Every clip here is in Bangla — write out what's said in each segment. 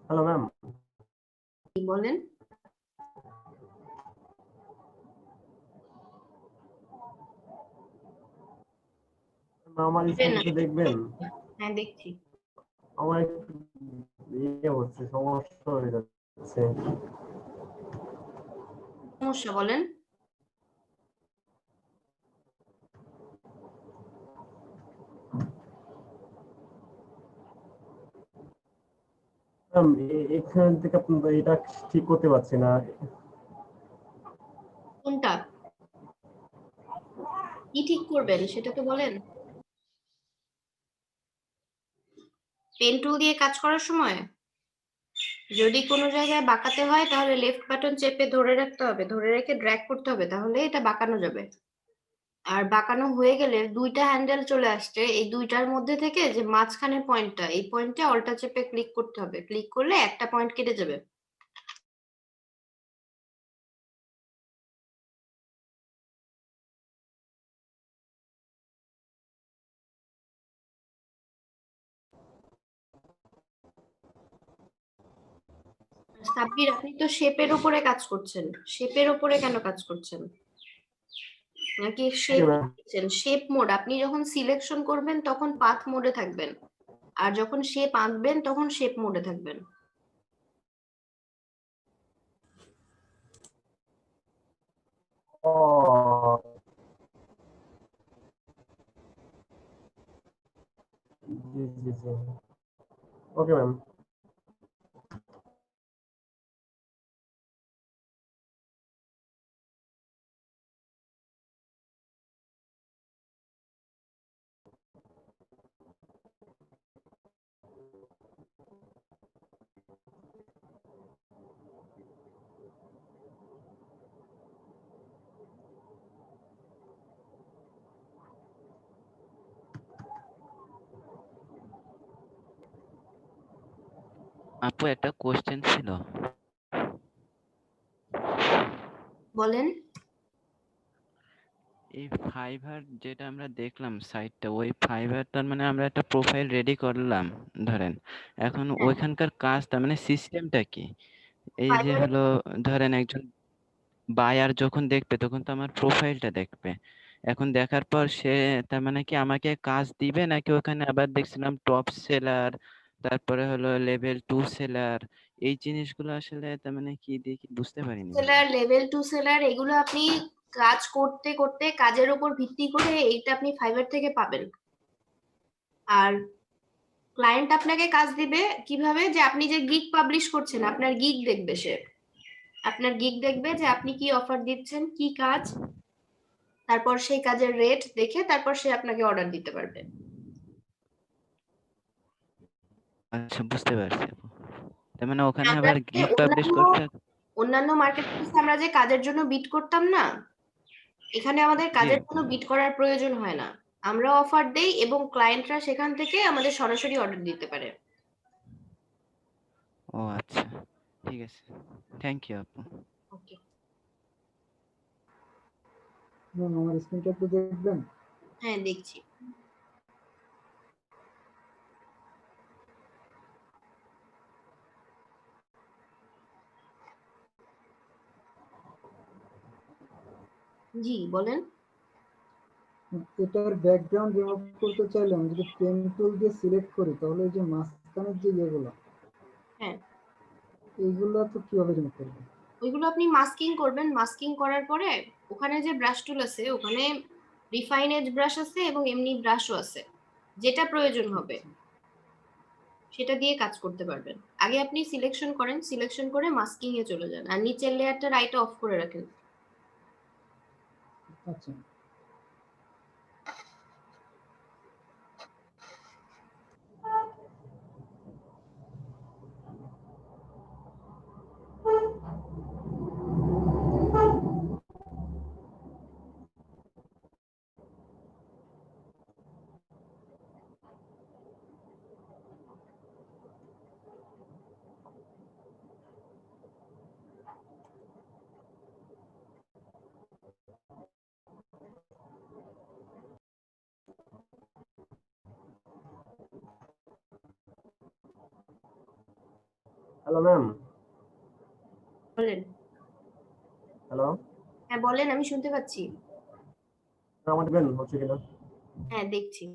Hello ma'am. বলেন। আমার স্ক্রিনটা দেখবেন। হ্যাঁ দেখছি। আমার একটু হচ্ছে, সমস্যা হয়ে যাচ্ছে। সমস্যা বলেন। ম্যাম এখান থেকে আপনি এটা ঠিক করতে পারছি না। কোনটা কি ঠিক করবেন সেটা তো বলেন। পেন টুল দিয়ে কাজ করার সময় যদি কোনো জায়গায় বাঁকাতে হয় তাহলে লেফট বাটন চেপে ধরে রাখতে হবে, ধরে রেখে ড্র্যাগ করতে হবে, তাহলে এটা বাঁকানো যাবে। আর বাঁকানো হয়ে গেলে দুইটা হ্যান্ডেল চলে আসছে, এই দুইটার মধ্যে থেকে যে মাঝখানে পয়েন্টটা, এই পয়েন্টে অল্টা চেপে ক্লিক করতে হবে, ক্লিক করলে একটা পয়েন্ট কেটে যাবে। সাব্বির, আপনি তো শেপের উপরে কাজ করছেন, শেপের উপরে কেন কাজ করছেন? নাকি ওকে শেপ ম্যাম। শেপ মোড আপনি যখন সিলেকশন করবেন তখন পাথ মোডে থাকবেন, আর যখন শেপ আঁকবেন তখন শেপ মোডে থাকবেন। ও জি জি জি। Okay ma'am. আপু একটা কোশ্চেন ছিল। বলেন। এই ফাইবার যেটা আমরা দেখলাম সাইটটা, ওই ফাইবারটার মানে আমরা একটা প্রোফাইল রেডি করলাম ধরেন, এখন হ্যাঁ, ওইখানকার কাজটা মানে সিস্টেমটা কি? এই যে ফাইবারে হলো ধরেন একজন বায়ার যখন দেখবে তখন তো আমার প্রোফাইলটা দেখবে, এখন দেখার পর সে তার মানে কি আমাকে কাজ দিবে, নাকি ওখানে আবার দেখছিলাম টপ সেলার, তারপরে হলো লেভেল 2 সেলার, এই জিনিসগুলো আসলে তার মানে কি দেখি বুঝতে পারিনি ভালো। সেলার, লেভেল টু সেলার, এগুলো আপনি কাজ করতে করতে কাজের উপর ভিত্তি করে এইটা আপনি ফাইবার থেকে পাবেন। আর ক্লায়েন্ট আপনাকে কাজ দিবে কিভাবে, যে আপনি যে গিগ পাবলিশ করছেন আপনার গিগ দেখবে সে, আপনার গিগ দেখবে যে আপনি কি অফার দিচ্ছেন, কি কাজ, তারপর সেই কাজের রেট দেখে তারপর সে আপনাকে অর্ডার দিতে পারবে। আচ্ছা বুঝতে পারছি আপু। তার মানে ওখানে আমরা আবার যে গিগ পাবলিশ অন্যান্য করতে। অন্যান্য মার্কেট প্লেসে আমরা যে কাজের জন্য বিড করতাম না, এখানে আমাদের জি কাজের আপু। কোনো বিড করার প্রয়োজন হয় না। আমরা অফার দেই এবং ক্লায়েন্টরা সেখান থেকে আমাদের সরাসরি অর্ডার দিতে পারে। ও আচ্ছা, ঠিক আছে, থ্যাংক ইউ আপু। ওকে। ম্যাম আমার স্ক্রিনটা একটু দেখবেন। হ্যাঁ দেখছি। জি বলেন। এটার ব্যাকগ্রাউন্ড রিমুভ করতে চাইলে আমি যদি পেন টুল দিয়ে সিলেক্ট করি তাহলে এই যে মাঝখানের যে ইয়েগুলো, হ্যাঁ, এইগুলো তো কিভাবে রিমুভ করবো? ওইগুলো আপনি মাস্কিং করবেন, মাস্কিং করার পরে ওখানে যে ব্রাশ টুল আছে ওখানে রিফাইন এজ ব্রাশ আছে এবং এমনি ব্রাশও আছে, যেটা প্রয়োজন হবে আচ্ছা সেটা দিয়ে কাজ করতে পারবেন। আগে আপনি সিলেকশন করেন, সিলেকশন করে মাস্কিং এ চলে যান আর নিচের লেয়ারটা রাইট অফ করে রাখেন। আচ্ছা। হ্যালো ম্যাম, বলেন। হ্যালো, হ্যাঁ বলেন, আমি শুনতে পাচ্ছি। আমার দেবেন হচ্ছে কিনা? হ্যাঁ দেখছি।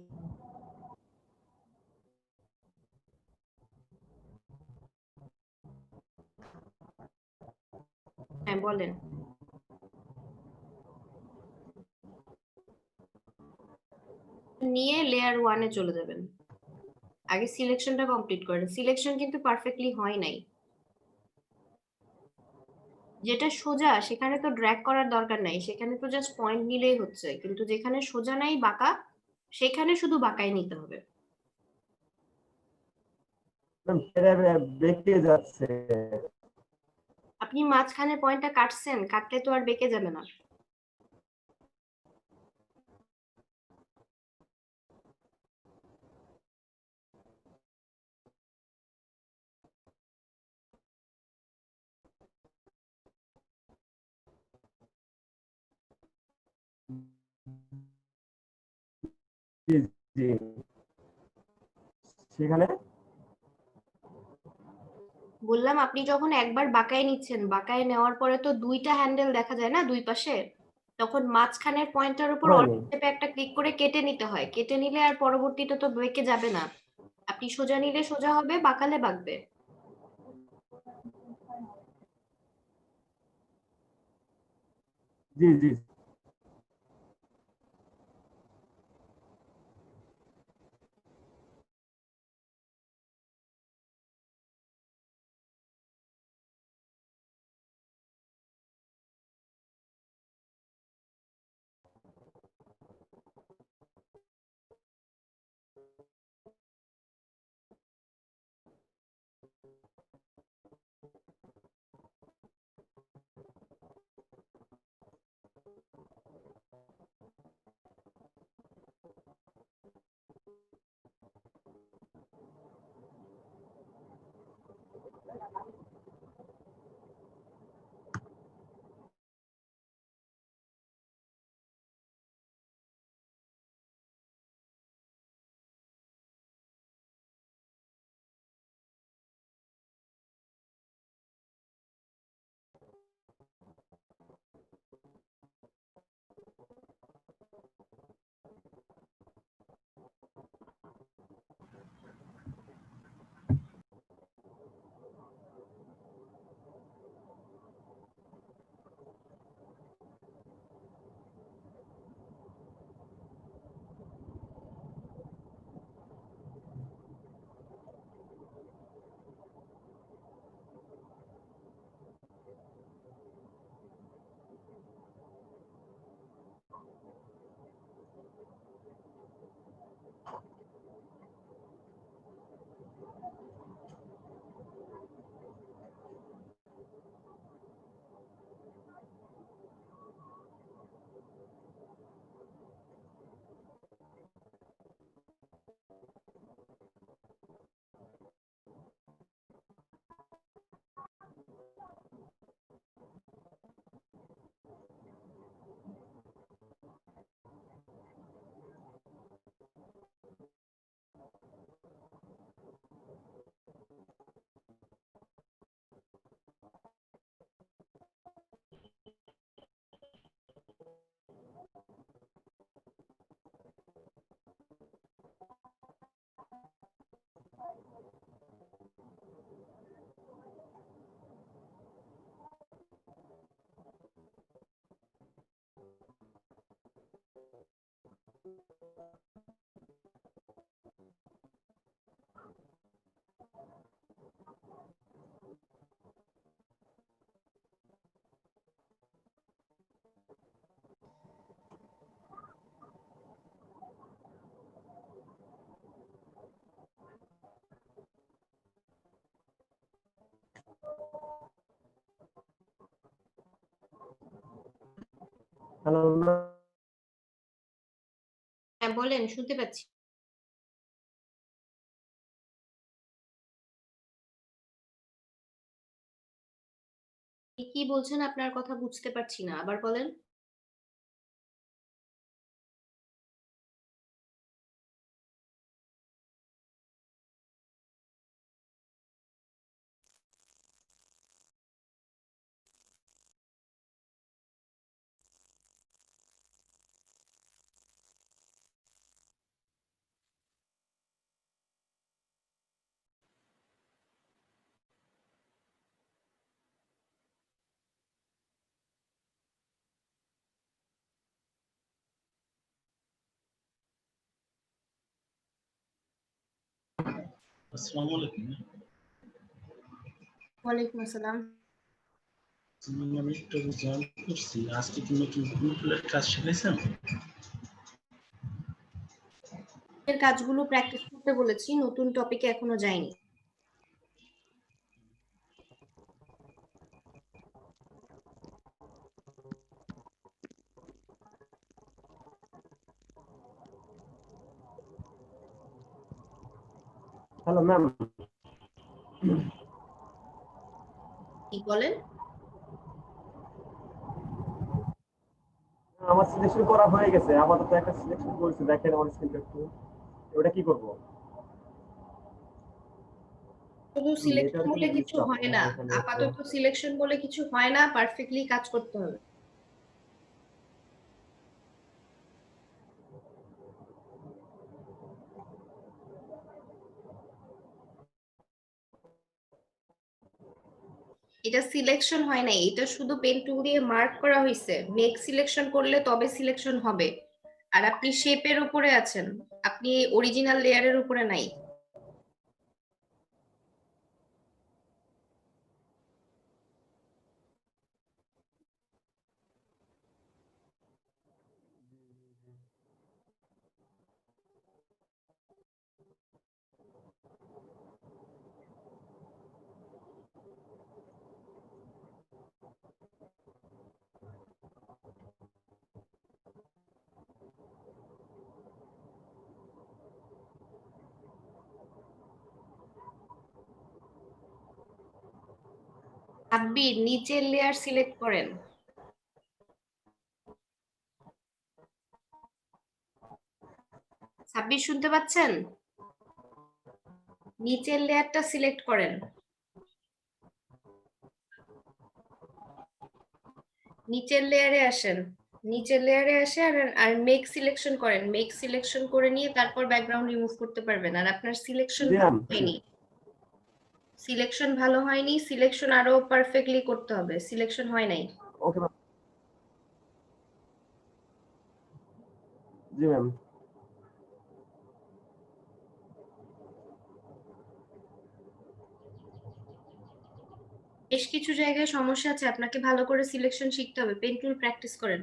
হ্যাঁ বলেন। নিয়ে লেয়ার 1-এ চলে যাবেন। আগে সিলেকশনটা কমপ্লিট করেন। সিলেকশন কিন্তু পারফেক্টলি হয় নাই। যেটা সোজা সেখানে তো ড্র্যাগ করার দরকার নাই, সেখানে তো জাস্ট পয়েন্ট নিলেই হচ্ছে, কিন্তু যেখানে সোজা নাই বাঁকা, সেখানে শুধু বাঁকাই নিতে হবে। ম্যাম বেঁকে যাচ্ছে। আপনি মাঝখানে পয়েন্টটা কাটছেন, কাটলে তো আর বেঁকে যাবে না। জি জি, সেখানে বললাম আপনি যখন একবার বাঁকায় নিচ্ছেন, বাঁকায় নেওয়ার পরে তো দুইটা হ্যান্ডেল দেখা যায় না দুই পাশে, তখন মাঝখানের পয়েন্টটার উপর হয়নি। অল্প চেপে একটা ক্লিক করে কেটে নিতে হয়। কেটে নিলে আর পরবর্তীটা তো বেঁকে যাবে না। আপনি সোজা নিলে সোজা হবে, বাঁকালে বাঁকবে। জি জি, হ্যালো ম্যাম, হ্যাঁ বলেন, শুনতে পাচ্ছি। আপনি কি বলছেন আপনার কথা বুঝতে পারছি না, আবার বলেন। আসসালামু আলাইকুম। ওয়ালাইকুম আসসালাম। আমি একটু জয়েন করছি। আজকে কি নতুন গ্রুপের কাজ শিখাইছেন? এর কাজগুলো প্র্যাকটিস করতে বলেছি, নতুন টপিকে এখনো যাইনি। হ্যালো ম্যাম, কি বলেন? আমার সিলেকশন করা হয়ে গেছে। আপাতত একটা সিলেকশন করেছে, দেখেন আমার স্ক্রিনটা একটু। ওটা কি করব? শুধু সিলেকশন নেটওয়ার্কিং বলে কিছু ডিস্টার্ব হয় না, এখানে একটু। আপাতত সিলেকশন বলে কিছু হয় না, পারফেক্টলি কাজ করতে হবে। এটা সিলেকশন হয় নাই, এটা শুধু পেন টুল দিয়ে মার্ক করা হয়েছে। মেক সিলেকশন করলে তবে সিলেকশন হবে। আর আপনি শেপের উপরে আছেন, আপনি অরিজিনাল লেয়ারের উপরে নাই। সাব্বির, নিচের লেয়ার সিলেক্ট করেন। সাব্বির, শুনতে পাচ্ছেন? নিচের লেয়ারটা সিলেক্ট করেন। নিচের লেয়ারে আসেন, নিচের লেয়ারে আসে আর মেক সিলেকশন করেন। মেক সিলেকশন করে নিয়ে তারপর ব্যাকগ্রাউন্ড রিমুভ করতে পারবেন। আর আপনার সিলেকশন জি ম্যাম। হয়নি, সিলেকশন ভালো হয়নি, সিলেকশন আরো পারফেক্টলি করতে হবে, সিলেকশন হয় নাই। Okay ma'am. জি ম্যাম। বেশ কিছু জায়গায় সমস্যা আছে, আপনাকে ভালো করে সিলেকশন শিখতে হবে, পেন টুল প্র্যাকটিস করেন।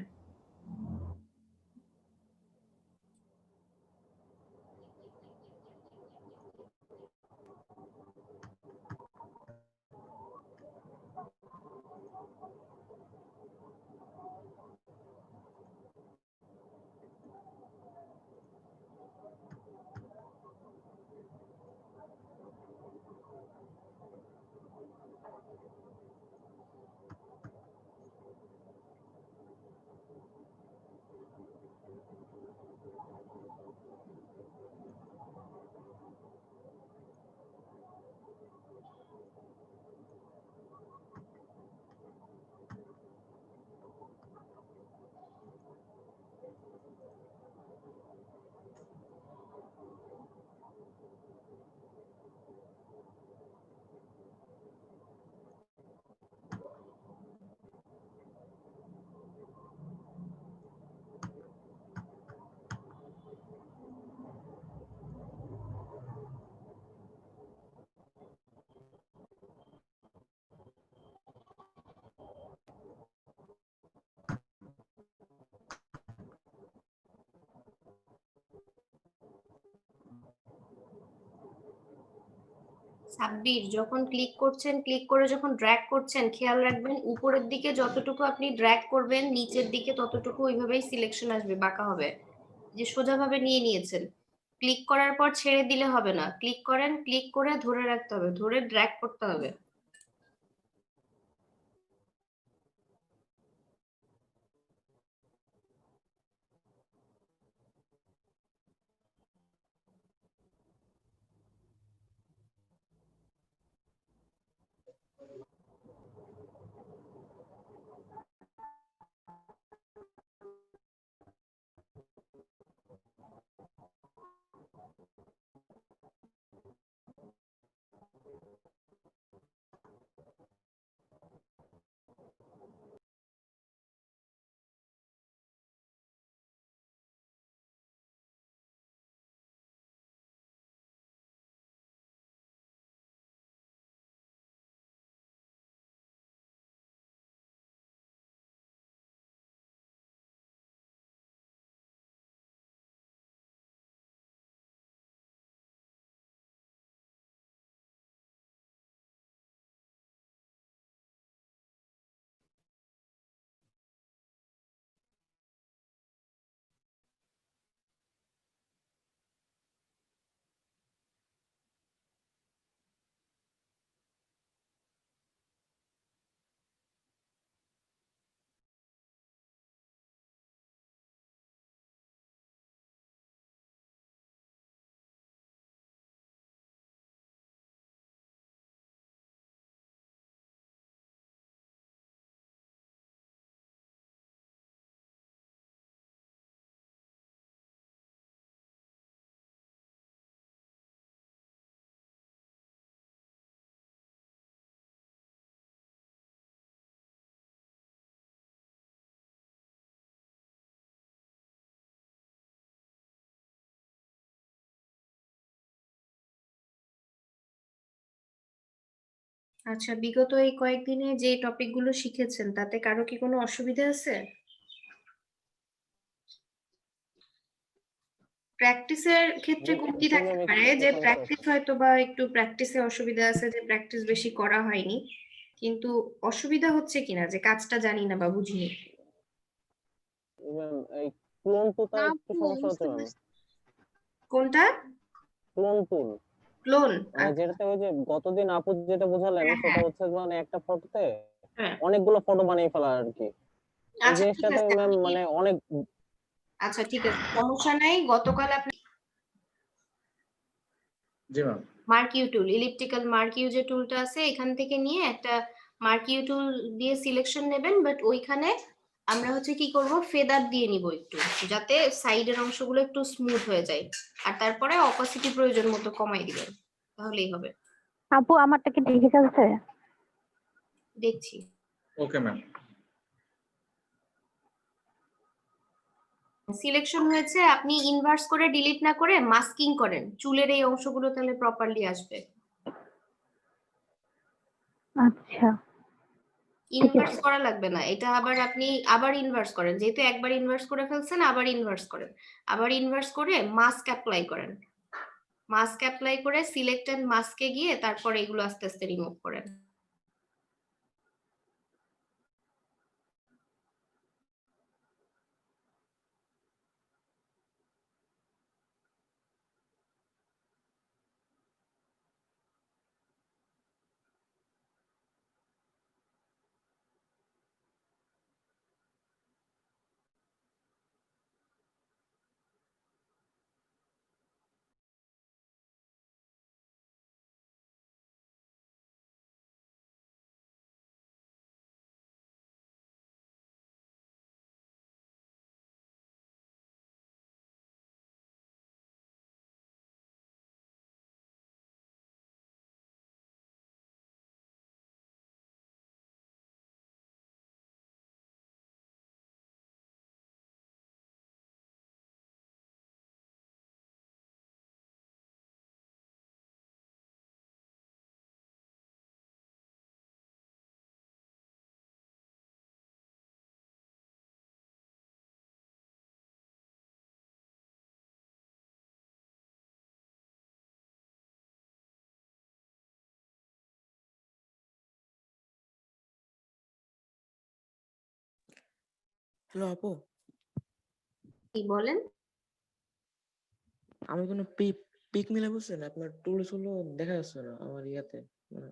সাব্বির, যখন ক্লিক করছেন, ক্লিক করে যখন ড্র্যাগ করছেন, খেয়াল রাখবেন উপরের দিকে যতটুকু আপনি ড্র্যাগ করবেন নিচের দিকে ততটুকু ওইভাবেই সিলেকশন আসবে, বাঁকা হবে। যে সোজাভাবে নিয়ে নিয়েছেন, ক্লিক করার পর ছেড়ে দিলে হবে না, ক্লিক করেন, ক্লিক করে ধরে রাখতে হবে, ধরে ড্র্যাগ করতে হবে। আচ্ছা, বিগত এই কয়েকদিনে যে টপিকগুলো শিখেছেন তাতে কারো কি কোনো অসুবিধা আছে? প্র্যাকটিসের ক্ষেত্রে কমতি থাকতে পারে, যে প্র্যাকটিস হয়তো বা একটু প্র্যাকটিসে অসুবিধা আছে, যে প্র্যাকটিস বেশি করা হয়নি, কিন্তু অসুবিধা হচ্ছে কিনা যে কাজটা জানি না বা বুঝিনি। ম্যাম এই ক্লোন টুলটা একটু সমস্যা হচ্ছে ম্যাম। কোনটা? ক্লোন টুল ক্লোন? মানে যেটাতে ওই যে গতদিন আপু যেটা বোঝালেন হ্যাঁ, সেটা হ্যাঁ। হচ্ছে মানে একটা ফটোতে হ্যাঁ। অনেকগুলো ফটো বানিয়ে ফেলা আর কি। এই আচ্ছা, ঠিক জিনিসটাতে আছে। ম্যাম মানে অনেক আচ্ছা, ঠিক আছে, সমস্যা নাই। গতকাল আপনি জি ম্যাম। মার্কিউ টুল, ইলিপ্টিক্যাল মার্কিউ যে টুলটা আছে এখান থেকে নিয়ে একটা মার্কিউ টুল দিয়ে সিলেকশন নেবেন, বাট ওইখানে আমরা হচ্ছে কি করব, ফেদার দিয়ে নিব একটু, যাতে সাইডের অংশগুলো একটু স্মুথ হয়ে যায়, আর তারপরে অপাসিটি প্রয়োজন মতো কমাই দিবেন, তাহলেই হবে। আপু আমারটা কি ঠিক আছে? দেখছি। Okay ma'am. সিলেকশন হয়েছে, আপনি ইনভার্স করে ডিলিট না করে মাস্কিং করেন, চুলের এই অংশগুলো তাহলে প্রপারলি আসবে। আচ্ছা, ইনভার্স করা লাগবে না, এটা আবার আপনি আবার ইনভার্স করেন, যেহেতু একবার ইনভার্স করে ফেলছেন আবার ইনভার্স করেন, আবার ইনভার্স করে মাস্ক অ্যাপ্লাই করেন, মাস্ক অ্যাপ্লাই করে সিলেক্ট এন্ড মাস্কে গিয়ে তারপর এগুলো আস্তে আস্তে রিমুভ করেন। হ্যালো আপু, কি বলেন? আমি কোনো পিক মিলে বুঝছেন আপনার টুলস হলো দেখা যাচ্ছে না আমার ইয়াতে, মানে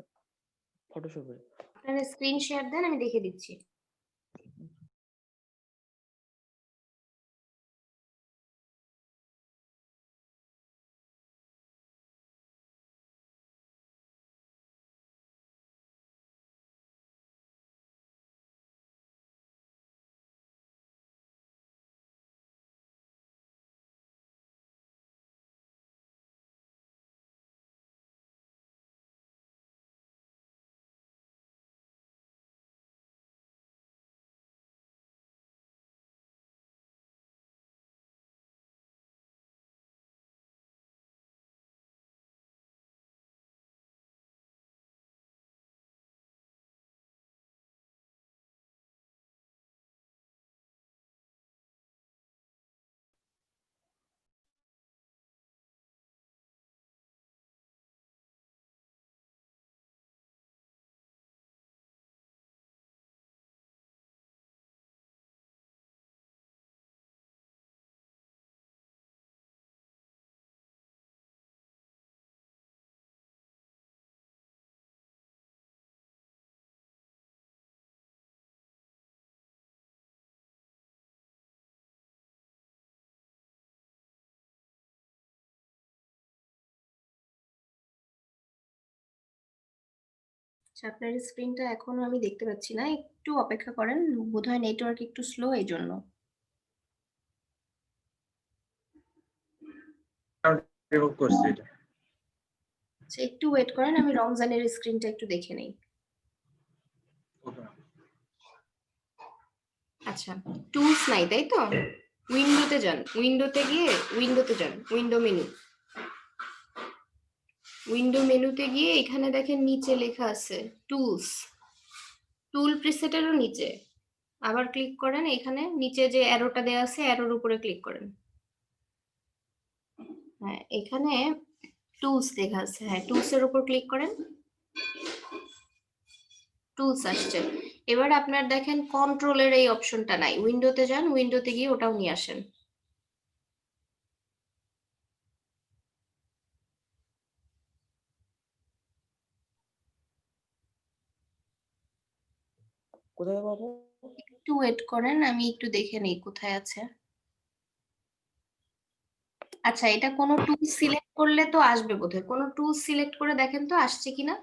ফটোশপে। আপনারা স্ক্রিন শেয়ার দেন, আমি দেখে দিচ্ছি। আচ্ছা, আপনার স্ক্রিনটা এখনো আমি দেখতে পাচ্ছি না, একটু অপেক্ষা করেন, বোধহয় নেটওয়ার্ক একটু স্লো এই জন্য। রিমুভ করছি এটা। আচ্ছা, একটু ওয়েট করেন, আমি রমজানের স্ক্রিনটা একটু দেখে নেই। Okay ma'am. আচ্ছা, টুলস নাই তাই তো? উইন্ডোতে যান, উইন্ডোতে গিয়ে উইন্ডোতে যান, উইন্ডো মেনু। উইন্ডো মেনুতে গিয়ে এখানে দেখেন নিচে লেখা আছে টুলস, টুল প্রিসেটেরও নিচে আবার ক্লিক করেন, এখানে নিচে যে অ্যারোটা দেওয়া আছে অ্যারোর উপরে ক্লিক করেন। হ্যাঁ এখানে টুলস লেখা আছে, হ্যাঁ টুলস এর উপর ক্লিক করেন, টুলস আসছে। এবার আপনার দেখেন কন্ট্রোলের এই অপশনটা নাই, উইন্ডোতে যান, উইন্ডোতে গিয়ে ওটাও নিয়ে আসেন। কোথায় পাবো? একটু ওয়েট করেন, আমি একটু দেখে নেই কোথায় আছে। আচ্ছা এটা কোনো টুল সিলেক্ট করলে তো আসবে বোধহয়, কোনো টুল সিলেক্ট করে দেখেন তো আসছে কিনা।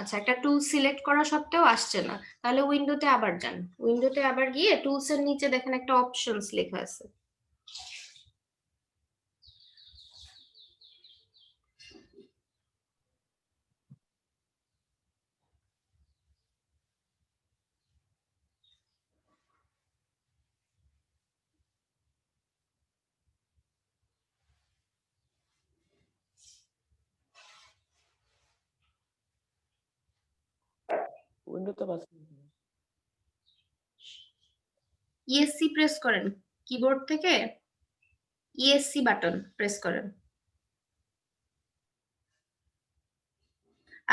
আচ্ছা একটা টুল সিলেক্ট করা সত্ত্বেও আসছে না, তাহলে উইন্ডোতে আবার যান, উইন্ডোতে আবার গিয়ে টুলস এর নিচে দেখেন একটা অপশনস লেখা আছে, উইন্ডোতে পাচ্ছি না। ইএসসি প্রেস করেন, কিবোর্ড থেকে ইএসসি বাটন প্রেস করেন।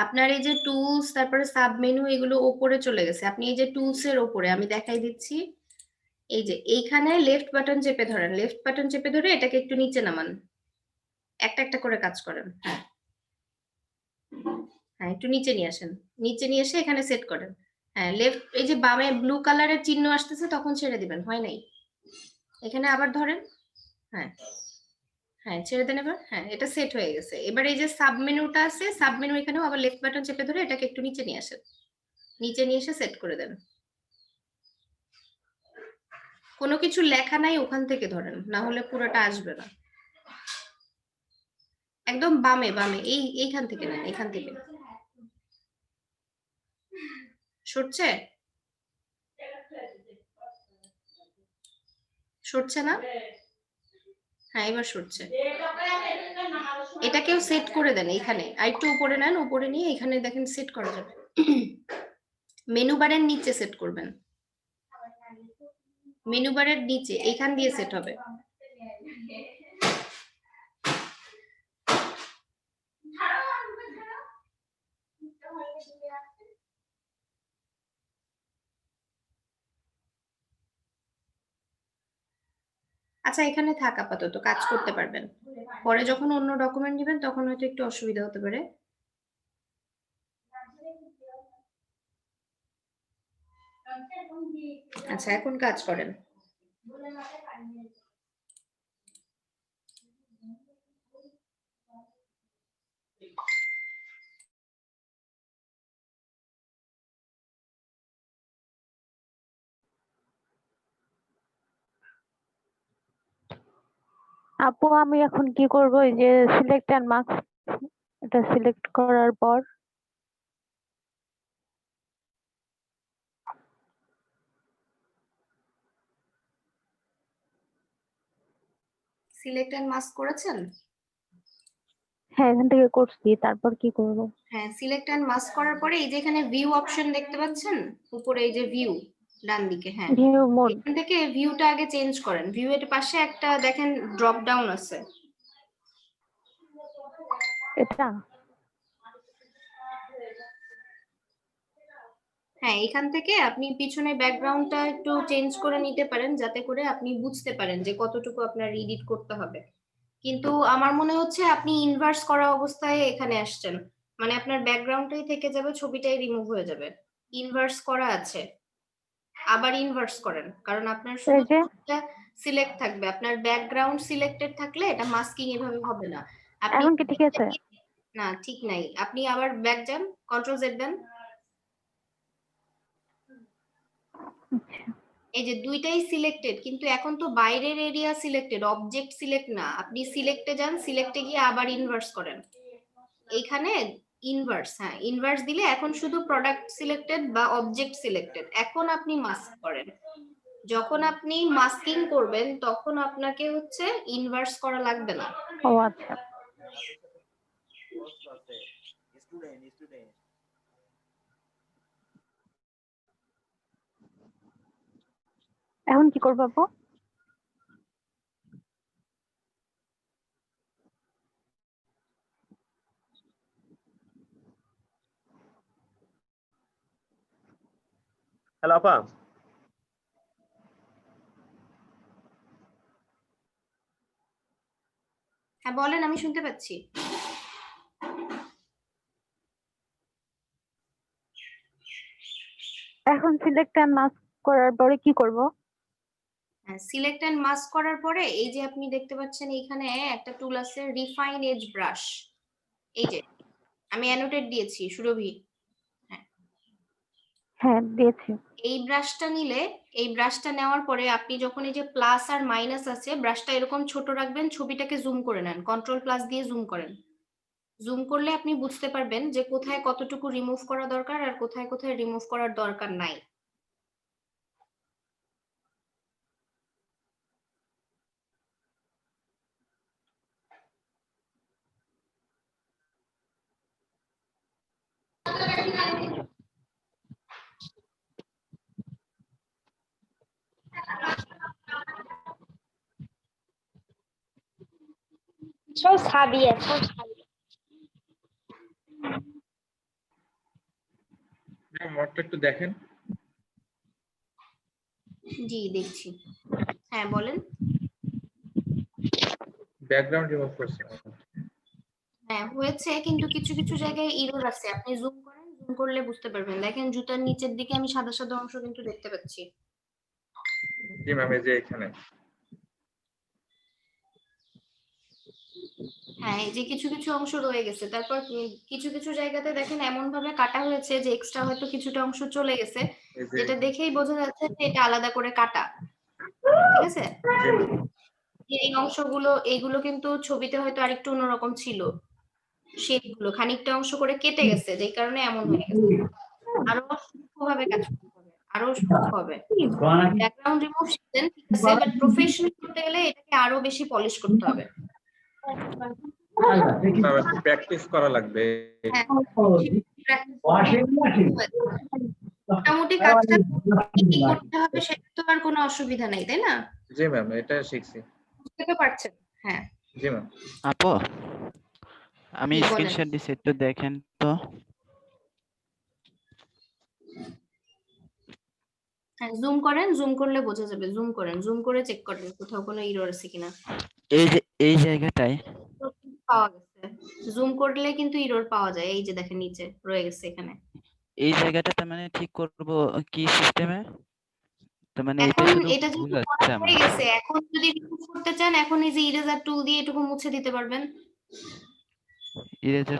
আপনার এই যে টুলস তারপরে সাব মেনু এগুলো ওপরে চলে গেছে, আপনি এই যে টুলস এর ওপরে আমি দেখাই দিচ্ছি, এই যে এইখানে লেফট বাটন চেপে ধরেন, লেফট বাটন চেপে ধরে এটাকে একটু নিচে নামান, একটা একটা করে কাজ করেন। হ্যাঁ হ্যাঁ একটু নিচে নিয়ে আসেন, নিচে নিয়ে এসে এখানে সেট করেন। হ্যাঁ লেফট, এই যে বামে ব্লু কালারের চিহ্ন আসতেছে তখন ছেড়ে দিবেন, হয় নাই, এখানে আবার ধরেন। হ্যাঁ হ্যাঁ ছেড়ে দেন এবার, হ্যাঁ এটা সেট হয়ে গেছে। এবার এই যে সাব মেনুটা আছে, সাব মেনু এখানেও আবার লেফট বাটন চেপে ধরে এটাকে একটু নিচে নিয়ে আসেন, নিচে নিয়ে এসে সেট করে দেন। কোনো কিছু লেখা নাই ওখান থেকে ধরেন, না হলে পুরোটা আসবে না। একদম বামে বামে এইখান থেকে নেন, এখান থেকে সরছে, সরছে না, হ্যাঁ এবার সরছে। এটাকেও সেট করে দেন, এইখানে আরেকটু উপরে নেন, উপরে নিয়ে এখানে দেখেন সেট করা যাবে, মেনু বারের নিচে সেট করবেন, মেনু বারের নিচে এইখান দিয়ে সেট হবে। আচ্ছা এখানে থাক, আপাতত কাজ করতে পারবেন, পরে যখন অন্য ডকুমেন্ট নেবেন তখন হয়তো একটু অসুবিধা হতে পারে। আচ্ছা এখন কাজ করেন। আপু আমি এখন কি করব? এই যে সিলেক্ট এন্ড মার্কস, এটা সিলেক্ট করার পর সিলেক্ট এন্ড মাস্ক করেছেন? হ্যাঁ এখান থেকে করছি, তারপর কি করব? হ্যাঁ সিলেক্ট এন্ড মাস্ক করার পরে এই যে এখানে ভিউ অপশন দেখতে পাচ্ছেন উপরে, এই যে ভিউ ডান দিকে, হ্যাঁ ভিউ মোড, এখান থেকে ভিউটা আগে চেঞ্জ করেন, ভিউ এর পাশে একটা দেখেন ড্রপ ডাউন আছে, এটা হ্যাঁ এখান থেকে আপনি পিছনে ব্যাকগ্রাউন্ডটা একটু চেঞ্জ করে নিতে পারেন যাতে করে আপনি বুঝতে পারেন যে কতটুকু আপনার এডিট করতে হবে। কিন্তু আমার মনে হচ্ছে আপনি ইনভার্স করা অবস্থায় এখানে আসছেন, মানে আপনার ব্যাকগ্রাউন্ডটাই থেকে যাবে, ছবিটাই রিমুভ হয়ে যাবে। ইনভার্স করা আছে, আবার ইনভার্স করেন, কারণ আপনার এই শুধু যে সিলেক্ট থাকবে, আপনার ব্যাকগ্রাউন্ড সিলেক্টেড থাকলে এটা মাস্কিং এভাবে হবে না। আপনি এখন কি ঠিক আছে? না ঠিক নাই, আপনি আবার ব্যাক যান, কন্ট্রোল জেড দেন, এই যে দুইটাই সিলেক্টেড কিন্তু এখন তো বাইরের এরিয়া সিলেক্টেড, অবজেক্ট সিলেক্ট না। আপনি সিলেক্টে যান, সিলেক্টে গিয়ে আবার ইনভার্স করেন, এইখানে ইনভার্স, হ্যাঁ ইনভার্স দিলে এখন শুধু প্রোডাক্ট সিলেক্টেড বা অবজেক্ট সিলেক্টেড, এখন আপনি মাস্ক করেন, যখন আপনি মাস্কিং করবেন তখন আপনাকে হচ্ছে ইনভার্স করা লাগবে না। ও আচ্ছা, এখন কি করবো আপু? হ্যালো আপা, হ্যাঁ বলেন, আমি শুনতে পাচ্ছি। এখন সিলেক্ট অ্যান্ড মাস্ক করার পরে কি করব? সিলেক্ট এন্ড মাস্ক করার পরে এই যে আপনি দেখতে পাচ্ছেন এইখানে একটা টুল আছে রিফাইন এজ ব্রাশ, এই যে আমি অ্যানোটেট দিয়েছি সুরভি। হ্যাঁ, হ্যাঁ দিয়েছি। এই ব্রাশটা নিলে, এই ব্রাশটা নেওয়ার পরে আপনি যখন এই যে প্লাস আর মাইনাস আছে, ব্রাশটা এরকম ছোট রাখবেন, ছবিটাকে জুম করে নেন, কন্ট্রোল প্লাস দিয়ে জুম করেন। জুম করলে আপনি বুঝতে পারবেন যে কোথায় কতটুকু রিমুভ করা দরকার আর কোথায় কোথায় রিমুভ করার দরকার নাই। সব সাবিয়া সব সাবিয়া মোডটা একটু দেখেন। জি দেখছি, হ্যাঁ বলেন। ব্যাকগ্রাউন্ড রিমুভ করছি। হ্যাঁ হয়েছে, কিন্তু কিছু কিছু জায়গায় ইরর আছে, আপনি জুম করেন, জুম করলে বুঝতে পারবেন। দেখেন জুতার নিচের দিকে আমি সাদা সাদা অংশ কিন্তু দেখতে পাচ্ছি। জি ম্যাম, এই যে এখানে। হ্যাঁ এই যে কিছু কিছু অংশ রয়ে গেছে, তারপর কিছু কিছু জায়গাতে দেখেন এমন ভাবে কাটা হয়েছে যে এক্সট্রা হয়তো কিছুটা অংশ চলে গেছে, এই যে যেটা দেখেই বোঝা যাচ্ছে যে এটা আলাদা করে কাটা। ঠিক আছে, জি ম্যাম। এই অংশগুলো এইগুলো কিন্তু ছবিতে হয়তো আরেকটু অন্যরকম ছিল, শেপগুলো খানিকটা অংশ করে কেটে গেছে, যেই কারণে এমন হয়ে গেছে। আরো সূক্ষ্মভাবে কাজ করতে হবে, আরো সূক্ষ্ম হবে। ব্যাকগ্রাউন্ড রিমুভ শিখছেন ঠিক আছে, বাট প্রফেশনাল করতে গেলে এটাকে আরো বেশি পলিশ করতে হবে। প্র্যাকটিস করা লাগবে। হ্যাঁ, মোটামুটি কাজটা কি কি করতে হবে সেটা তো আর কোনো অসুবিধা নাই, তাই না? জি ম্যাম, এটা শিখছি। বুঝতে তো পারছেন? হ্যাঁ জি ম্যাম। আপু আমি জি, বলেন। স্ক্রিনশট দিছি, একটু দেখেন তো। হ্যাঁ জুম করেন, জুম করলে বোঝা যাবে, জুম করেন, জুম করে চেক করেন কোথাও কোনো এরর আছে কিনা। এই যে এই জায়গাটায় পাওয়া গেছে, জুম করলে কিন্তু এরর পাওয়া যায়, এই যে দেখেন নিচে রয়ে গেছে এখানে। এই জায়গাটা তার মানে ঠিক করব কি সিস্টেমে? তার মানে এটা এখন শুধু এটা ভুল যেহেতু হচ্ছে করা আমার। হয়ে গেছে, এখন যদি রিমুভ করতে চান, এখন এই যে ইরেজার টুল দিয়ে এটুকু মুছে দিতে পারবেন। ইরেজার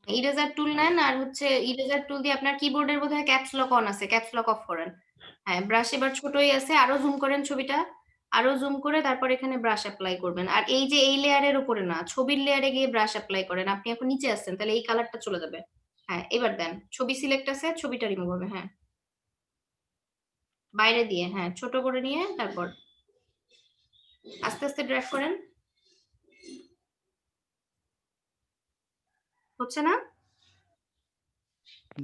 ইরেজার টুল নেন, আর হচ্ছে ইরেজার টুল দিয়ে আপনার কিবোর্ডের বোধহয় ক্যাপস লক অন আছে, ক্যাপস লক অফ করেন। হ্যাঁ ব্রাশ এবার ছোটই আছে, আরো জুম করেন ছবিটা, আরো জুম করে তারপর এখানে ব্রাশ অ্যাপ্লাই করবেন। আর এই যে এই লেয়ারের উপরে না, ছবির লেয়ারে গিয়ে ব্রাশ অ্যাপ্লাই করেন। আপনি এখন নিচে আসছেন, তাহলে এই কালারটা চলে যাবে। হ্যাঁ এবার দেন, ছবি সিলেক্ট আছে, ছবিটা রিমুভ হবে। হ্যাঁ বাইরে দিয়ে, হ্যাঁ ছোট করে নিয়ে তারপর আস্তে আস্তে ড্র্যাগ করেন। হচ্ছে না?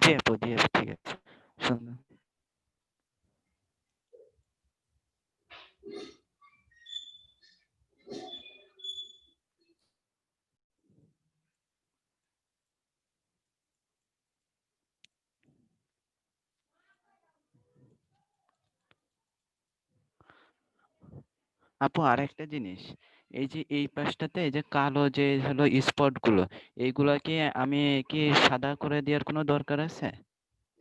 জি আপু, জি আপু, ঠিক আছে, সুন্দর। আপু আরেকটা জিনিস, এই যে এই পাশটাতে এই যে কালো যে হলো স্পট গুলো, এইগুলা কি আমি কি সাদা করে দেওয়ার কোনো দরকার আছে?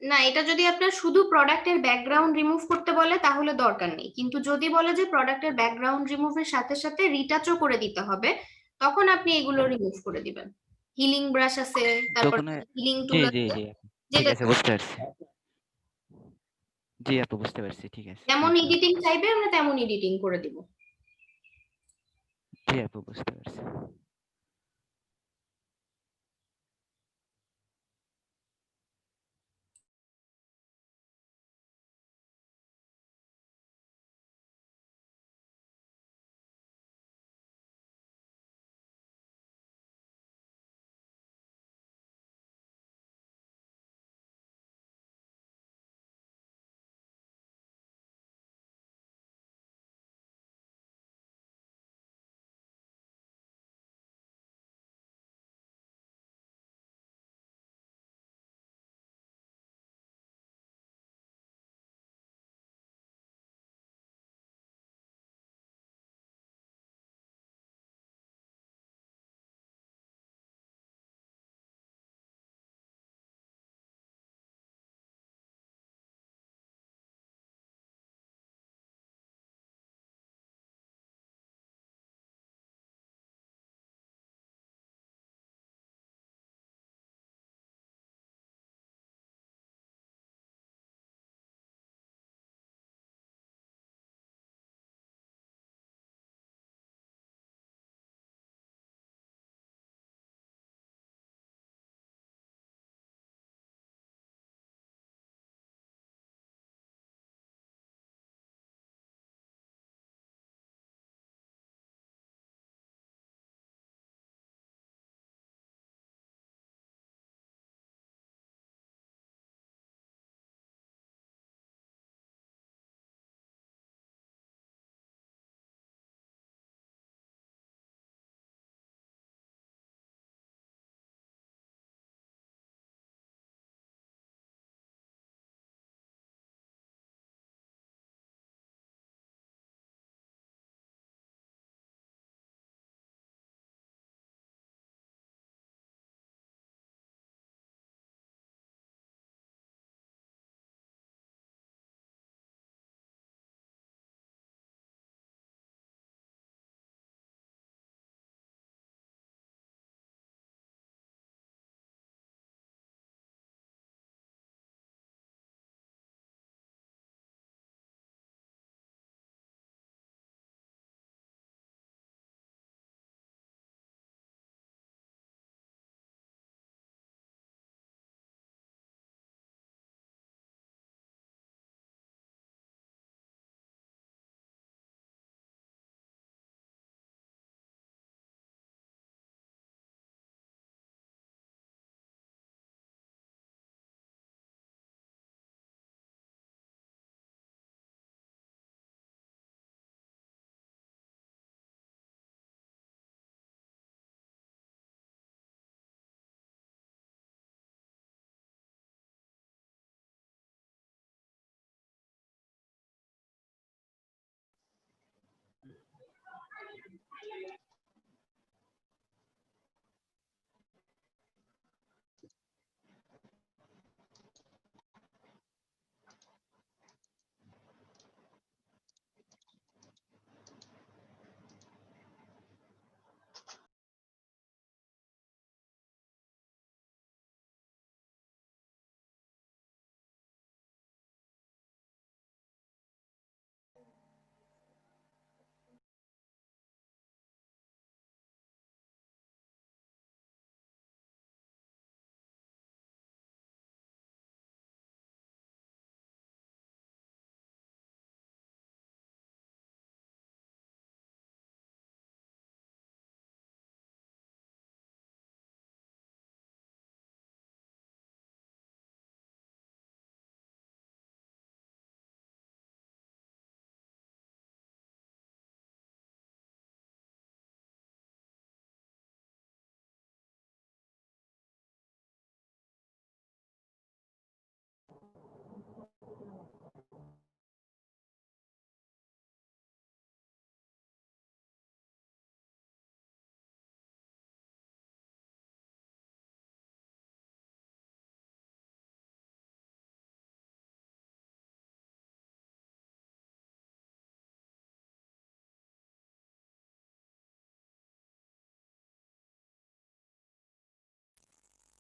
না, এটা যদি আপনার শুধু প্রোডাক্টের ব্যাকগ্রাউন্ড রিমুভ করতে বলে তাহলে দরকার নেই, কিন্তু যদি বলে যে প্রোডাক্টের ব্যাকগ্রাউন্ড রিমুভের সাথে সাথে রিটাচও করে দিতে হবে, তখন আপনি এগুলো রিমুভ করে দিবেন। হিলিং ব্রাশ আছে, তারপর যখন হিলিং জি টুল জি আছে, জি ঠিক যেটা আছে, বুঝতে পারছি। জি আপু, বুঝতে পারছি, ঠিক আছে, যেমন থ্যাংক ইউ। এডিটিং চাইবে আমরা তেমন এডিটিং করে দিব। জি আপু, বুঝতে পারছি।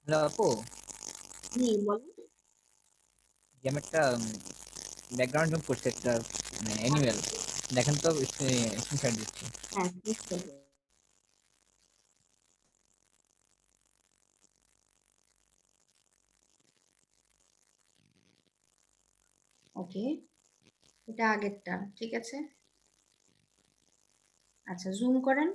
হ্যালো আপু, জি বলেন। যে আমি একটা ব্যাকগ্রাউন্ড জুম করছি একটা অ্যানিমেল, দেখেন তো স্ক্রিনশট দিচ্ছি। হ্যাঁ নিশ্চয়ই। ওকে, এটা আগেরটা, ঠিক আছে। আচ্ছা জুম করেন,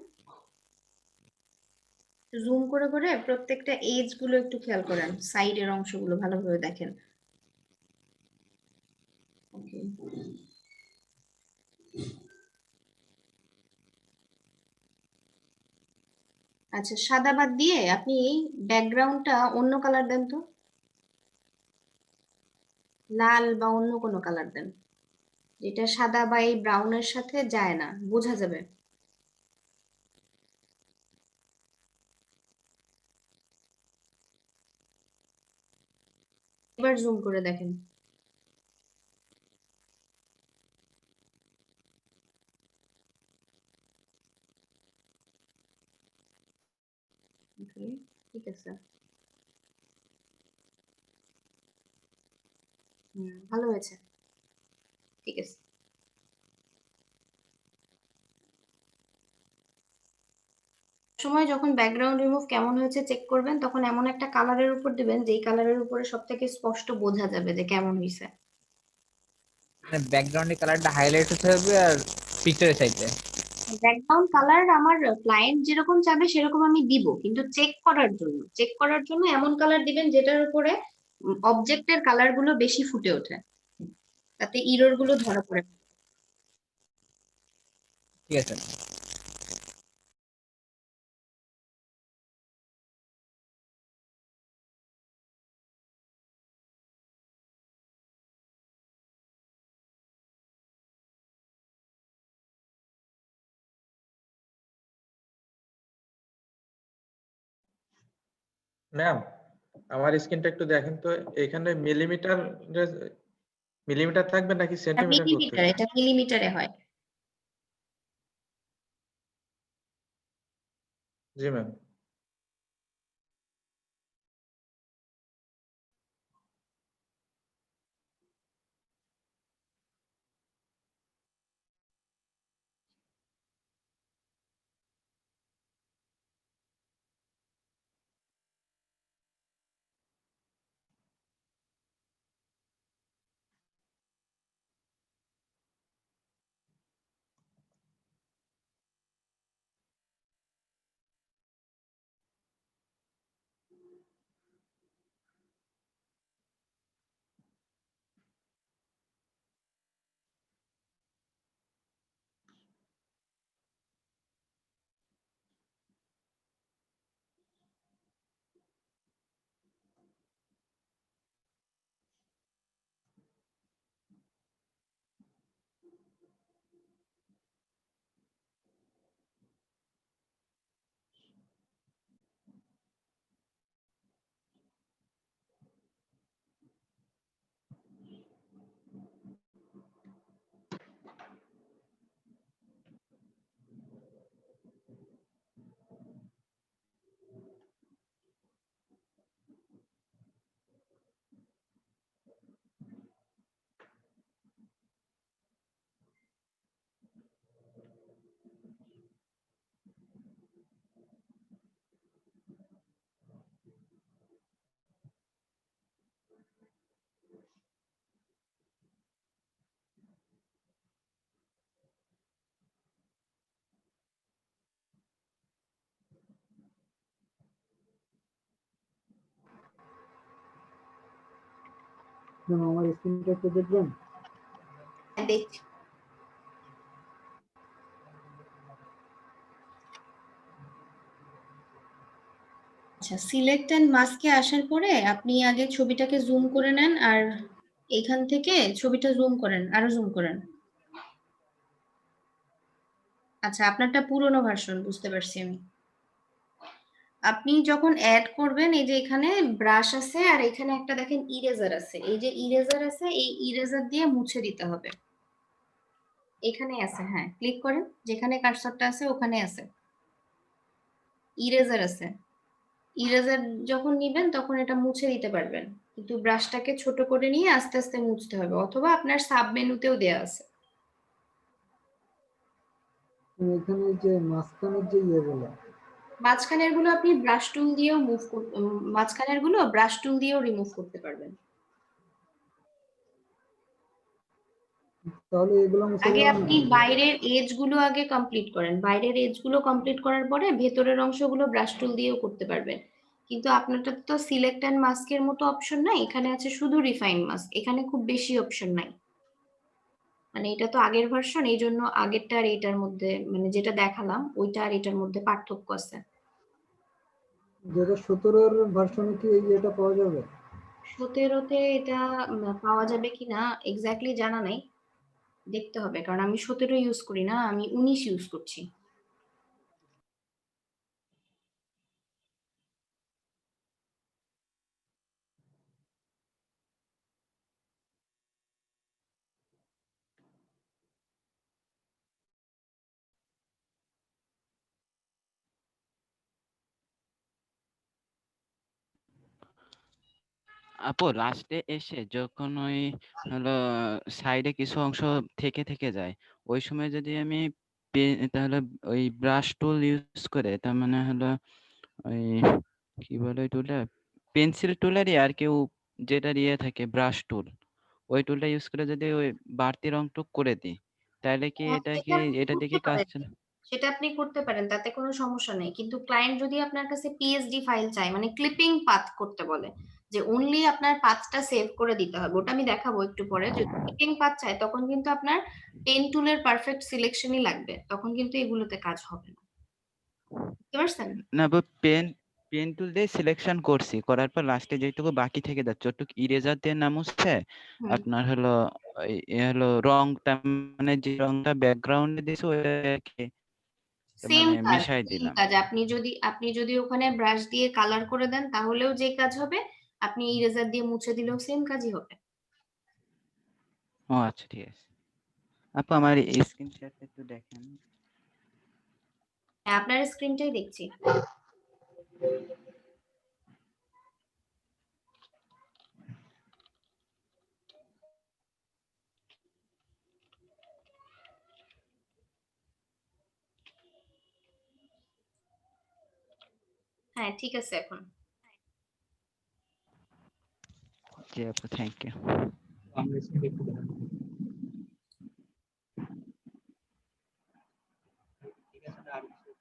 জুম করে করে প্রত্যেকটা এজ গুলো একটু খেয়াল করেন, সাইডের অংশগুলো ভালোভাবে দেখেন। ওকে, আচ্ছা সাদা বাদ দিয়ে আপনি ব্যাকগ্রাউন্ডটা অন্য কালার দেন তো, লাল বা অন্য কোনো কালার দেন, যেটা সাদা বা এই ব্রাউনের সাথে যায় না, বোঝা যাবে। এবার জুম করে দেখেন। ওকে, ঠিক আছে। ভালো হয়েছে, ঠিক আছে। সময় যখন ব্যাকগ্রাউন্ড রিমুভ কেমন হয়েছে চেক করবেন, তখন এমন একটা কালারের উপর দিবেন যেই কালারের উপরে সব থেকে স্পষ্ট বোঝা যাবে যে কেমন হয়েছে। মানে ব্যাকগ্রাউন্ডের কালারটা হাইলাইট হতে হবে আর পিকচারের সাইডে। ব্যাকগ্রাউন্ড কালার আমার ক্লায়েন্ট যেরকম চাবে সেরকম আমি দিব, কিন্তু চেক করার জন্য এমন কালার দিবেন যেটার উপরে অবজেক্টের কালার গুলো বেশি ফুটে ওঠে, তাতে ইরর গুলো ধরা পড়ে। ঠিক আছে। ম্যাম, আমার স্ক্রিনটা একটু দেখেন তো, এখানে মিলিমিটার মিলিমিটার থাকবে নাকি সেন্টিমিটার করতে মিলিমিটার, হবে? এটা মিলিমিটারে হয়। জি ম্যাম। আমার স্ক্রিনটা একটু দেখবেন। দেখছি। আচ্ছা সিলেক্ট এন্ড মাস্কে আসার পরে আপনি আগে ছবিটাকে জুম করে নেন, আর এখান থেকে ছবিটা জুম করেন, আরো জুম করেন। আচ্ছা আপনারটা পুরোনো ভার্সন, বুঝতে পারছি আমি। আপনি যখন অ্যাড করবেন, এই যে এখানে ব্রাশ আছে আর এখানে একটা দেখেন ইরেজার আছে, এই যে ইরেজার আছে, এই ইরেজার দিয়ে মুছে দিতে হবে। এখানে আছে, হ্যাঁ ক্লিক করেন, যেখানে কার্সরটা আছে ওখানে আছে, ইরেজার আছে। ইরেজার যখন নিবেন তখন এটা মুছে দিতে পারবেন, কিন্তু ব্রাশটাকে ছোট করে নিয়ে আস্তে আস্তে মুছতে হবে, অথবা আপনার সাব মেনুতেও দেয়া আছে। এখানে যে মাঝখানের যে ইয়েগুলো, মাঝখানের গুলো আপনি ব্রাশ টুল দিয়েও মাঝখানের গুলো ব্রাশ টুল দিয়েও রিমুভ করতে পারবেন। তাহলে এগুলো মুছে আগে দেওয়া আপনি বাইরের এজ গুলো আগে কমপ্লিট করেন, বাইরের এজ গুলো কমপ্লিট করার পরে ভেতরের অংশগুলো ব্রাশ টুল দিয়েও করতে পারবেন। কিন্তু আপনারটা তো সিলেক্ট অ্যান্ড মাস্কের মতো অপশন নাই, এখানে আছে শুধু রিফাইন মাস্ক, এখানে খুব বেশি অপশন নাই। মানে এটা তো আগের ভার্সন, এই জন্য আগেরটা আর এটার মধ্যে, মানে যেটা দেখালাম ওইটা আর এটার মধ্যে পার্থক্য আছে। যেটা 17-র ভার্সনে কি এই ইয়েটা পাওয়া যাবে? 17তে এটা পাওয়া যাবে কিনা এক্স্যাক্টলি জানা নাই, দেখতে হবে, কারণ আমি 17 ইউজ করি না, আমি 19 ইউজ করছি। আপু লাস্টে এসে যখন ওই হলো সাইডে কিছু অংশ থেকে থেকে যায়, ওই সময় যদি আমি তাহলে ওই ব্রাশ টুল ইউজ করে, তার মানে হলো ওই কি বলে ওই টুলটা, পেন্সিল টুলেরই আর কেউ যেটা দিয়ে থাকে ব্রাশ টুল, ওই টুলটা ইউজ করে যদি ওই বাড়তি রংটুক করে দিই, তাহলে কি এটা কি এটা করতে দেখে কাজ পারেন, চলে? সেটা আপনি করতে পারেন, তাতে কোনো সমস্যা নেই। কিন্তু ক্লায়েন্ট যদি আপনার কাছে পিএসডি ফাইল চায়, মানে ক্লিপিং পাথ করতে বলে, যে অনলি আপনার পাথটা সেভ করে দিতে হবে, ওটা আমি দেখাবো একটু পরে। যদি ক্লিপিং পাথ চায় তখন কিন্তু আপনার পেন টুলের পারফেক্ট সিলেকশনই লাগবে, তখন কিন্তু এগুলোতে কাজ হবে না। বুঝতে পারছেন? না পেন পেন টুল দিয়ে সিলেকশন করছি, করার পর লাস্টে যেটুকু বাকি থেকে যাচ্ছে ওটুকু ইরেজার দিয়ে না মুছছে হুম, আপনার হলো হলো রংটা, মানে যে রংটা ব্যাকগ্রাউন্ডে দিয়েছে ওইটাকে সেম মানে কাজ, মিশাই সেম দিলাম। কাজ। আপনি যদি ওখানে ব্রাশ দিয়ে কালার করে দেন তাহলেও যে কাজ হবে, আপনি ইরেজার দিয়ে মুছে দিলেও সেম কাজই হবে। ও আচ্ছা ঠিক আছে। আপু আমার স্ক্রিন শেয়ারটা একটু দেখেন। হ্যাঁ, আপনার স্ক্রিনটাই দেখছি। হ্যাঁ ঠিক আছে এখন। জি আপু থ্যাংক ইউ। আমরা স্ক্রিন একটু দেখান। ঠিক আছে না, আর কিছু?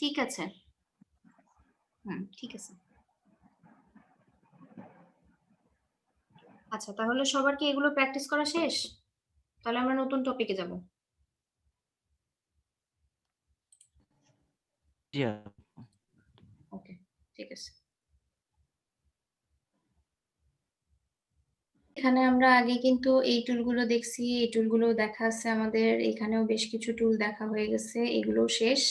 ঠিক আছে। ঠিক আছে। আচ্ছা, তাহলে সবার কি এগুলো প্র্যাকটিস করা শেষ? তাহলে আমরা নতুন টপিকে যাব। জি আপু। ওকে, ঠিক আছে। এখানে আমরা আগে কিন্তু এই টুলগুলো দেখছি, এই টুলগুলো দেখা আছে আমাদের, এখানেও বেশ কিছু টুল দেখা হয়ে গেছে, এগুলো শেষ।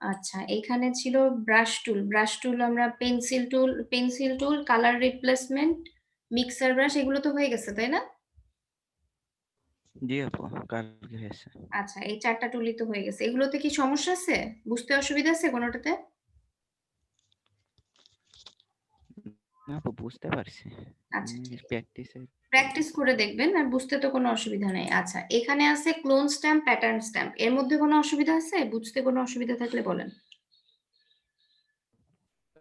আচ্ছা, এখানে ছিল ব্রাশ টুল। ব্রাশ টুল আমরা পেন্সিল টুল, কালার রিপ্লেসমেন্ট, মিক্সার ব্রাশ, এগুলো তো হয়ে গেছে তাই না? জি আপু কালকে হয়েছে। আচ্ছা, এই 4টা টুলই তো হয়ে গেছে। এগুলোতে কি সমস্যা আছে? বুঝতে অসুবিধা আছে কোনোটাতে? না আপু বুঝতে পারছি, আচ্ছা ঠিক আছে, প্র্যাকটিসে। প্র্যাকটিস করে দেখবেন, আর বুঝতে তো কোনো অসুবিধা নেই। আচ্ছা, এখানে আছে ক্লোন স্ট্যাম্প, প্যাটার্ন স্ট্যাম্প, এর মধ্যে কোনো অসুবিধা আছে? বুঝতে কোনো অসুবিধা থাকলে বলেন।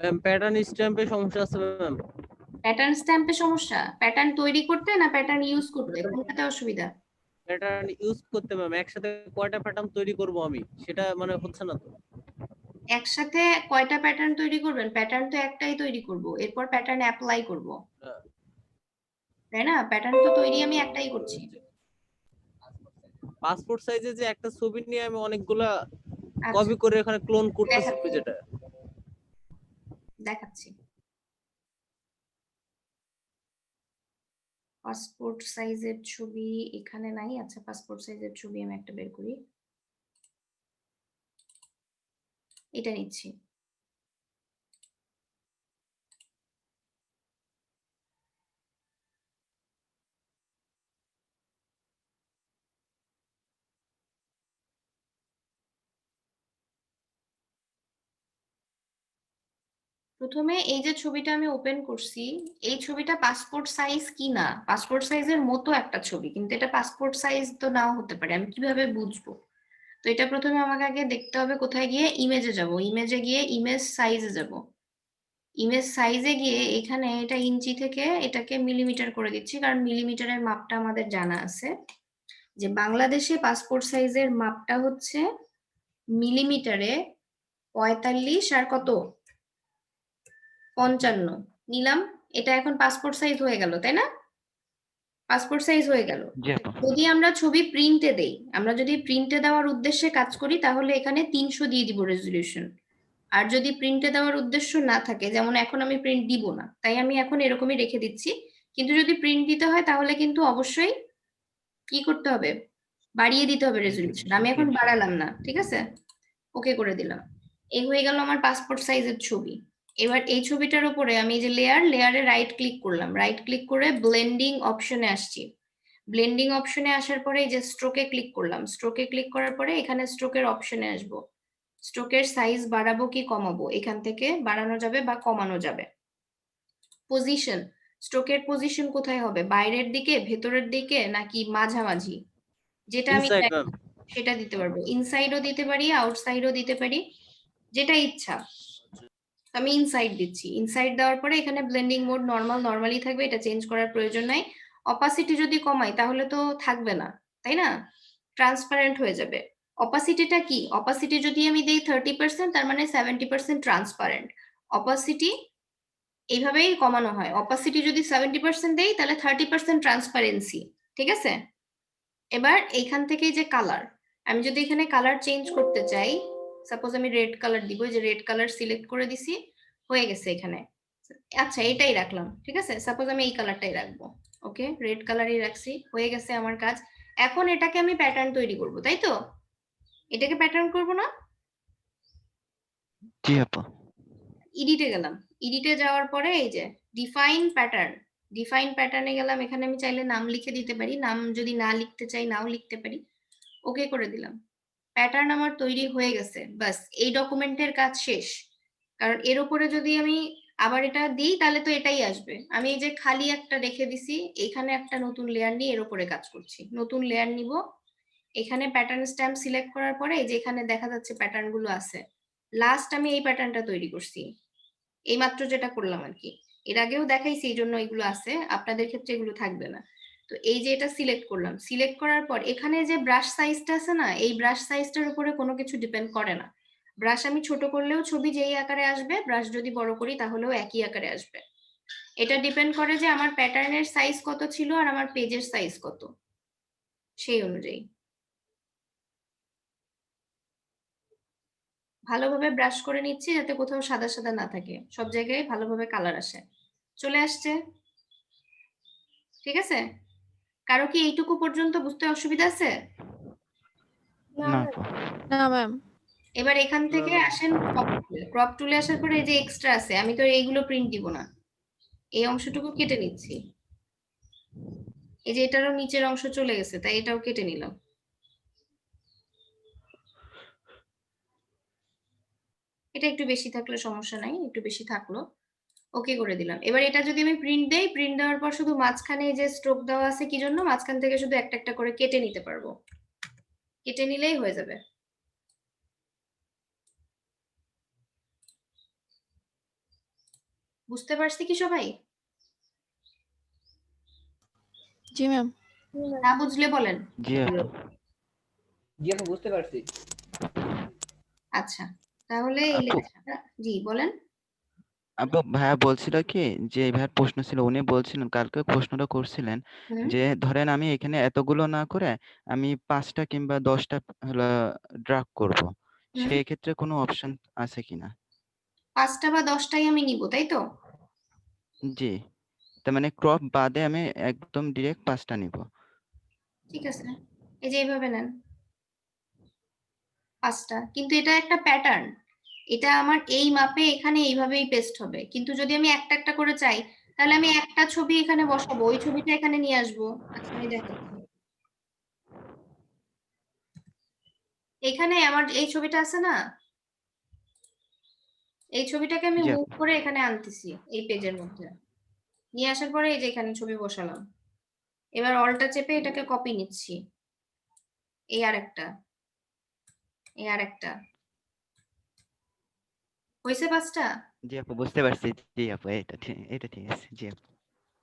ম্যাম প্যাটার্ন স্ট্যাম্পে সমস্যা আছে ম্যাম। প্যাটার্ন স্ট্যাম্পে সমস্যা? প্যাটার্ন তৈরি করতে না প্যাটার্ন ইউজ করতে, কোনটাতে অসুবিধা? প্যাটার্ন ইউজ করতে ম্যাম, একসাথে কয়টা প্যাটার্ন তৈরি করব আমি, সেটা মানে হচ্ছে না তো। একসাথে কয়টা প্যাটার্ন তৈরি করবেন? প্যাটার্ন তো একটাই তৈরি করব, এরপর প্যাটার্ন অ্যাপ্লাই করব, তাই না? প্যাটার্ন তো তৈরি আমি একটাই করছি। পাসপোর্ট সাইজে যে একটা ছবি নিয়ে আমি অনেকগুলা আচ্ছা, কপি করে এখানে ক্লোন করতেছি দেখাচ্ছি যেটা। দেখাচ্ছি। পাসপোর্ট সাইজের ছবি এখানে নাই। আচ্ছা, পাসপোর্ট সাইজের ছবি আমি একটা বের করি, এটা নিচ্ছি। প্রথমে এই যে ছবিটা আমি ওপেন করছি, এই ছবিটা পাসপোর্ট সাইজ কি না, পাসপোর্ট সাইজের মতো একটা ছবি, কিন্তু এটা পাসপোর্ট সাইজ তো নাও হতে পারে, আমি কিভাবে বুঝবো? তো এটা প্রথমে আমাকে আগে দেখতে হবে, কোথায় গিয়ে ইমেজে যাব, ইমেজে গিয়ে ইমেজ সাইজে যাব, ইমেজ সাইজে গিয়ে এখানে এটা ইঞ্চি থেকে এটাকে মিলিমিটার করে দিচ্ছি, কারণ মিলিমিটারের মাপটা আমাদের জানা আছে যে বাংলাদেশে পাসপোর্ট সাইজের মাপটা হচ্ছে মিলিমিটারে 45 আর কত 55 নিলাম। এটা এখন পাসপোর্ট সাইজ হয়ে গেল, তাই না? পাসপোর্ট সাইজ হয়ে গেল। জি আপু। যদি আমরা ছবি প্রিন্টে দেই, আমরা যদি প্রিন্টে দেওয়ার উদ্দেশ্যে কাজ করি তাহলে এখানে 300 দিয়ে দিব রেজলিউশন। আর যদি প্রিন্টে দেওয়ার উদ্দেশ্য না থাকে, যেমন এখন আমি প্রিন্ট দিব না, তাই আমি এখন এরকমই রেখে দিচ্ছি। কিন্তু যদি প্রিন্ট দিতে হয় তাহলে কিন্তু অবশ্যই কি করতে হবে, বাড়িয়ে দিতে হবে রেজলিউশন। আমি এখন বাড়ালাম না, ঠিক আছে, ওকে করে দিলাম। এই হয়ে গেল আমার পাসপোর্ট সাইজের ছবি। এবার এই ছবিটার উপরে আমি যে লেয়ারে রাইট ক্লিক করলাম, রাইট ক্লিক করে ব্লেন্ডিং অপশনে আসছি। ব্লেন্ডিং অপশনে আসার পরে এই যে স্ট্রোকে ক্লিক করলাম, স্ট্রোকে ক্লিক করার পরে এখানে স্ট্রোকের অপশনে আসবো। স্ট্রোকের সাইজ বাড়াবো কি কমাবো, এখান থেকে বাড়ানো যাবে বা কমানো যাবে। পজিশন, স্ট্রোকের পজিশন কোথায় হবে, বাইরের দিকে, ভেতরের দিকে, নাকি মাঝামাঝি, যেটা আমি ইনসাইড চাই ম্যাম। সেটা দিতে পারবো। ইনসাইডও দিতে পারি, আউটসাইডও দিতে পারি, যেটা ইচ্ছা। আমি ইনসাইড দিচ্ছি। ইনসাইড দেওয়ার পরে এখানে ব্লেন্ডিং মোড নরমালি থাকবে, এটা চেঞ্জ করার প্রয়োজন নাই। অপাসিটি যদি কমাই তাহলে তো থাকবে না, তাই না, ট্রান্সপারেন্ট হয়ে যাবে। অপাসিটিটা কি, অপাসিটি যদি আমি দেই 30%, তার মানে 70% ট্রান্সপারেন্ট। অপাসিটি এইভাবেই কমানো হয়। অপাসিটি যদি 70% দেই তাহলে 30% ট্রান্সপারেন্সি, ঠিক আছে? এবার এইখান থেকে যে কালার, আমি যদি এখানে কালার চেঞ্জ করতে চাই, সাপোজ আমি রেড কালার দিব, যে রেড কালার সিলেক্ট করে দিছি, হয়ে গেছে এখানে। আচ্ছা এটাই রাখলাম, ঠিক আছে, সাপোজ আমি এই কালারটাই রাখবো, ওকে, রেড কালারই রাখছি, হয়ে গেছে আমার কাজ। এখন এটাকে আমি প্যাটার্ন তৈরি করব, তাই তো? এটাকে প্যাটার্ন করব না? জি আপু। এডিটে গেলাম, এডিটে যাওয়ার পরে এই যে ডিফাইন প্যাটার্ন, ডিফাইন প্যাটার্নে গেলাম। এখানে আমি চাইলে নাম লিখে দিতে পারি, নাম যদি না লিখতে চাই নাও লিখতে পারি, ওকে করে দিলাম। প্যাটার্ন আমার তৈরি হয়ে গেছে, বাস এই ডকুমেন্টের কাজ শেষ। কারণ এর উপরে যদি আমি আবার এটা দিই তাহলে তো এটাই আসবে। আমি এই যে খালি একটা রেখে দিছি, এখানে একটা নতুন লেয়ার নিয়ে এর উপরে কাজ করছি। নতুন লেয়ার নিব, এখানে প্যাটার্ন স্ট্যাম্প সিলেক্ট করার পরে এই যে এখানে দেখা যাচ্ছে প্যাটার্ন গুলো আছে। লাস্ট আমি এই প্যাটার্নটা তৈরি করছি, এই মাত্র যেটা করলাম আর কি। এর আগেও দেখাইছি, এই জন্য এগুলো আছে, আপনাদের ক্ষেত্রে এগুলো থাকবে না। তো এই যে এটা সিলেক্ট করলাম, সিলেক্ট করার পর এখানে যে ব্রাশ সাইজটা আছে না, এই ব্রাশ সাইজটার উপরে কোনো কিছু ডিপেন্ড করে না। ব্রাশ আমি ছোট করলেও ছবি যেই আকারে আসবে, ব্রাশ যদি বড় করি তাহলেও একই আকারে আসবে। এটা ডিপেন্ড করে যে আমার প্যাটার্নের সাইজ কত ছিল আর আমার পেজের সাইজ কত, সেই অনুযায়ী। ভালোভাবে ব্রাশ করে নিচ্ছি যাতে কোথাও সাদা সাদা না থাকে, সব জায়গায় ভালোভাবে কালার আসে। চলে আসছে, ঠিক আছে? কারো কি এইটুকু পর্যন্ত বুঝতে অসুবিধা আছে? না আপু। না ম্যাম। এবার এখান থেকে আসেন ক্রপ টুলে আসার পরে এই যে এক্সট্রা আছে, আমি তো এইগুলো প্রিন্ট দিব না, এই অংশটুকু কেটে নিচ্ছি। এই যে এটারও নিচের অংশ চলে গেছে, তাই এটাও কেটে নিলাম। এটা একটু বেশি থাকলে সমস্যা নাই, একটু বেশি থাকলো, ওকে করে দিলাম। এবার এটা যদি আমি প্রিন্ট দেই, প্রিন্ট দেওয়ার পর শুধু মাঝখানে এই যে স্ট্রোক দেওয়া আছে কি জন্য, মাঝখান থেকে শুধু একটা একটা করে কেটে নিতে পারবো, কেটে নিলেই হয়ে যাবে। বুঝতে পারছি কি সবাই? জি ম্যাম। না বুঝলে বলেন। জি আপু। জি আমি বুঝতে পারছি। আচ্ছা, তাহলে এই আপু লেখাটা, জি বলেন। আপু ভাইয়া বলছিল কি, যে ভাইয়ার প্রশ্ন ছিল, উনি বলছিলেন কালকে প্রশ্নটা করছিলেন হুম, যে ধরেন আমি এখানে এতগুলো না করে আমি 5টা কিংবা 10টা হলো ড্রাগ করব, হুম, সেই ক্ষেত্রে কোনো অপশন আছে কিনা? 5টা বা 10টাই আমি নিব, তাই তো? জি, তার মানে ক্রপ বাদে আমি একদম ডিরেক্ট 5টা নিব। ঠিক আছে, এই যে এইভাবে নেন 5টা, কিন্তু এটা একটা প্যাটার্ন, এটা আমার এই মাপে এখানে এইভাবেই পেস্ট হবে। কিন্তু যদি আমি একটা একটা করে চাই তাহলে আমি একটা ছবি এখানে বসাবো, ওই ছবিটা এখানে নিয়ে আসবো। আচ্ছা আমি দেখাচ্ছি, এখানে আমার এই ছবিটা আছে না, এই ছবিটাকে আমি জি মুভ আপু। করে এখানে আনতেছি এই পেজের মধ্যে, নিয়ে আসার পরে এই যে এখানে ছবি বসালাম। এবার অল্টা চেপে এটাকে কপি নিচ্ছি, এই আরেকটা, এই আরেকটা, হয়েছে 5টা? জি আপু বুঝতে পারছি। জি আপু এটা ঠিক আছে। জি আপু।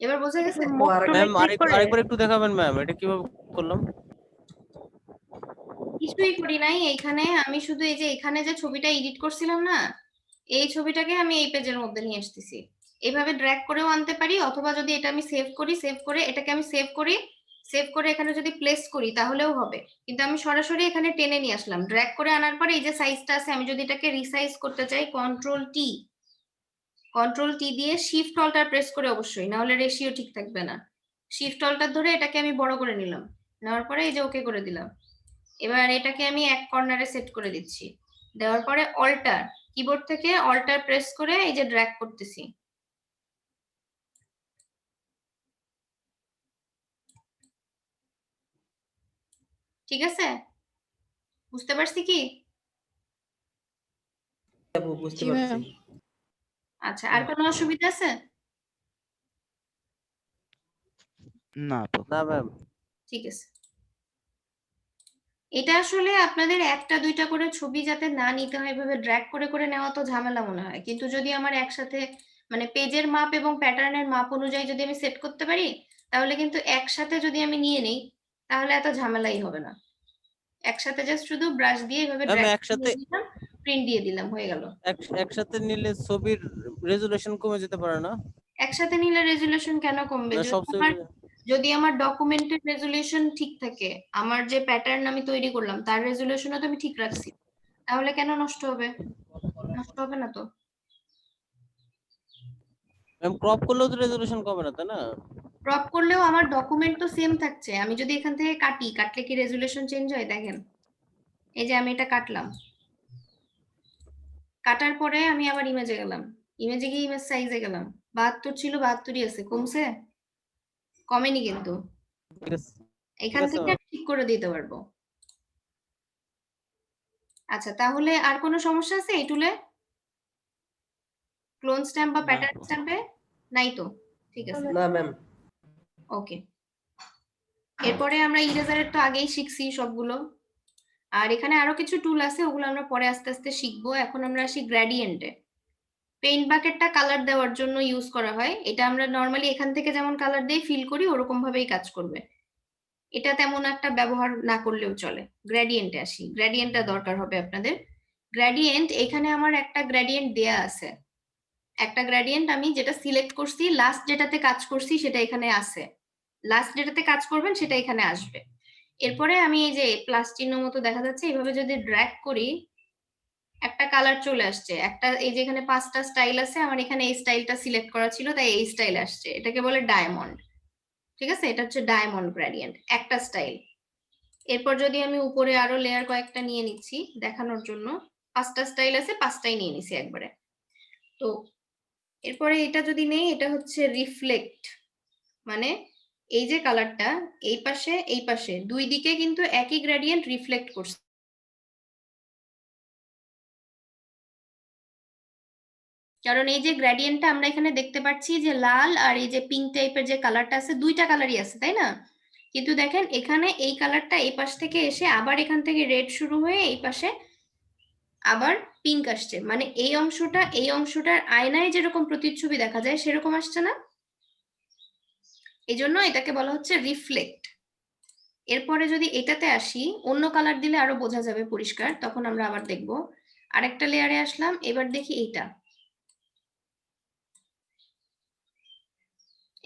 এবার বোঝা গেছে? মুভ টুলে ম্যাম ক্লিক করে আরেকবার একটু দেখাবেন ম্যাম, এটা কিভাবে করলাম? কিছুই করি নাই, এইখানে আমি শুধু এই যে এখানে যে ছবিটা এডিট করছিলাম না, এই ছবিটাকে আমি এই পেজের মধ্যে নিয়ে আসতেছি। এইভাবে ড্র্যাগ করেও আনতে পারি, অথবা যদি এটা আমি সেভ করি, সেভ করে এটাকে আমি সেভ করি, সেভ করে এখানে যদি প্লেস করি তাহলেও হবে। কিন্তু আমি সরাসরি এখানে টেনে নিয়ে আসলাম। ড্র্যাগ করে আনার পরে এই যে সাইজটা আছে, আমি যদি এটাকে রিসাইজ করতে চাই, কন্ট্রোল টি দিয়ে শিফট অল্টার প্রেস করে, অবশ্যই, না হলে রেশিও ঠিক থাকবে না। শিফট অল্টার ধরে এটাকে আমি বড় করে নিলাম, নেওয়ার পরে এই যে ওকে করে দিলাম। এবার এটাকে আমি এক কর্নারে সেট করে দিচ্ছি, দেওয়ার পরে অল্টার, কিবোর্ড থেকে অল্টার প্রেস করে এই যে ড্র্যাগ করতেছি। ঠিক আছে? বুঝতে পারছি কি? আপু বুঝতে জি পারছি। ম্যাম। আচ্ছা, আর কোনো অসুবিধা আছে? না আপু। না ম্যাম। ঠিক আছে। এটা আসলে আপনাদের একটা দুইটা করে ছবি যাতে না নিতে হয় এভাবে ড্র্যাগ করে করে নেওয়া তো ঝামেলা মনে হয়, কিন্তু যদি আমার একসাথে মানে পেজের মাপ এবং প্যাটার্নের মাপ অনুযায়ী যদি আমি সেট করতে পারি, তাহলে কিন্তু একসাথে যদি আমি নিয়ে নেই তাহলে এত ঝামেলাই হবে না। একসাথে জাস্ট শুধু ব্রাশ দিয়ে এভাবে ম্যাম ড্র্যাগ একসাথে দিয়ে দিলাম, প্রিন্ট দিয়ে দিলাম, হয়ে গেল। একসাথে নিলে ছবির রেজুলেশন কমে যেতে পারে না? একসাথে নিলে রেজুলেশন কেন কমবে? না সব ছবি যদি আমার ডকুমেন্টের রেজুলেশন ঠিক থাকে, আমার যে প্যাটার্ন আমি তৈরি করলাম তার রেজুলেশনও তো আমি ঠিক রাখছি, তাহলে কেন নষ্ট হবে? নষ্ট হবে না তো। ম্যাম ক্রপ করলেও তো রেজুলেশন কমে না, তাই না? ক্রপ করলেও আমার ডকুমেন্ট তো সেম থাকছে। আমি যদি এখান থেকে কাটলে কি রেজুলেশন চেঞ্জ হয়? দেখেন, এই যে আমি এটা কাটলাম, কাটার পরে আমি আবার ইমেজে গেলাম, ইমেজে গিয়ে ইমেজ সাইজে গেলাম, 72 ছিল 72ই আছে, কমছে? কমেনি কিন্তু। ঠিক আছে, এখান থেকে আমি ঠিক করে দিতে পারবো। আচ্ছা, তাহলে আর কোনো সমস্যা আছে এই টুলে? ক্লোন স্ট্যাম্প বা প্যাটার্ন স্ট্যাম্পে নাই তো? ঠিক আছে, না ম্যাম। ওকে। এরপরে আমরা ইরেজারের তো আগেই শিখছি সবগুলো, আর এখানে আরো কিছু টুল আছে, ওগুলো আমরা পরে আস্তে আস্তে শিখবো। এখন আমরা আসি গ্রেডিয়েন্টে। পেইন্ট বাকেটটা কালার দেওয়ার জন্য ইউজ করা হয়। এটা আমরা নর্মালি এখান থেকে যেমন কালার দিয়ে ফিল করি ওরকম ভাবেই কাজ করবে। এটা তেমন একটা ব্যবহার না করলেও চলে। গ্রেডিয়েন্টে আসি, গ্রেডিয়েন্টটা দরকার হবে আপনাদের। গ্রেডিয়েন্ট, এখানে আমার একটা গ্রেডিয়েন্ট দেয়া আছে, একটা গ্রেডিয়েন্ট আমি যেটা সিলেক্ট করছি, লাস্ট যেটাতে কাজ করছি সেটা এখানে আছে, লাস্ট যেটাতে কাজ করবেন সেটা এখানে আসবে। এরপরে আমি এই যে প্লাস চিহ্ন মতো দেখা যাচ্ছে, এইভাবে যদি ড্র্যাগ করি একটা কালার চলে আসছে। একটা এই যে এখানে 5টা স্টাইল আছে, আমার এখানে এই স্টাইলটা সিলেক্ট করা ছিল তাই এই স্টাইল আসছে, এটাকে বলে ডায়মন্ড। ঠিক আছে, এটা হচ্ছে ডায়মন্ড গ্রেডিয়েন্ট, একটা স্টাইল। এরপর যদি আমি উপরে আরো লেয়ার কয়েকটা নিয়ে নিচ্ছি দেখানোর জন্য, 5টা স্টাইল আছে, 5টাই নিয়ে নিছি একবারে। তো এরপরে এটা যদি নেই, এটা হচ্ছে রিফ্লেক্ট, মানে এই যে কালারটা এই পাশে দুই দিকে কিন্তু একই গ্রেডিয়েন্ট রিফ্লেক্ট করছে। কারণ এই যে গ্রেডিয়েন্টটা আমরা এখানে দেখতে পাচ্ছি যে লাল আর এই যে পিঙ্ক টাইপের যে কালারটা আছে, দুইটা কালারই আছে, তাই না? কিন্তু দেখেন এখানে এই কালারটা এই পাশ থেকে এসে আবার এখান থেকে রেড শুরু হয়ে এই পাশে আবার পিঙ্ক আসছে, মানে এই অংশটার আয়নায় যেরকম প্রতিচ্ছবি দেখা যায় সেরকম আসছে না? এই জন্য এটাকে বলা হচ্ছে রিফ্লেক্ট। এরপরে যদি এটাতে আসি, অন্য কালার দিলে আরো বোঝা যাবে পরিষ্কার, তখন আমরা আবার দেখব। আরেকটা লেয়ারে আসলাম, এবার দেখি এইটা,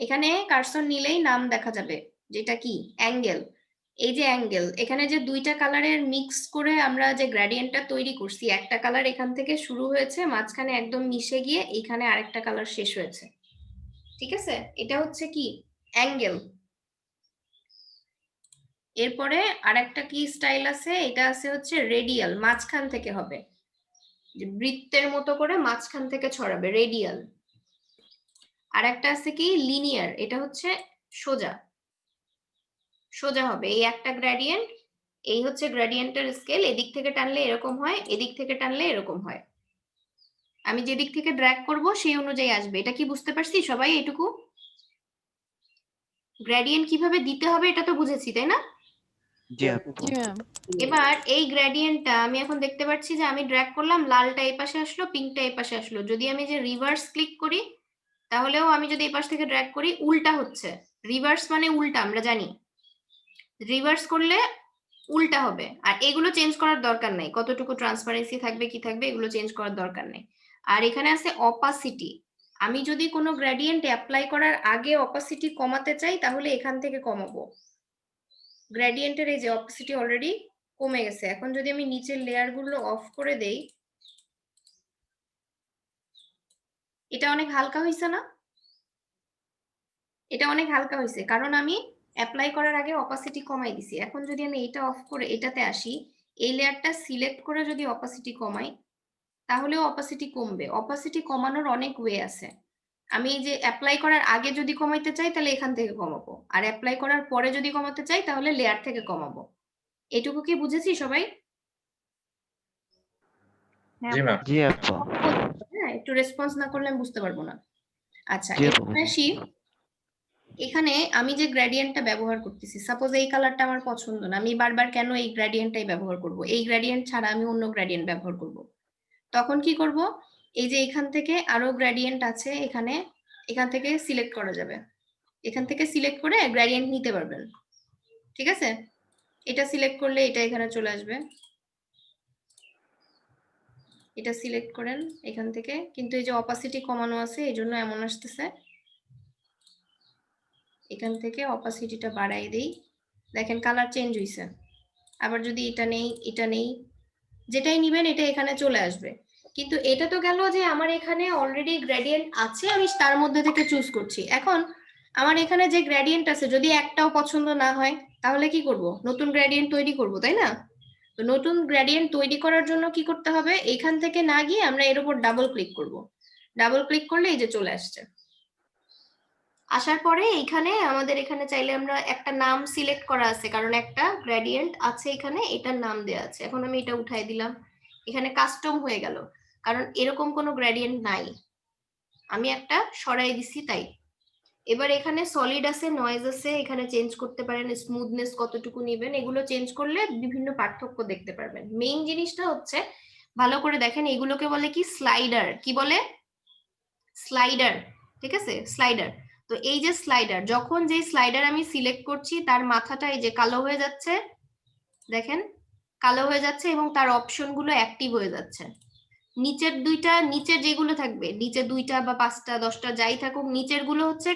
এখানে কার্সর নিলেই নাম দেখা যাবে, যেটা কি অ্যাঙ্গেল। এই যে অ্যাঙ্গেল, এখানে যে দুইটা কালারের মিক্স করে আমরা যে গ্রেডিয়েন্টটা তৈরি করছি, একটা কালার এখান থেকে শুরু হয়েছে, মাঝখানে একদম মিশে গিয়ে এইখানে আরেকটা কালার শেষ হয়েছে। ঠিক আছে, এটা হচ্ছে কি অ্যাঙ্গেল। এরপরে আরেকটা কি স্টাইল আছে, এটা আছে হচ্ছে রেডিয়াল, মাঝখান থেকে হবে, যে বৃত্তের মতো করে মাঝখান থেকে ছড়াবে, রেডিয়াল। আর একটা আছে কি লিনিয়ার, এটা হচ্ছে সোজা সোজা হবে। এই একটা গ্রেডিয়েন্ট, এই হচ্ছে গ্রেডিয়েন্টের স্কেল, এদিক থেকে টানলে এরকম হয়, এদিক থেকে টানলে এরকম হয়। আমি যেদিক থেকে ড্র্যাগ করব সেই অনুযায়ী আসবে। এটা কি বুঝতে পারছি সবাই? এটুকু গ্রেডিয়েন্ট কিভাবে দিতে হবে এটা তো বুঝেছি, তাই না? জি আপু। এবার এই গ্রেডিয়েন্টটা আমি এখন দেখতে পাচ্ছি যে আমি ড্র্যাগ করলাম, লালটা এই পাশে আসলো, পিঙ্কটা এই পাশে আসলো। যদি আমি যে রিভার্স ক্লিক করি তাহলেও আমি যদি এই পাশ থেকে ড্র্যাগ করি উল্টা হচ্ছে। রিভার্স মানে উল্টা, আমরা জানি রিভার্স করলে উল্টা হবে। আর এগুলো চেঞ্জ করার দরকার নাই, কতটুকু ট্রান্সপারেন্সি থাকবে কি থাকবে এগুলো চেঞ্জ করার দরকার নেই। আর এখানে আছে অপাসিটি। আমি যদি কোনো গ্রেডিয়েন্ট অ্যাপ্লাই করার আগে অপাসিটি কমাতে চাই তাহলে এখান থেকে কমাবো। গ্রেডিয়েন্টের এই যে অপাসিটি অলরেডি কমে গেছে। এখন যদি আমি নিচের লেয়ার গুলো অফ করে দেই, এটা অনেক হালকা হয়েছে না? এটা অনেক হালকা হয়েছে কারণ আমি অ্যাপ্লাই করার আগে অপাসিটি কমাই দিছি। এখন যদি আমি এটা অফ করে এটাতে আসি, এই লেয়ারটা সিলেক্ট করে যদি অপাসিটি কমাই তাহলেও অপাসিটি কমবে। অপাসিটি কমানোর অনেক ওয়ে আছে। আমি এই যে অ্যাপ্লাই করার আগে যদি কমাইতে চাই তাহলে এখান থেকে কমাবো, আর অ্যাপ্লাই করার পরে যদি কমাতে চাই তাহলে লেয়ার থেকে কমাবো। এটুকু কি বুঝেছি সবাই? জি ম্যাম। জি আপু। হ্যাঁ, একটু রেসপন্স না করলে আমি বুঝতে পারবো না। আচ্ছা, জি আপু। এবার আসি এখানে আমি যে গ্রেডিয়েন্টটা ব্যবহার করতেছি, সাপোজ এই কালারটা আমার পছন্দ না, আমি বারবার কেন এই গ্রেডিয়েন্টটাই ব্যবহার করব? এই গ্রেডিয়েন্ট ছাড়া আমি অন্য গ্রেডিয়েন্ট ব্যবহার করব। তখন কি করব? এই যে এখান থেকে আরো গ্রেডিয়েন্ট আছে এখানে, এখান থেকে সিলেক্ট করা যাবে। এখান থেকে সিলেক্ট করে গ্রেডিয়েন্ট নিতে পারবেন। ঠিক আছে, এটা সিলেক্ট করলে এটা এখানে চলে আসবে। এটা সিলেক্ট করেন এখান থেকে, কিন্তু এই যে অপাসিটি কমানো আছে এই জন্য এমন আসতেছে। এখান থেকে অপাসিটিটা বাড়াই দেই, দেখেন কালার চেঞ্জ হইছে। আবার যদি এটা নেই, এটা নেই, যেটাই নিবেন এটা এখানে চলে আসবে। কিন্তু এটা তো গেল যে আমার এখানে অলরেডি গ্রেডিয়েন্ট আছে, আমি তার মধ্যে থেকে চুজ করছি। এখন আমার এখানে যে গ্রেডিয়েন্ট আছে যদি একটাও পছন্দ না হয় তাহলে কি করব? নতুন গ্রেডিয়েন্ট তৈরি করব, তাই না? তো নতুন গ্রেডিয়েন্ট তৈরি করার জন্য কি করতে হবে? এখান থেকে না গিয়ে আমরা এর উপর ডাবল ক্লিক করব। ডাবল ক্লিক করলে এই যে চলে আসছে। আসার পরে এখানে আমাদের এখানে চাইলে আমরা একটা নাম সিলেক্ট করা আছে, কারণ একটা গ্রেডিয়েন্ট আছে এখানে, এটার নাম দেওয়া আছে। এখন আমি এটা উঠাই দিলাম, এখানে কাস্টম হয়ে গেল, কারণ এরকম কোনো গ্রেডিয়েন্ট নাই, আমি একটা সরাই দিছি তাই। এবার এখানে সলিড আছে, নয়েজ আছে, এখানে চেঞ্জ করতে পারেন স্মুথনেস কতটুকু নেবেন, এগুলো চেঞ্জ করলে বিভিন্ন পার্থক্য দেখতে পারবেন। মেইন জিনিসটা হচ্ছে ভালো করে দেখেন, এগুলোকে বলে কি স্লাইডার। কি বলে? স্লাইডার। ঠিক আছে, স্লাইডার। তো এই যে স্লাইডার, যখন যে স্লাইডার আমি সিলেক্ট করছি তার মাথাটা এই যে কালো হয়ে যাচ্ছে, দেখেন কালো হয়ে যাচ্ছে, এবং তার অপশন গুলো অ্যাক্টিভ হয়ে যাচ্ছে। নিচের দুইটা, নিচের যেগুলো থাকবে, নিচে 2টা বা 5টা 10টা যাই থাকুক, নিচের গুলো হচ্ছে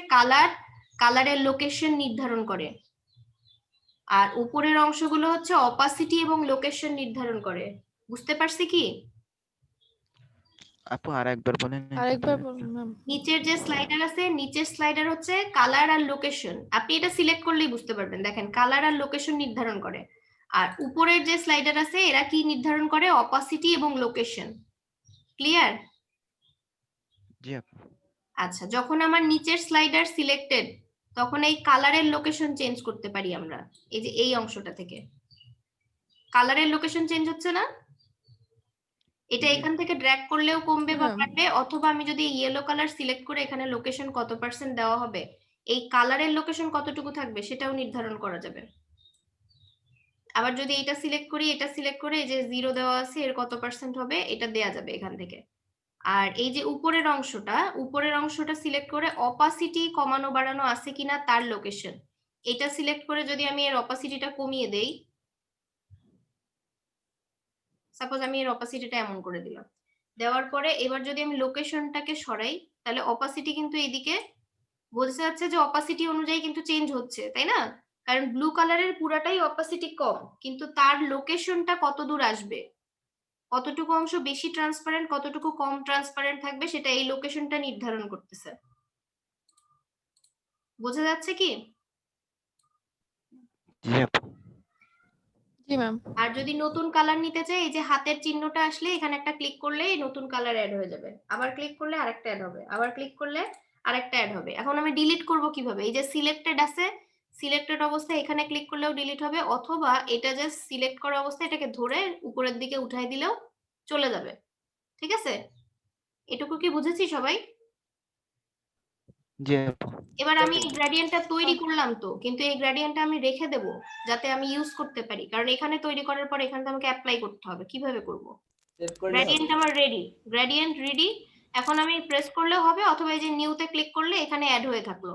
কালারের লোকেশন নির্ধারণ করে, আর উপরের অংশগুলো হচ্ছে অপাসিটি এবং লোকেশন নির্ধারণ করে। বুঝতে পারছি কি? আপু আরেকবার বলেন। আরেকবার বলুন ম্যাম। নিচের যে স্লাইডার আছে, নিচের স্লাইডার হচ্ছে কালার আর লোকেশন। আপনি এটা সিলেক্ট করলেই বুঝতে পারবেন, দেখেন কালার আর লোকেশন নির্ধারণ করে। আর উপরের যে স্লাইডার আছে এরা কি নির্ধারণ করে? অপাসিটি এবং লোকেশন। ক্লিয়ার? জি আপু। আচ্ছা, যখন আমার নিচের স্লাইডার সিলেক্টেড তখন এই কালারের লোকেশন চেঞ্জ করতে পারি আমরা। এই যে এই অংশটা থেকে কালারের লোকেশন চেঞ্জ হচ্ছে না? এটা এখান থেকে ড্র্যাগ করলেও কমবে বা বাড়বে, অথবা আমি যদি ইয়েলো কালার সিলেক্ট করে এখানে লোকেশন কত পার্সেন্ট দেওয়া হবে, এই কালারের লোকেশন কতটুকু থাকবে সেটাও নির্ধারণ করা যাবে। আবার যদি এটা সিলেক্ট করি, এটা সিলেক্ট করে এই যে 0 দেওয়া আছে এর কত পার্সেন্ট হবে এটা দেয়া যাবে এখান থেকে। আর এই যে উপরের অংশটা সিলেক্ট করে অপাসিটি কমানো বাড়ানো আছে কিনা তার লোকেশন, এটা সিলেক্ট করে যদি আমি এর অপাসিটিটা কমিয়ে দেই, সাপোজ আমি এর অপাসিটিটা এমন করে দিলাম, দেওয়ার পরে এবার যদি আমি লোকেশনটাকে সরাই তাহলে অপাসিটি কিন্তু এইদিকে বোঝা যাচ্ছে যে অপাসিটি অনুযায়ী কিন্তু চেঞ্জ হচ্ছে, তাই না? কারণ ব্লু কালারের পুরাটাই অপাসিটি কম, কিন্তু তার লোকেশনটা কত দূর আসবে, কতটুকু অংশ বেশি ট্রান্সপারেন্ট কতটুকু কম ট্রান্সপারেন্ট থাকবে সেটা এই লোকেশনটা নির্ধারণ করতেছে। বোঝা যাচ্ছে কি? জি আপু। জি ম্যাম। আর যদি নতুন কালার নিতে চাই, এই যে হাতের চিহ্নটা আসলে এখানে একটা ক্লিক করলে নতুন কালার অ্যাড হয়ে যাবে, আবার ক্লিক করলে আরেকটা অ্যাড হবে, আবার ক্লিক করলে আরেকটা অ্যাড হবে। এখন আমি ডিলিট করব কিভাবে? এই যে সিলেক্টেড আছে, সিলেক্টেড অবস্থায় এখানে ক্লিক করলেও ডিলিট হবে, অথবা এটা জাস্ট সিলেক্ট করা অবস্থায় এটাকে ধরে উপরের দিকে উঠাই দিলেও চলে যাবে। ঠিক আছে? এটুকু কি বুঝেছি সবাই? জি আপু। এবার আমি এই গ্রেডিয়েন্টটা তৈরি করলাম তো, কিন্তু এই গ্রেডিয়েন্টটা আমি রেখে দেব যাতে আমি ইউজ করতে পারি, কারণ এখানে তৈরি করার পর এখানে তো আমাকে অ্যাপ্লাই করতে হবে। কিভাবে করব? গ্রেডিয়েন্ট আমার রেডি, গ্রেডিয়েন্ট রেডি। এখন আমি প্রেস করলেও হবে, অথবা এই যে নিউতে ক্লিক করলে এখানে অ্যাড হয়ে থাকলো,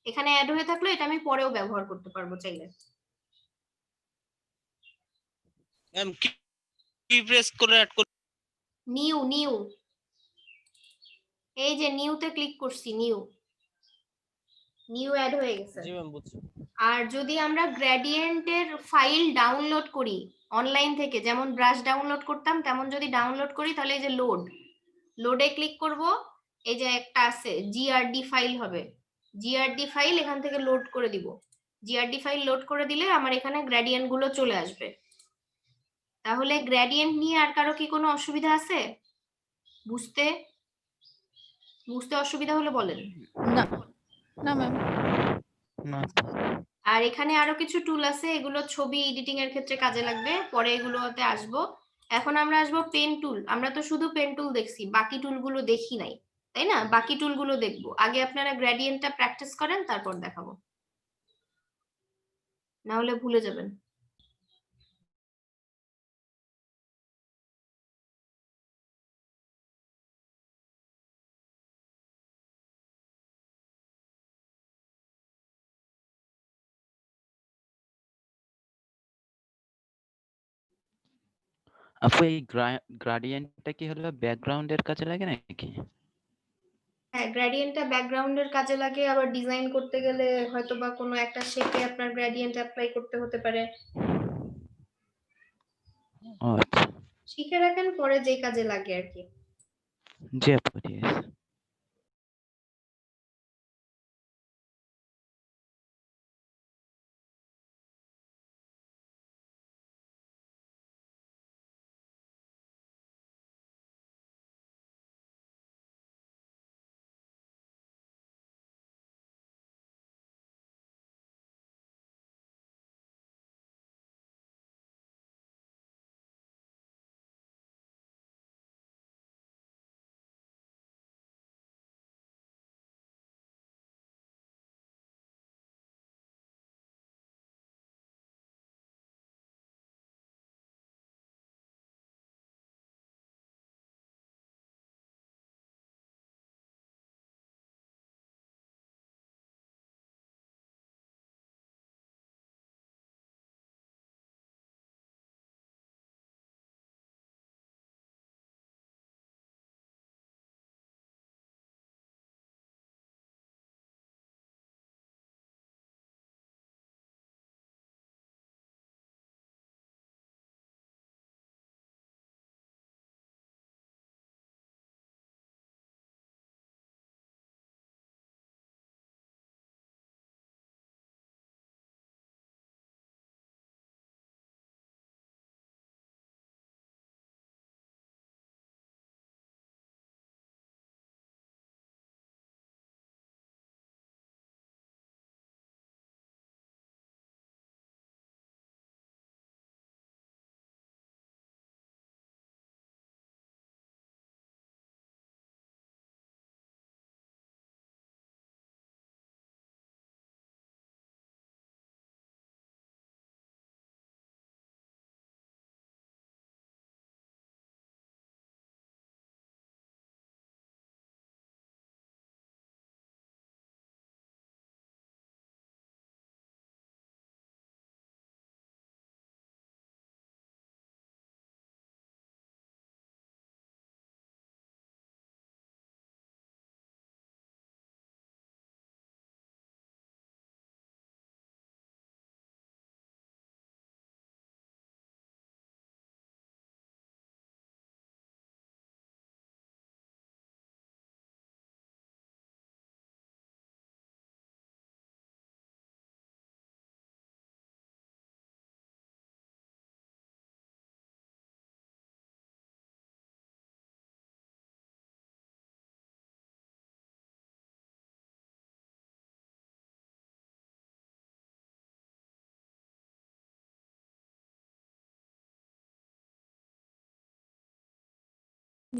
এখানে অ্যাড হয়ে থাকলো, এটা আমি পরেও ব্যবহার করতে পারবো চাইলে। ম্যাম কি প্রেস করে অ্যাড করব? নিউ নিউ, এই যে নিউতে ক্লিক করছি, নিউ নিউ অ্যাড হয়ে গেছে। জি ম্যাম বুঝছি। আর যদি আমরা গ্রেডিয়েন্টের ফাইল ডাউনলোড করি অনলাইন থেকে, যেমন ব্রাশ ডাউনলোড করতাম তেমন যদি ডাউনলোড করি, তাহলে এই যে লোডে ক্লিক করব, এই যে একটা আছে জিআরডি ফাইল হবে, জিআরডি ফাইল এখান থেকে লোড করে দিব। জিআরডি ফাইল লোড করে দিলে আমার এখানে গ্রেডিয়েন্ট গুলো চলে আসবে। তাহলে গ্রেডিয়েন্ট নিয়ে আর কারো কি কোনো অসুবিধা আছে? বুঝতে বুঝতে অসুবিধা হলে বলেন। না না ম্যাম। না আর এখানে আরো কিছু টুল আছে, এগুলো ছবি এডিটিং এর ক্ষেত্রে কাজে লাগবে, পরে এগুলোতে আসবো। এখন আমরা আসবো পেন টুল। আমরা তো শুধু পেন টুল দেখছি, বাকি টুলগুলো দেখি নাই, তাই না? বাকি টুলগুলো দেখবো। আগে আপনারা গ্রেডিয়েন্টটা প্র্যাকটিস করেন, তারপর দেখাবো, না হলে ভুলে যাবেন। আপু এই গ্রাডিয়েন্টটা কি হলো ব্যাকগ্রাউন্ডের কাজে লাগে নাকি? হ্যাঁ, গ্রেডিয়েন্টটা ব্যাকগ্রাউন্ডের কাজে লাগে, আবার ডিজাইন করতে গেলে হয়তো বা কোনো একটা শেপে আপনার গ্রেডিয়েন্ট অ্যাপ্লাই করতে হতে পারে। ও আচ্ছা। শিখে রাখেন, পরে যে কাজে লাগে আর কি। জি আপু, ঠিক আছে।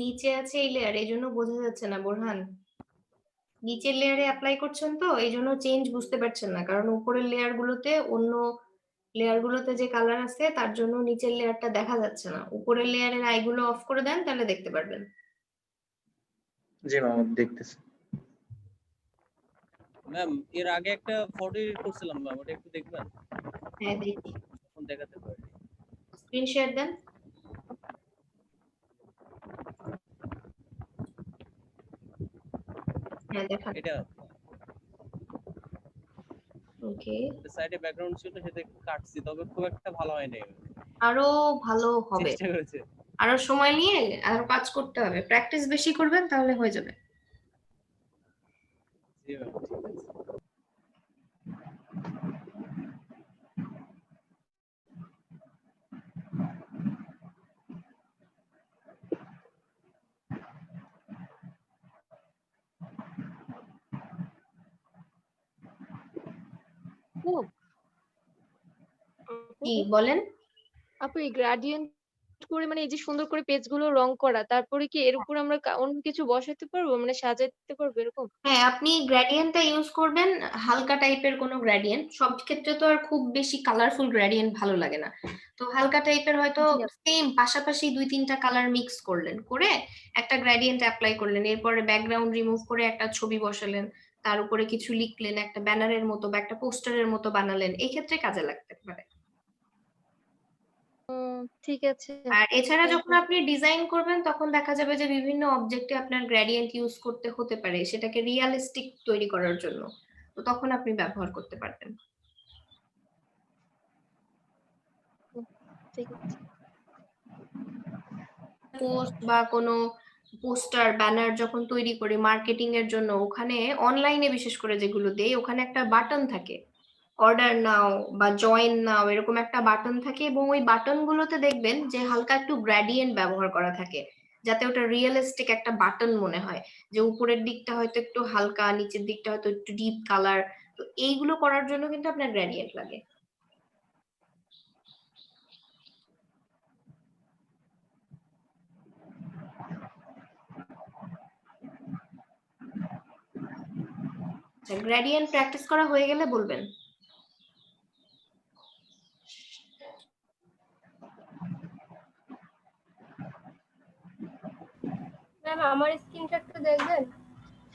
নিচে আছে এই লেয়ার, এই জন্য বোঝা যাচ্ছে না বোরহান। নিচের লেয়ারে অ্যাপ্লাই করছেন তো এই জন্য চেঞ্জ বুঝতে পারছেন না, কারণ উপরের লেয়ার গুলোতে অন্য লেয়ার গুলোতে যে কালার আছে তার জন্য নিচের লেয়ারটা দেখা যাচ্ছে না। উপরের লেয়ারের আইগুলো অফ করে দেন, তাহলে দেখতে পারবেন। জি ম্যাম দেখতেছি। ম্যাম এর আগে একটা ফটো এডিট করছিলাম ম্যাম, ওটা একটু দেখবেন? হ্যাঁ দেখি, এখন দেখাতে পারি। স্ক্রিন শেয়ার দেন। হ্যাঁ দেখান। এটা ওকে, সাইডে ব্যাকগ্রাউন্ড ছিল সেটা একটু কাটছি, তবে খুব একটা ভালো হয় নাই। আরো ভালো হবে, চেষ্টা করেছে। আরো সময় নিয়ে আরো কাজ করতে হবে, প্র্যাকটিস বেশি করবেন তাহলে হয়ে যাবে। জি ম্যাম ঠিক আছে। কি বলেন? আপু এই গ্রেডিয়েন্ট করে মানে এই যে সুন্দর করে পেজগুলো রং করা, তারপরে কি এর উপর আমরা অন্য কিছু বসাতে পারবো, মানে সাজাতে পারবো এরকম? হ্যাঁ, আপনি গ্রেডিয়েন্টটা ইউজ করবেন হালকা টাইপের কোনো গ্রেডিয়েন্ট। সব ক্ষেত্রে তো আর খুব বেশি কালারফুল গ্রেডিয়েন্ট ভালো লাগে না, তো হালকা টাইপের হয়তো সেম পাশাপাশি 2-3টা কালার মিক্স করলেন, করে একটা গ্রেডিয়েন্ট অ্যাপ্লাই করলেন, এরপরে ব্যাকগ্রাউন্ড রিমুভ করে একটা ছবি বসালেন, তার উপরে কিছু লিখলেন, একটা ব্যানারের মতো বা একটা পোস্টারের মতো বানালেন, এই ক্ষেত্রে কাজে লাগতে পারে। ঠিক আছে। আর এছাড়া যখন আপনি ডিজাইন করবেন তখন দেখা যাবে যে বিভিন্ন অবজেক্টে আপনার গ্রেডিয়েন্ট ইউজ করতে হতে পারে সেটাকে রিয়ালিস্টিক তৈরি করার জন্য, তো তখন আপনি ব্যবহার করতে পারবেন। ঠিক আছে। পোস্ট বা কোনো পোস্টার ব্যানার যখন তৈরি করি মার্কেটিং এর জন্য, ওখানে অনলাইনে বিশেষ করে যেগুলো দেই ওখানে একটা বাটন থাকে, অর্ডার নাও বা জয়েন নাও, এরকম একটা বাটন থাকে, এবং ওই বাটন গুলোতে দেখবেন যে হালকা একটু গ্রেডিয়েন্ট ব্যবহার করা থাকে, যাতে ওটা রিয়েলিস্টিক একটা বাটন মনে হয়, যে উপরের দিকটা হয়তো একটু হালকা, নিচের দিকটা হয়তো একটু ডিপ কালার, তো এইগুলো করার জন্য কিন্তু আপনার গ্রেডিয়েন্ট লাগে। গ্রেডিয়েন্ট প্র্যাকটিস করা হয়ে গেলে বলবেন। ম্যাম আমার স্ক্রিনটা একটু দেখবেন?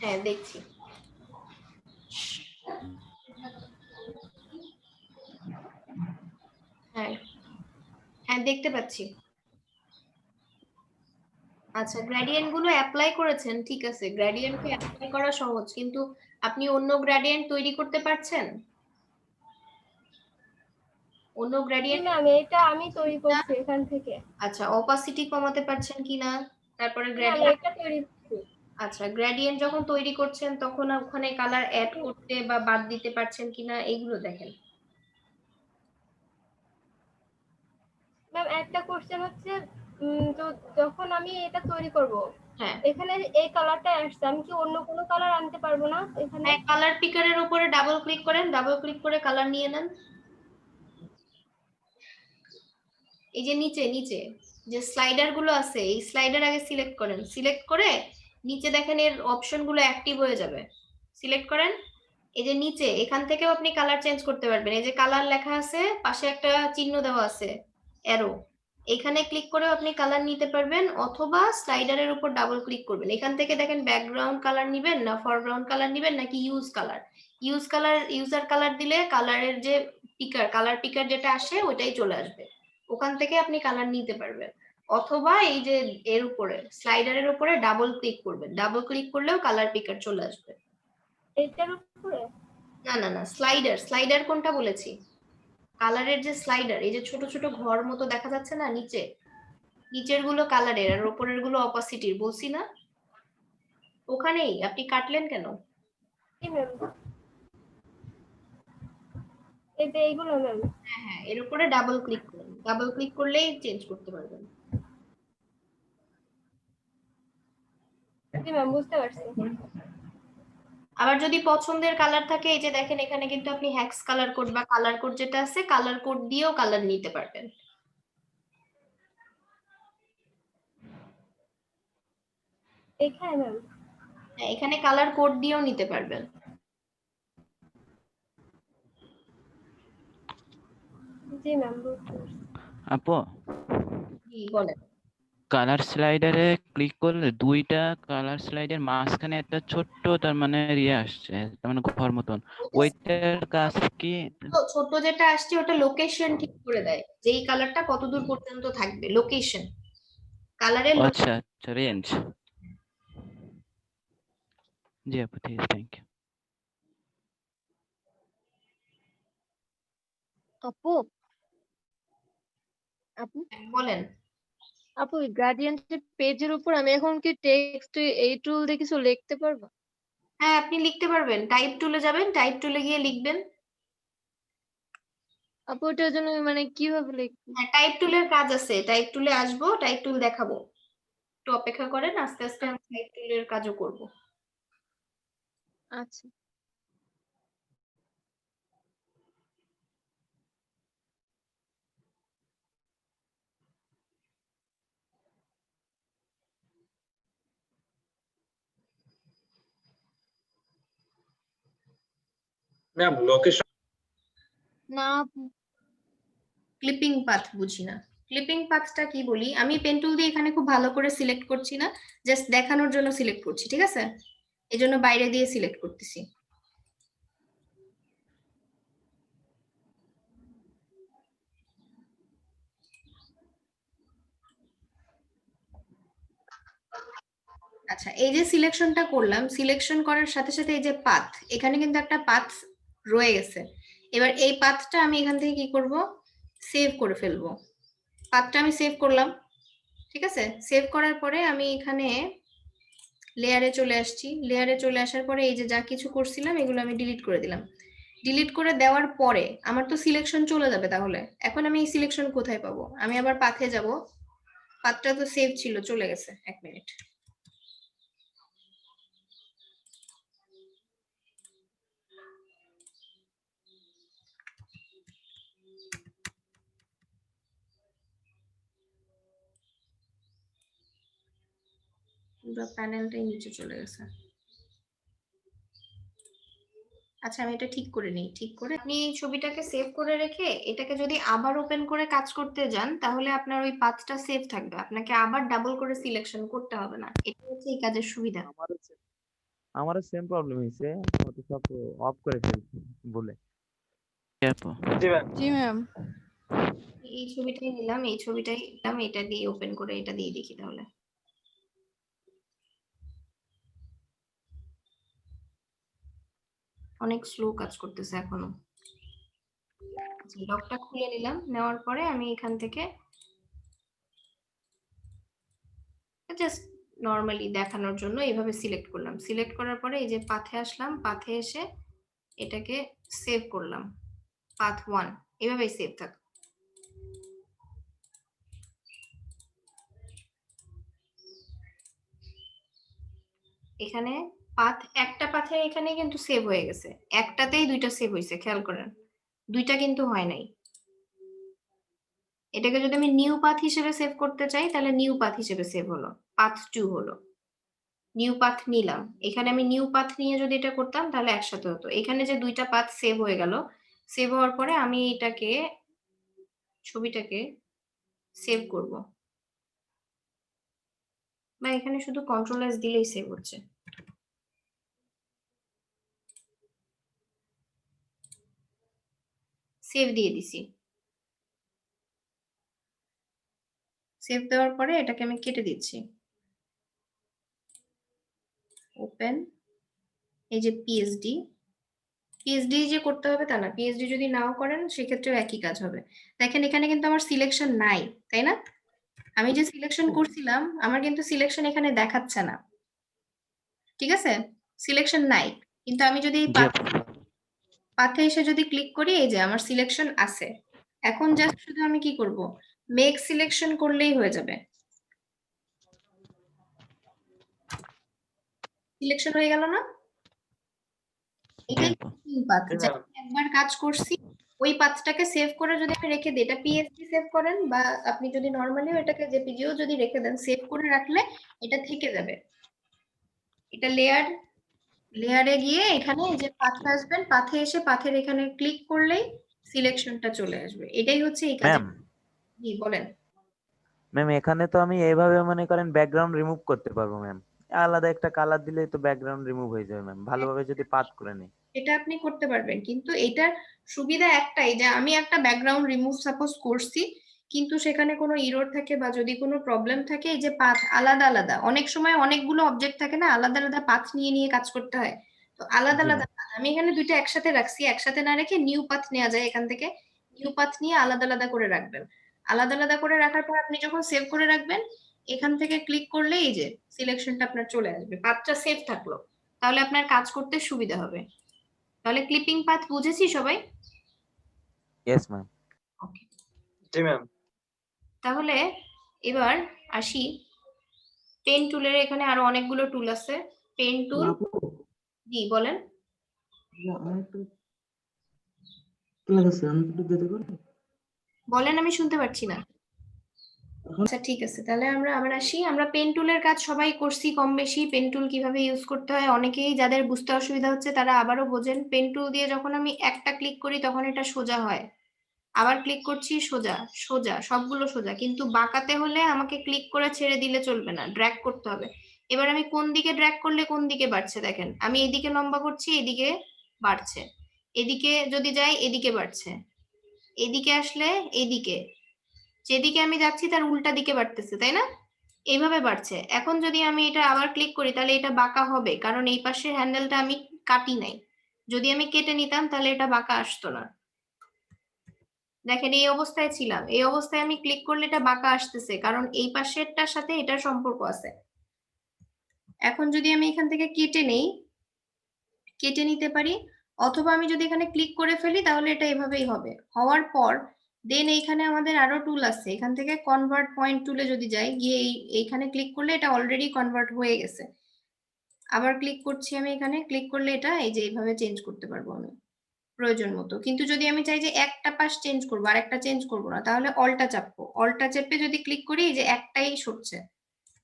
হ্যাঁ দেখছি। হ্যাঁ হ্যাঁ দেখতে পাচ্ছি। আচ্ছা, গ্রেডিয়েন্ট গুলো অ্যাপ্লাই করেছেন, ঠিক আছে, গ্রেডিয়েন্টকে অ্যাপ্লাই করা সহজ, কিন্তু আপনি অন্য গ্রেডিয়েন্ট তৈরি করতে পারছেন? অন্য গ্রেডিয়েন্ট ম্যাম এটা আমি তৈরি করছি এখান থেকে। আচ্ছা, অপাসিটি কমাতে পারছেন কিনা, তারপরে ম্যাম গ্রেডিয়েন্ট, এটা তৈরি করছি। আচ্ছা গ্রেডিয়েন্ট যখন তৈরি করছেন তখন ওখানে কালার অ্যাড করতে বা বাদ দিতে পারছেন কিনা এইগুলো দেখেন। ম্যাম একটা কোশ্চেন হচ্ছে তো যখন আমি এটা তৈরি করব, হ্যাঁ এখানে এই কালারটা আসছে, আমি কি অন্য কোনো কালার আনতে পারবো না এখানে? হ্যাঁ, কালার পিকারের উপরে ডাবল ক্লিক করেন, ডাবল ক্লিক করে কালার নিয়ে নেন। এই যে নিচে নিচে যে স্লাইডার গুলো আছে, এই স্লাইডার আগে সিলেক্ট করেন, সিলেক্ট করে নিচে দেখেন এর অপশন গুলো অ্যাক্টিভ হয়ে যাবে, সিলেক্ট করেন। এই যে নিচে এখান থেকেও আপনি কালার চেঞ্জ করতে পারবেন, এই যে কালার লেখা আছে পাশে একটা চিহ্ন দেওয়া আছে অ্যারো, এখানে ক্লিক করেও আপনি কালার নিতে পারবেন, অথবা স্লাইডারের উপর ডাবল ক্লিক করবেন, এখান থেকে দেখেন ব্যাকগ্রাউন্ড কালার নিবেন না ফরগ্রাউন্ড কালার নিবেন নাকি ইউজ কালার। ইউজার কালার দিলে কালারের যে পিকার, কালার পিকার যেটা আসে ওইটাই চলে আসবে, ওখান থেকে আপনি কালার নিতে পারবেন। অথবা এই যে এর উপরে স্লাইডারের উপরে ডাবল ক্লিক করবেন, ডাবল ক্লিক করলেও কালার পিকার চলে আসবে। এটার উপরে? না না না, স্লাইডার, স্লাইডার কোনটা বলেছি? কালারের যে স্লাইডার, এই যে ছোট ছোট ঘর মতো দেখা যাচ্ছে না নিচে, নিচের গুলো কালারের আর উপরের গুলো অপাসিটির, বলছি না? ওখানেই আপনি কাটলেন কেন? এই যে এইগুলো ম্যাম? হ্যাঁ হ্যাঁ, এর উপরে ডাবল ক্লিক করুন, ডাবল ক্লিক করলেই চেঞ্জ করতে পারবেন। জি ম্যাম বুঝতে পারছি। আবার যদি পছন্দের কালার থাকে, এই যে দেখেন এখানে কিন্তু আপনি হ্যাক্স কালার কোড বা কালার কোড যেটা আছে কালার কোড দিয়েও কালার নিতে পারবেন। এখানে ম্যাম? হ্যাঁ, এখানে কালার কোড দিয়েও নিতে পারবেন। জি ম্যাম, বুঝতে পারছি। আপু জি বলেন। কালার স্লাইডারে ক্লিক করলে দুইটা কালার স্লাইডের মাঝখানে একটা ছোট্ট তার মানে আসছে, তার মানে ঘর মতন, ওইটার কাজ কি? তো ছোট যেটা আসছে ওটা লোকেশন ঠিক করে দেয়, যেই কালারটা কত দূর পর্যন্ত থাকবে, লোকেশন, কালারের আচ্ছা আচ্ছা, রেঞ্জ। জি আপু, ঠিক আছে, থ্যাংক ইউ। আপু আপু বলেন। আপু গ্রাডিয়েন্টের পেজের উপর আমি এখন কি টেক্সট এই টুল দিয়ে কিছু লিখতে পারবো? হ্যাঁ, আপনি লিখতে পারবেন, টাইপ টুলে যাবেন, টাইপ টুলে গিয়ে লিখবেন। আপু ওটার জন্য মানে কিভাবে লিখবো? হ্যাঁ, টাইপ টুলের কাজ আছে, টাইপ টুলে আসবো, টাইপ টুল দেখাবো, একটু অপেক্ষা করেন, আস্তে আস্তে আমি টাইপ টুলের কাজও করব। আচ্ছা। ম্যাম লোকেশন না আপু, ক্লিপিং পাথ বুঝি না। ক্লিপিং পাথটা কি বলি, আমি পেন টুল দিয়ে এখানে খুব ভালো করে সিলেক্ট করছি না, জাস্ট দেখানোর জন্য সিলেক্ট করছি, ঠিক আছে? এই জন্য বাইরে দিয়ে সিলেক্ট করতেছি। আচ্ছা, এই যে সিলেকশনটা করলাম, সিলেকশন করার সাথে সাথে এই যে পাথ, এখানে কিন্তু একটা পাথ রয়ে গেছে। এবার এই পাথটা আমি এখান থেকে কি করব, সেভ করে ফেলবো। পাথটা আমি সেভ করলাম, ঠিক আছে? সেভ করার পরে আমি এখানে লেয়ারে চলে আসছি, লেয়ারে চলে আসার পরে এই যে যা কিছু করছিলাম এগুলো আমি ডিলিট করে দিলাম। ডিলিট করে দেওয়ার পরে আমার তো সিলেকশন চলে যাবে, তাহলে এখন আমি এই সিলেকশন কোথায় পাবো? আমি আবার পাথে যাব, পাথটা তো সেভ ছিল, চলে গেছে, 1 মিনিট। পুরো প্যানেলটাই নিচে চলে গেছে। আচ্ছা, আমি এটা ঠিক করে নিই। ঠিক করে আপনি এই ছবিটাকে সেভ করে রেখে এটাকে যদি আবার ওপেন করে কাজ করতে যান, তাহলে আপনার ওই পাথটা সেভ থাকবে, আপনাকে আবার ডাবল করে সিলেকশন করতে হবে না। এটা হচ্ছে এই কাজের সুবিধা। আমারও সেম প্রবলেম হয়েছে, ওটা সব অফ করে ফেলছি বলে। আপু জি ম্যাম। এই ছবিটাই নিলাম, এই ছবিটাই নিলাম, এটা দিয়ে ওপেন করে এটা দিয়ে দেখি তাহলে। অনেক স্লো কাজ করতেছে এখনো। লকটা খুলে নিলাম, নেওয়ার পরে আমি এখান থেকে জাস্ট নরমালি দেখানোর জন্য এইভাবে সিলেক্ট করলাম। সিলেক্ট করার পরে এই যে পাথে আসলাম, পাথে এসে এটাকে সেভ করলাম, পাথ 1, এভাবেই সেভ থাক। এখানে পাথ, একটা পাথে এখানে কিন্তু সেভ হয়ে গেছে, একটাতেই দুইটা সেভ হয়েছে, খেয়াল করেন, দুইটা কিন্তু হয় নাই। এটাকে যদি আমি নিউ পাথ হিসেবে সেভ করতে চাই, তাহলে নিউ পাথ হিসেবে সেভ হলো, পাথ 2 হলো। নিউ পাথ নিলাম, এখানে আমি নিউ পাথ নিয়ে যদি এটা করতাম তাহলে একসাথে হতো। এখানে যে দুইটা পাথ সেভ হয়ে গেল, সেভ হওয়ার পরে আমি এটাকে, ছবিটাকে সেভ করব, বা এখানে শুধু কন্ট্রোল এস দিলেই সেভ হচ্ছে। সেভ দিয়ে দিছি। সেভ দেওয়ার পরে এটাকে আমি কেটে দিচ্ছি, ওপেন, এই যে পিএসডি, পিএইচডি যে করতে হবে তা না, পিএইচডি যদি নাও করেন সেক্ষেত্রেও একই কাজ হবে। দেখেন এখানে কিন্তু আমার সিলেকশন নাই, তাই না? আমি যে সিলেকশন করছিলাম আমার কিন্তু সিলেকশন এখানে দেখাচ্ছে না, ঠিক আছে? সিলেকশন নাই, কিন্তু আমি যদি এই পাথে এসে যদি ক্লিক করি, এই যে আমার সিলেকশন আছে। এখন জাস্ট শুধু আমি কি করব, মেক সিলেকশন করলেই হয়ে যাবে। সিলেকশন হয়ে গেল না? এটাই পাথ, একবার কাজ করছি, ওই পাথটাকে সেভ করে যদি আমি রেখে দিই, এটা পিএসডি সেভ করেন বা আপনি যদি নরমালিও এটাকে জেপিজিও যদি রেখে দেন, সেভ করে রাখলে এটা থেকে যাবে। এটা লেয়ারে গিয়ে এখানে এই যে পাথে আসবেন, পাথে এসে পাথের এখানে ক্লিক করলেই সিলেকশনটা চলে আসবে। এটাই হচ্ছে এই কাজ। ম্যাম জি বলেন। ম্যাম এখানে তো আমি এইভাবে মনে করেন ব্যাকগ্রাউন্ড রিমুভ করতে পারবো ম্যাম, আলাদা একটা কালার দিলেই তো ব্যাকগ্রাউন্ড রিমুভ হয়ে যাবে ম্যাম, ভালোভাবে যদি পাথ করে নিই। এটা আপনি করতে পারবেন, কিন্তু এটার সুবিধা একটাই যে আমি একটা ব্যাকগ্রাউন্ড রিমুভ সাপোজ করছি, কিন্তু সেখানে কোনো ইরর থাকে বা যদি কোনো প্রবলেম থাকে, এই যে পাথ আলাদা আলাদা, অনেক সময় অনেকগুলো অবজেক্ট থাকে না, আলাদা আলাদা পাথ নিয়ে নিয়ে কাজ করতে হয়। তো আলাদা জি আলাদা ম্যাম। path, আমি এখানে দুইটা একসাথে রাখছি, একসাথে না রেখে নিউ পাথ নেওয়া যায়, এখান থেকে নিউ পাথ নিয়ে আলাদা আলাদা করে রাখবেন। আলাদা আলাদা করে রাখার পর আপনি যখন সেভ করে রাখবেন, এখান থেকে ক্লিক করলে এই যে সিলেকশনটা আপনার চলে আসবে, পাথটা সেভ থাকলো, তাহলে আপনার কাজ করতে সুবিধা হবে। তাহলে ক্লিপিং পাথ বুঝেছি সবাই? Yes ma'am. ওকে, জি ম্যাম। তাহলে এবার আসি পেন টুলের, এখানে আরো অনেকগুলো টুল আছে। পেন টুল, জি বলেন। আমার একটু ক্লাস আছে, আমি একটু যেতে পারি? বলেন, আমি শুনতে পাচ্ছি না। আচ্ছা ঠিক আছে, তাহলে আমরা আবার আসি। আমরা পেন টুলের কাজ সবাই করছি কম বেশি, পেন টুল কিভাবে ইউজ করতে হয়। অনেকেই যাদের বুঝতে অসুবিধা হচ্ছে তারা আবারও বোঝেন। পেন টুল দিয়ে যখন আমি একটা ক্লিক করি তখন এটা সোজা হয়, আবার ক্লিক করছি সোজা, সোজা সবগুলো সোজা, কিন্তু বাঁকাতে হলে আমাকে ক্লিক করে ছেড়ে দিলে চলবে না, ড্র্যাগ করতে হবে। এবার আমি কোন দিকে ড্র্যাগ করলে কোন দিকে বাড়ছে দেখেন, আমি এদিকে লম্বা করছি এদিকে বাড়ছে, এদিকে যদি যাই এদিকে বাড়ছে, এদিকে আসলে এদিকে, যেদিকে আমি যাচ্ছি তার উল্টা দিকে বাড়তেছে, তাই না? এইভাবে বাড়ছে। এখন যদি আমি এটা আবার ক্লিক করি তাহলে এটা বাঁকা হবে, কারণ এই পাশের হ্যান্ডেলটা আমি কাটি নাই। যদি আমি কেটে নিতাম তাহলে এটা বাঁকা আসতো না। দেখেন এই অবস্থায় ছিলাম, এই অবস্থায় আমি ক্লিক করলে এটা বাঁকা আসতেছে, কারণ এই পাশেরটার সাথে এটার সম্পর্ক আছে। এখন যদি আমি এখান থেকে কেটে নেই, কেটে নিতে পারি, অথবা আমি যদি এখানে ক্লিক করে ফেলি তাহলে এটা এভাবেই হবে। হওয়ার পর দেন এইখানে আমাদের আরো টুল আছে, এখান থেকে কনভার্ট পয়েন্ট টুলে যদি যাই, গিয়ে এইখানে ক্লিক করলে এটা অলরেডি কনভার্ট হয়ে গেছে। আবার ক্লিক করছি আমি, এখানে ক্লিক করলে এটা এই যে এইভাবে চেঞ্জ করতে পারবো আমি প্রয়োজন মতো। কিন্তু যদি আমি চাই যে একটা পাশ চেঞ্জ করবো আর একটা চেঞ্জ করবো না, তাহলে অল্টা চাপবো, অল্টা চেপে যদি ক্লিক করি এই যে একটাই সরছে,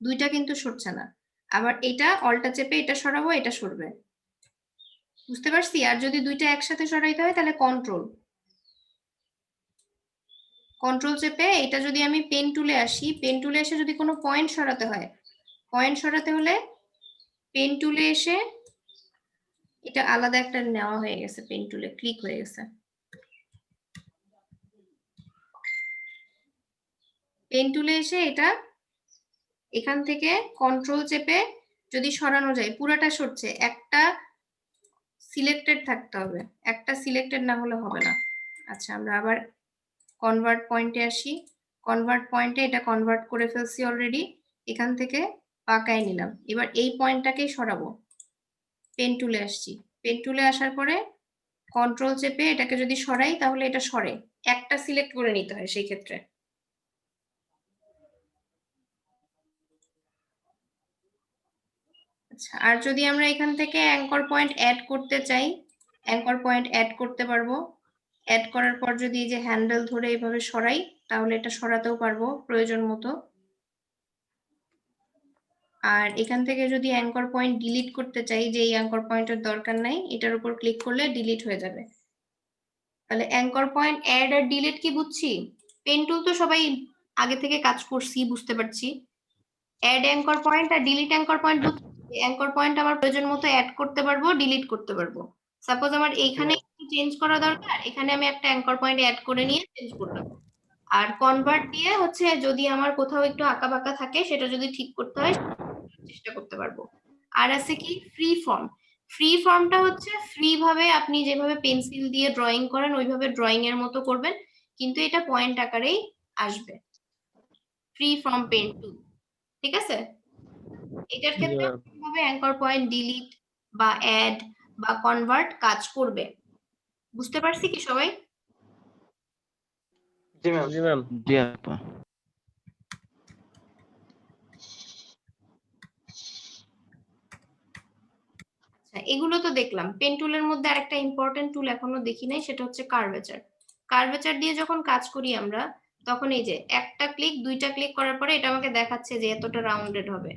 দুইটা কিন্তু সরছে না। আবার এটা অল্টা চেপে এটা সরাবো, এটা সরবে। বুঝতে পারছি? আর যদি দুইটা একসাথে সরাইতে হয় তাহলে কন্ট্রোল, কন্ট্রোল চেপে এটা যদি আমি পেন টুলে আসি, পেন টুলে এসে যদি কোনো পয়েন্ট সরাতে হয়, পয়েন্ট সরাতে হলে পেন টুলে এসে, এটা আলাদা একটা নেওয়া হয়ে গেছে, পেন টুলে ক্লিক হয়ে গেছে। পেন টুলে এসে এটা এখান থেকে কন্ট্রোল চেপে যদি সরানো যায়, পুরাটা সরছে, একটা সিলেক্টেড থাকতে হবে, একটা সিলেক্টেড না হলে হবে না। আচ্ছা আমরা আবার কনভার্ট পয়েন্টে আসি, কনভার্ট পয়েন্টে এটা কনভার্ট করে ফেলছি অলরেডি, এখান থেকে পাকায় নিলাম। এবার এই পয়েন্টটাকেই সরাবো, পেন টুলে আসছি, পেন টুলে আসার পরে কন্ট্রোল চেপে এটাকে যদি সরাই তাহলে এটা সরে, একটা সিলেক্ট করে নিতে হয় সেই ক্ষেত্রে। আচ্ছা, আর যদি আমরা এখান থেকে অ্যাঙ্কর পয়েন্ট অ্যাড করতে চাই, অ্যাঙ্কর পয়েন্ট অ্যাড করতে পারবো। অ্যাড করার পর যদি এই যে হ্যান্ডেল ধরে এইভাবে সরাই তাহলে এটা সরাতেও পারবো প্রয়োজন মতো। আর এখান থেকে যদি অ্যাঙ্কর পয়েন্ট ডিলিট করতে চাই, যে এই অ্যাঙ্কর পয়েন্টের দরকার নাই, এটার উপর ক্লিক করলে ডিলিট হয়ে যাবে। তাহলে অ্যাঙ্কর পয়েন্ট অ্যাড আর ডিলিট কি বুঝছি? পেন টুল তো সবাই আগে থেকে কাজ করছি, বুঝতে পারছি। অ্যাড অ্যাঙ্কর পয়েন্ট আর ডিলিট অ্যাঙ্কর পয়েন্ট বুঝছি। অ্যাঙ্কর পয়েন্ট আমার প্রয়োজন মতো অ্যাড করতে পারবো, ডিলিট করতে পারবো। সাপোজ আমার এইখানে চেঞ্জ করা দরকার, এখানে আমি একটা অ্যাঙ্কর পয়েন্ট অ্যাড করে নিয়ে চেঞ্জ করলাম। আর কনভার্ট দিয়ে হচ্ছে যদি আমার কোথাও একটু আঁকা বাঁকা থাকে সেটা যদি ঠিক করতে হয় চেষ্টা করতে পারবো। আর আছে কি ফ্রি ফর্ম। ফ্রি ফর্মটা হচ্ছে ফ্রি ভাবে আপনি যেভাবে পেন্সিল দিয়ে ড্রয়িং করেন ওইভাবে ড্রয়িং এর মতো করবেন, কিন্তু এটা পয়েন্ট আকারেই আসবে। ফ্রি ফর্ম পেন টুল, ঠিক আছে? এটার ক্ষেত্রে কিভাবে অ্যাঙ্কর পয়েন্ট ডিলিট বা অ্যাড বা কনভার্ট কাজ করবে, বুঝতে পারছি কি সবাই? জি ম্যাম। জি ম্যাম। জি আপা। এগুলো তো দেখলাম। পেন টুলের মধ্যে আরেকটা ইম্পর্টেন্ট টুল এখনো দেখি নাই, সেটা হচ্ছে কার্ভেচার। কার্ভেচার দিয়ে যখন কাজ করি আমরা, তখন এই যে একটা ক্লিক দুইটা ক্লিক করার পরে এটা আমাকে দেখাচ্ছে যে এতটা রাউন্ডেড হবে।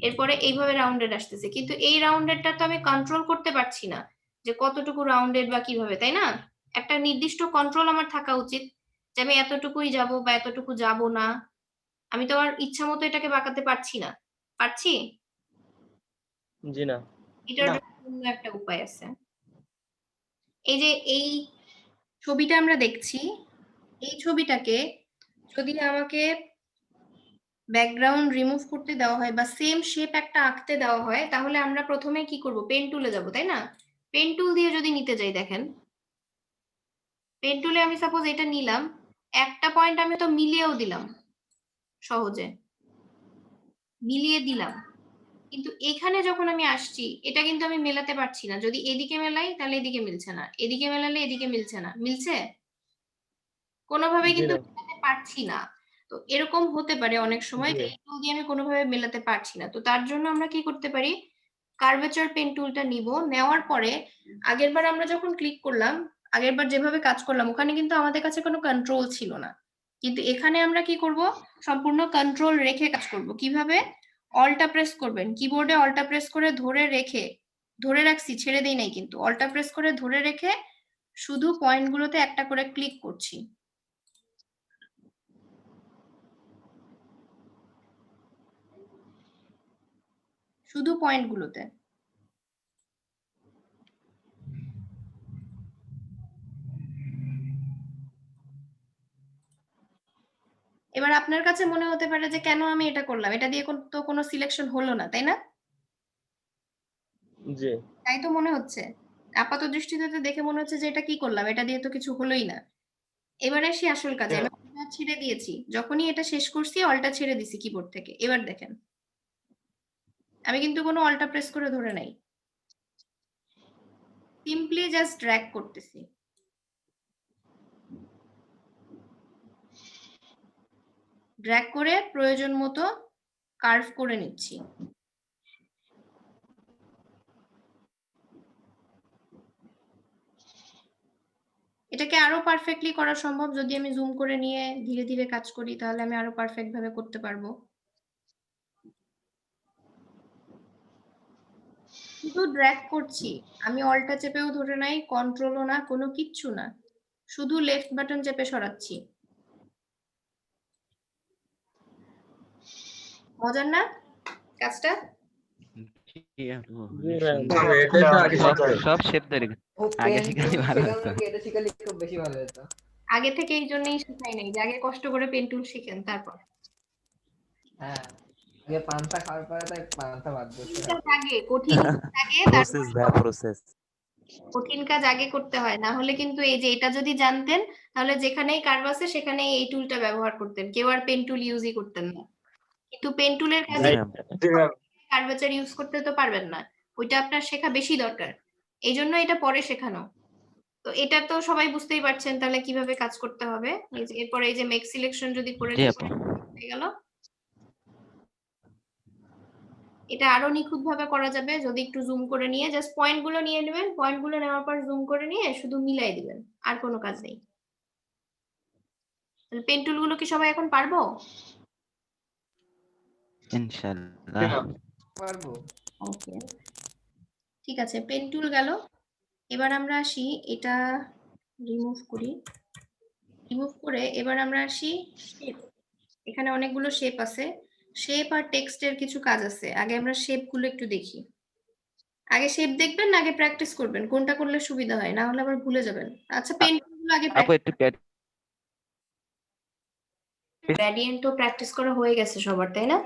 এরপরে এইভাবে রাউন্ডেড আসতেছে, কিন্তু এই রাউন্ডেডটা তো আমি কন্ট্রোল করতে পারছি না যে কতটুকু রাউন্ডেড বা কিভাবে, তাই না? একটা নির্দিষ্ট কন্ট্রোল আমার থাকা উচিত যে আমি এতটুকুই যাব বা এতটুকু যাব না। আমি তো আর ইচ্ছা মতো এটাকে বাঁকাতে পারছি না, পারছি? জি না। এটার জন্য অন্য একটা উপায় আছে। এই যে এই ছবিটা আমরা দেখছি, এই ছবিটাকে যদি আমাকে ব্যাকগ্রাউন্ড রিমুভ করতে দেওয়া হয় বা সেম শেপ একটা আঁকতে দেওয়া হয়, তাহলে আমরা প্রথমে কি করব? পেন টুলে যাব, তাই না? পেন টুল দিয়ে যদি নিতে যাই, দেখেন পেন টুলে আমি সাপোজ এটা নিলাম, একটা পয়েন্ট আমি তো মিলিয়েও দিলাম, সহজে মিলিয়ে দিলাম, কিন্তু এখানে যখন আমি আসছি এটা কিন্তু আমি মেলাতে পারছি না। যদি এদিকে মেলাই তাহলে এদিকে মিলছে না, এদিকে মেলালে এদিকে মিলছে না। মিলছে? কোনোভাবে কিন্তু মেলাতে পারছি না। তো এরকম হতে পারে অনেক সময় যে এই টুল দিয়ে আমি কোনোভাবে মেলাতে পারছি না। তো তার জন্য আমরা কি করতে পারি? কার্ভেচার পেন টুলটা নিব, নেওয়ার পরে আগেরবার আমরা যখন ক্লিক করলাম, আগেরবার যেভাবে কাজ করলাম ওখানে কিন্তু আমাদের কাছে কোনো কন্ট্রোল ছিল না, কিন্তু এখানে আমরা কি করব? সম্পূর্ণ কন্ট্রোল রেখে কাজ করব। কিভাবে? অল্টা প্রেস করবেন, কিবোর্ডে অল্টা প্রেস করে ধরে রেখে, ধরে রাখছি, ছেড়ে দেই নাই, কিন্তু অল্টা প্রেস করে ধরে রেখে শুধু পয়েন্টগুলোতে একটা করে ক্লিক করছি। শুধু পয়েন্টগুলোতে। এবার আপনার কাছে মনে হতে পারে যে কেন আমি এটা করলাম, এটা দিয়ে তো কোনো সিলেকশন হলো না, তাই না? জি। তাই তো মনে হচ্ছে। আপাত দৃষ্টিতে তো দেখে মনে হচ্ছে যে এটা কি করলাম, এটা দিয়ে তো কিছু হলোই না। এবারে আসি আসল কাজে। আমি অল্টা ছেড়ে দিয়েছি, যখনই এটা শেষ করছি অল্টা ছেড়ে দিছি কিবোর্ড থেকে। এবার দেখেন আমি কিন্তু কোনো অল্টা প্রেস করে ধরে নাই, সিম্পলি জাস্ট ড্র্যাগ করতেছি। ড্র্যাগ করে প্রয়োজন মতো কার্ভ করে নিচ্ছি। এটাকে আরো পারফেক্টলি করা সম্ভব যদি আমি জুম করে নিয়ে ধীরে ধীরে কাজ করি, তাহলে আমি আরো পারফেক্ট ভাবে করতে পারবো। শুধু ড্র্যাগ করছি, আমি অল্টা চেপেও ধরে নাই, কন্ট্রোলও না, কোনো কিচ্ছু না, শুধু লেফট বাটন চেপে সরাচ্ছি। মজার না কাজটা? সব শেপ তৈরি আগে শিখালে ভালো হতো। এটা শিখালে খুব বেশি ভালো হতো। আগে থেকে এই জন্যই শিখাই নাই যে আগে কষ্ট করে পেন টুল শিখেন তারপর। হ্যাঁ, আগে পান্তা খাওয়ার পরে তাই পান্তা বাদ দিতে হয়। আগে কঠিন আগে প্রসেস ভাই প্রসেস। কঠিন কাজ আগে করতে হয়, না হলে কিন্তু এই যে এটা যদি জানতেন তাহলে যেখানেই কার্ভ আছে সেখানেই এই টুলটা ব্যবহার করতেন, কেউ আর পেন টুল ইউজই করতেন না। কিন্তু পেন টুলের কাজে কার্ভেচার ইউজ করতে তো পারবেন না, ওইটা আপনার শেখা বেশি দরকার, এই জন্য এটা পরে শেখানো। তো এটা তো সবাই বুঝতেই পারছেন তাহলে কিভাবে কাজ করতে হবে। এই যে এরপরে এই যে মেক সিলেকশন যদি করে হয়ে গেল, এটা আরো নিখুঁত ভাবে করা যাবে যদি একটু জুম করে নিয়ে জাস্ট পয়েন্ট গুলো নিয়ে নেবেন, পয়েন্ট গুলো নেওয়ার পর জুম করে নিয়ে শুধু মিলাই দিবেন, আর কোনো কাজ নেই। পেন টুল গুলো কি সবাই এখন পারবো? ইনশাআল্লাহ পারবো। ওকে, ঠিক আছে, পেন টুল গেল। এবার আমরা আসি, এটা রিমুভ করি, রিমুভ করে এবার আমরা আসি শেপ। এখানে অনেকগুলো শেপ আছে, শেপ আর টেক্সটের কিছু কাজ আছে। আগে আমরা শেপ গুলো একটু দেখি। আগে শেপ দেখবেন না আগে প্র্যাকটিস করবেন, কোনটা করলে সুবিধা হয়, না হলে আবার ভুলে যাবেন। আচ্ছা পেন টুলগুলো আগে আপু একটু গ্রেডিয়েন্ট তো প্র্যাকটিস করা হয়ে গেছে সবার, তাই না?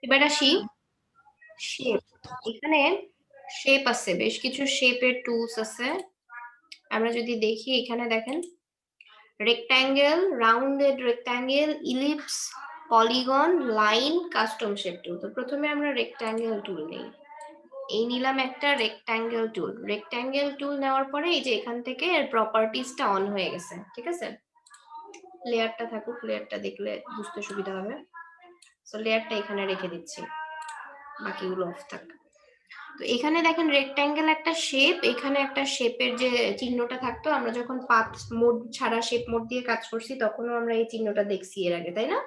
এবার আসি শেপ। এখানে শেপ আছে, বেশ কিছু শেপের টুলস আছে। আমরা যদি দেখি এখানে দেখেন rectangle, rounded rectangle, ellipse, polygon, line, custom shape tool. তো প্রথমে আমরা রেক্ট্যাঙ্গেল টুল নেই, এই নিলাম একটা রেক্ট্যাঙ্গেল টুল। রেক্ট্যাঙ্গেল টুল নেওয়ার পরে এই যে এখান থেকে এর প্রপার্টিজটা অন হয়ে গেছে, ঠিক আছে? লেয়ারটা থাকুক, লেয়ারটা দেখলে বুঝতে সুবিধা হবে। সো লেয়ারটা এখানে রেখে দিচ্ছি, বাকিগুলো অফ থাক। তো এখানে দেখেন রেক্ট্যাঙ্গেল একটা শেপ, এখানে একটা শেপের যে চিহ্নটা থাকতো, আমরা যখন পাথ মোড ছাড়া শেপ মোড দিয়ে কাজ করছি তখনও আমরা এই চিহ্নটা দেখছি এর আগে, তাই না?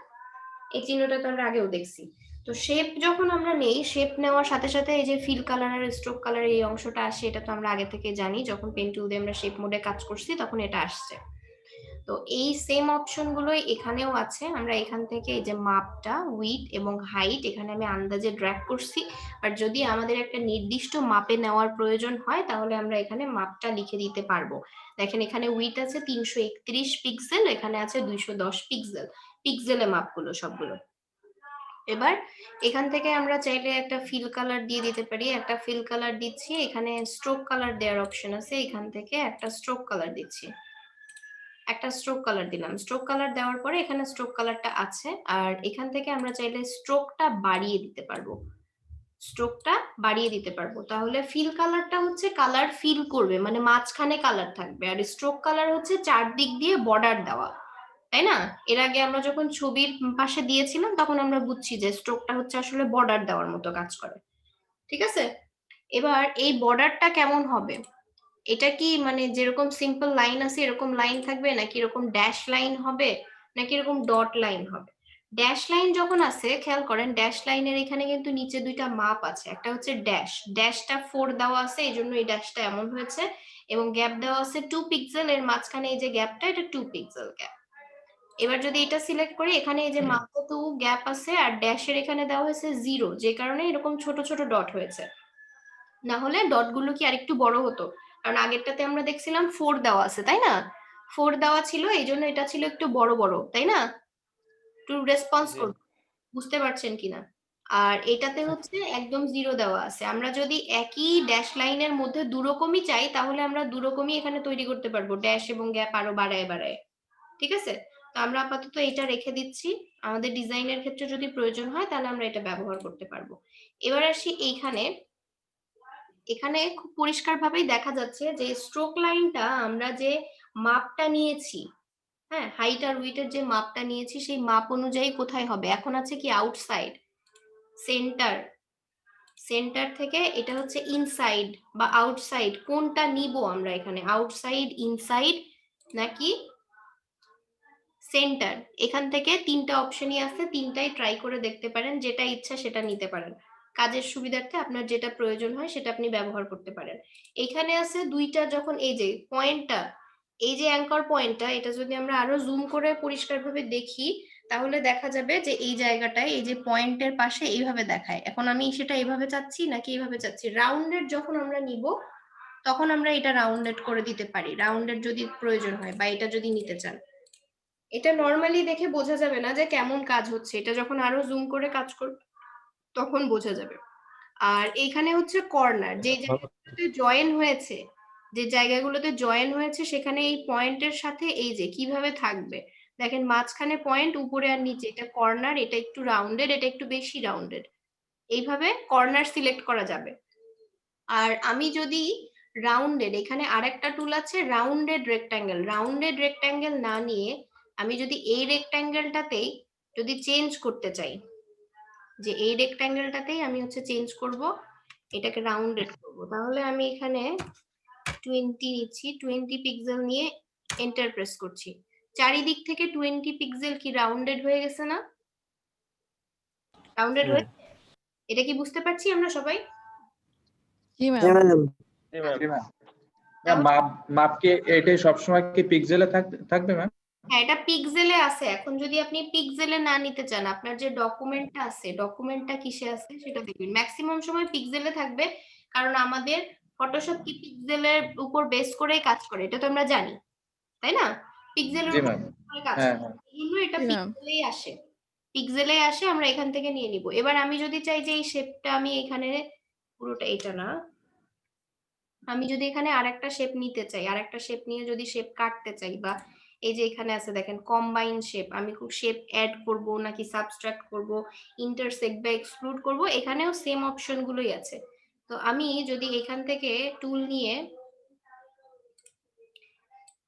এই চিহ্নটা তো আমরা আগেও দেখছি। তো শেপ যখন আমরা নেই, শেপ নেওয়ার সাথে সাথে এই যে ফিল কালার আর স্ট্রোক কালার এই অংশটা আসে, এটা তো আমরা আগে থেকে জানি, যখন পেন টুল দিয়ে আমরা শেপ মোডে কাজ করছি তখন এটা আসছে। তো এই সেম অপশন গুলোই এখানেও আছে। আমরা এখান থেকে এই যে মাপটা, উইডথ এবং হাইট এখানে আমি আন্দাজে ড্র্যাগ করছি, আর যদি আমাদের একটা নির্দিষ্ট মাপে নেওয়ার প্রয়োজন হয় তাহলে আমরা এখানে মাপটা লিখে দিতে পারবো। দেখেন এখানে উইডথ আছে 331 পিক্সেল, এখানে আছে 210 পিক্সেল, পিক্সেলে মাপগুলো সবগুলো। এবার এখান থেকে আমরা চাইলে একটা ফিল কালার দিয়ে দিতে পারি, একটা ফিল কালার দিচ্ছি, এখানে স্ট্রোক কালার দেওয়ার অপশন আছে, এখান থেকে একটা স্ট্রোক কালার দিচ্ছি, একটা স্ট্রোক কালার দিলাম। স্ট্রোক কালার দেওয়ার পরে এখানে স্ট্রোক কালারটা আছে, আর এখান থেকে আমরা চাইলে স্ট্রোকটা বাড়িয়ে দিতে পারবো, স্ট্রোকটা বাড়িয়ে দিতে পারবো। তাহলে ফিল কালারটা হচ্ছে কালার ফিল করবে, মানে মাঝখানে কালার থাকবে, আর স্ট্রোক কালার হচ্ছে চারদিক দিয়ে বর্ডার দেওয়া, তাই না? এর আগে আমরা যখন ছবির পাশে দিয়েছিলাম তখন আমরা বুঝছি যে স্ট্রোকটা হচ্ছে আসলে বর্ডার দেওয়ার মতো কাজ করে, ঠিক আছে? এবার এই বর্ডারটা কেমন হবে? এটা কি মানে যেরকম সিম্পল লাইন আছে এরকম লাইন থাকবে, নাকি এরকম ড্যাশ লাইন হবে, নাকি এরকম ডট লাইন হবে? ড্যাশ লাইন যখন আছে, খেয়াল করেন ড্যাশ লাইনের এখানে কিন্তু নিচে দুইটা মাপ আছে, একটা হচ্ছে ড্যাশ, ড্যাশটা 4 দেওয়া আছে এই জন্য এই ড্যাশটা এমন হয়েছে, এবং গ্যাপ দেওয়া আছে 2 পিক্সেল, এর মাঝখানে এই যে গ্যাপটা এটা 2 পিক্সেল গ্যাপ। এবার যদি এটা সিলেক্ট করি, এখানে এই যে মাপে 2 গ্যাপ আছে আর ড্যাশের এখানে দেওয়া হয়েছে 0, যে কারণে এরকম ছোট ছোট ডট হয়েছে। না হলে ডট গুলো কি আরেকটু বড় হতো, কারণ আগেরটাতে আমরা দেখছিলাম 4 দেওয়া আছে, তাই না? 4 দেওয়া ছিল এই জন্য এটা ছিল একটু বড় বড়, তাই না? একটু রেসপন্স করুন, বুঝতে পারছেন কিনা? আর এটাতে হচ্ছে একদম 0 দেওয়া আছে। আমরা যদি একই ড্যাশ লাইনের মধ্যে দুরকমই চাই তাহলে আমরা দুরকমই এখানে তৈরি করতে পারবো, ড্যাশ এবং গ্যাপ আরো বাড়ায় বাড়ায়, ঠিক আছে? তো আমরা আপাতত এটা রেখে দিচ্ছি, আমাদের ডিজাইনের ক্ষেত্রে যদি প্রয়োজন হয় তাহলে আমরা এটা ব্যবহার করতে পারবো। এবার আসি এইখানে, এখানে খুব পরিষ্কারভাবেই দেখা যাচ্ছে যে স্ট্রোক লাইনটা আমরা যে মাপটা নিয়েছি, হ্যাঁ, হাইট আর উইডথের যে মাপটা নিয়েছি সেই মাপ অনুযায়ী কোথায় হবে? এখন আছে কি আউটসাইড, সেন্টার, সেন্টার থেকে এটা হচ্ছে ইনসাইড বা আউটসাইড, কোনটা নিব আমরা এখানে? আউটসাইড, ইনসাইড নাকি সেন্টার? এখান থেকে তিনটা অপশনই আছে, তিনটাই ট্রাই করে দেখতে পারেন, যেটা ইচ্ছা সেটা নিতে পারেন, কাজের সুবিধার্থে আপনার যেটা প্রয়োজন হয় সেটা আপনি ব্যবহার করতে পারেন। এখানে আছে দুইটা, যখন এই যে পয়েন্টটা, এই যে অ্যাঙ্কর পয়েন্টটা, এটা যদি আমরা আরো জুম করে পরিষ্কারভাবে দেখি তাহলে দেখা যাবে যে এই জায়গাটায় এই যে পয়েন্টের পাশে এইভাবে দেখায়। এখন আমি সেটা এইভাবে চাচ্ছি নাকি এইভাবে চাচ্ছি? রাউন্ডেড যখন আমরা নিব তখন আমরা এটা রাউন্ডেড করে দিতে পারি, রাউন্ডেড যদি প্রয়োজন হয় বা এটা যদি নিতে চান। এটা নরমালি দেখে বোঝা যাবে না যে কেমন কাজ হচ্ছে, এটা যখন আরো জুম করে কাজ করবে তখন বোঝা যাবে। আর এইখানে হচ্ছে কর্নার, যে জায়গাগুলোতে জয়েন হয়েছে, যে জায়গাগুলোতে জয়েন হয়েছে সেখানে এই পয়েন্টের সাথে এই যে কিভাবে থাকবে, দেখেন মাঝখানে পয়েন্ট, উপরে আর নিচে, এটা কর্নার, এটা একটু রাউন্ডেড, এটা একটু বেশি রাউন্ডেড, এইভাবে কর্নার সিলেক্ট করা যাবে। আর আমি যদি রাউন্ডেড, এখানে আরেকটা টুল আছে রাউন্ডেড রেক্ট্যাঙ্গেল, রাউন্ডেড রেক্ট্যাঙ্গেল না নিয়ে আমি যদি এই রেক্ট্যাঙ্গেলটাতেই যদি চেঞ্জ করতে চাই, যে এই রেক্ট্যাঙ্গেলটাতেই আমি হচ্ছে চেঞ্জ করব, এটাকে রাউন্ডেড করব, তাহলে আমি এখানে 20 নিচ্ছি, 20 পিক্সেল নিয়ে এন্টার প্রেস করছি, চারিদিক থেকে 20 পিক্সেল কি রাউন্ডেড হয়ে গেছে না? রাউন্ডেড হয়ে, এটা কি বুঝতে পারছি আমরা সবাই? জি মাপ কি এটাই সবসময় কি পিক্সেলে থাকবে ম্যাম? হ্যাঁ, এটা পিক্সেলে আছে। এখন যদি আপনি পিক্সেলে না নিতে চান, আপনার যে ডকুমেন্টটা আছে, ডকুমেন্টটা কিসে আছে সেটা দেখবেন, ম্যাক্সিমাম সময় পিক্সেলে থাকবে, কারণ আমাদের ফটোশপ কি পিক্সেলের উপর বেস করেই কাজ করে, এটা তো আমরা জানি, তাই না? পিক্সেলের উপর কাজ করে, এইজন্য এটা পিক্সেলেই আসে, পিক্সেলেই আসে, আমরা এখান থেকে নিয়ে নিব। এবার আমি যদি চাই যে এই শেপটা আমি এখানে পুরোটা, এটা না, আমি যদি এখানে আরেকটা শেপ নিতে চাই, আরেকটা শেপ নিয়ে যদি শেপ কাটতে চাই, বা এই যে এখানে আছে দেখেন কম্বাইন শেপ, আমি খুব শেপ অ্যাড করব নাকি সাবট্রাক্ট করব, ইন্টারসেক্ট বা এক্সক্লুড করব, এখানেও সেম অপশন গুলোই আছে। তো আমি যদি এখান থেকে টুল নিয়ে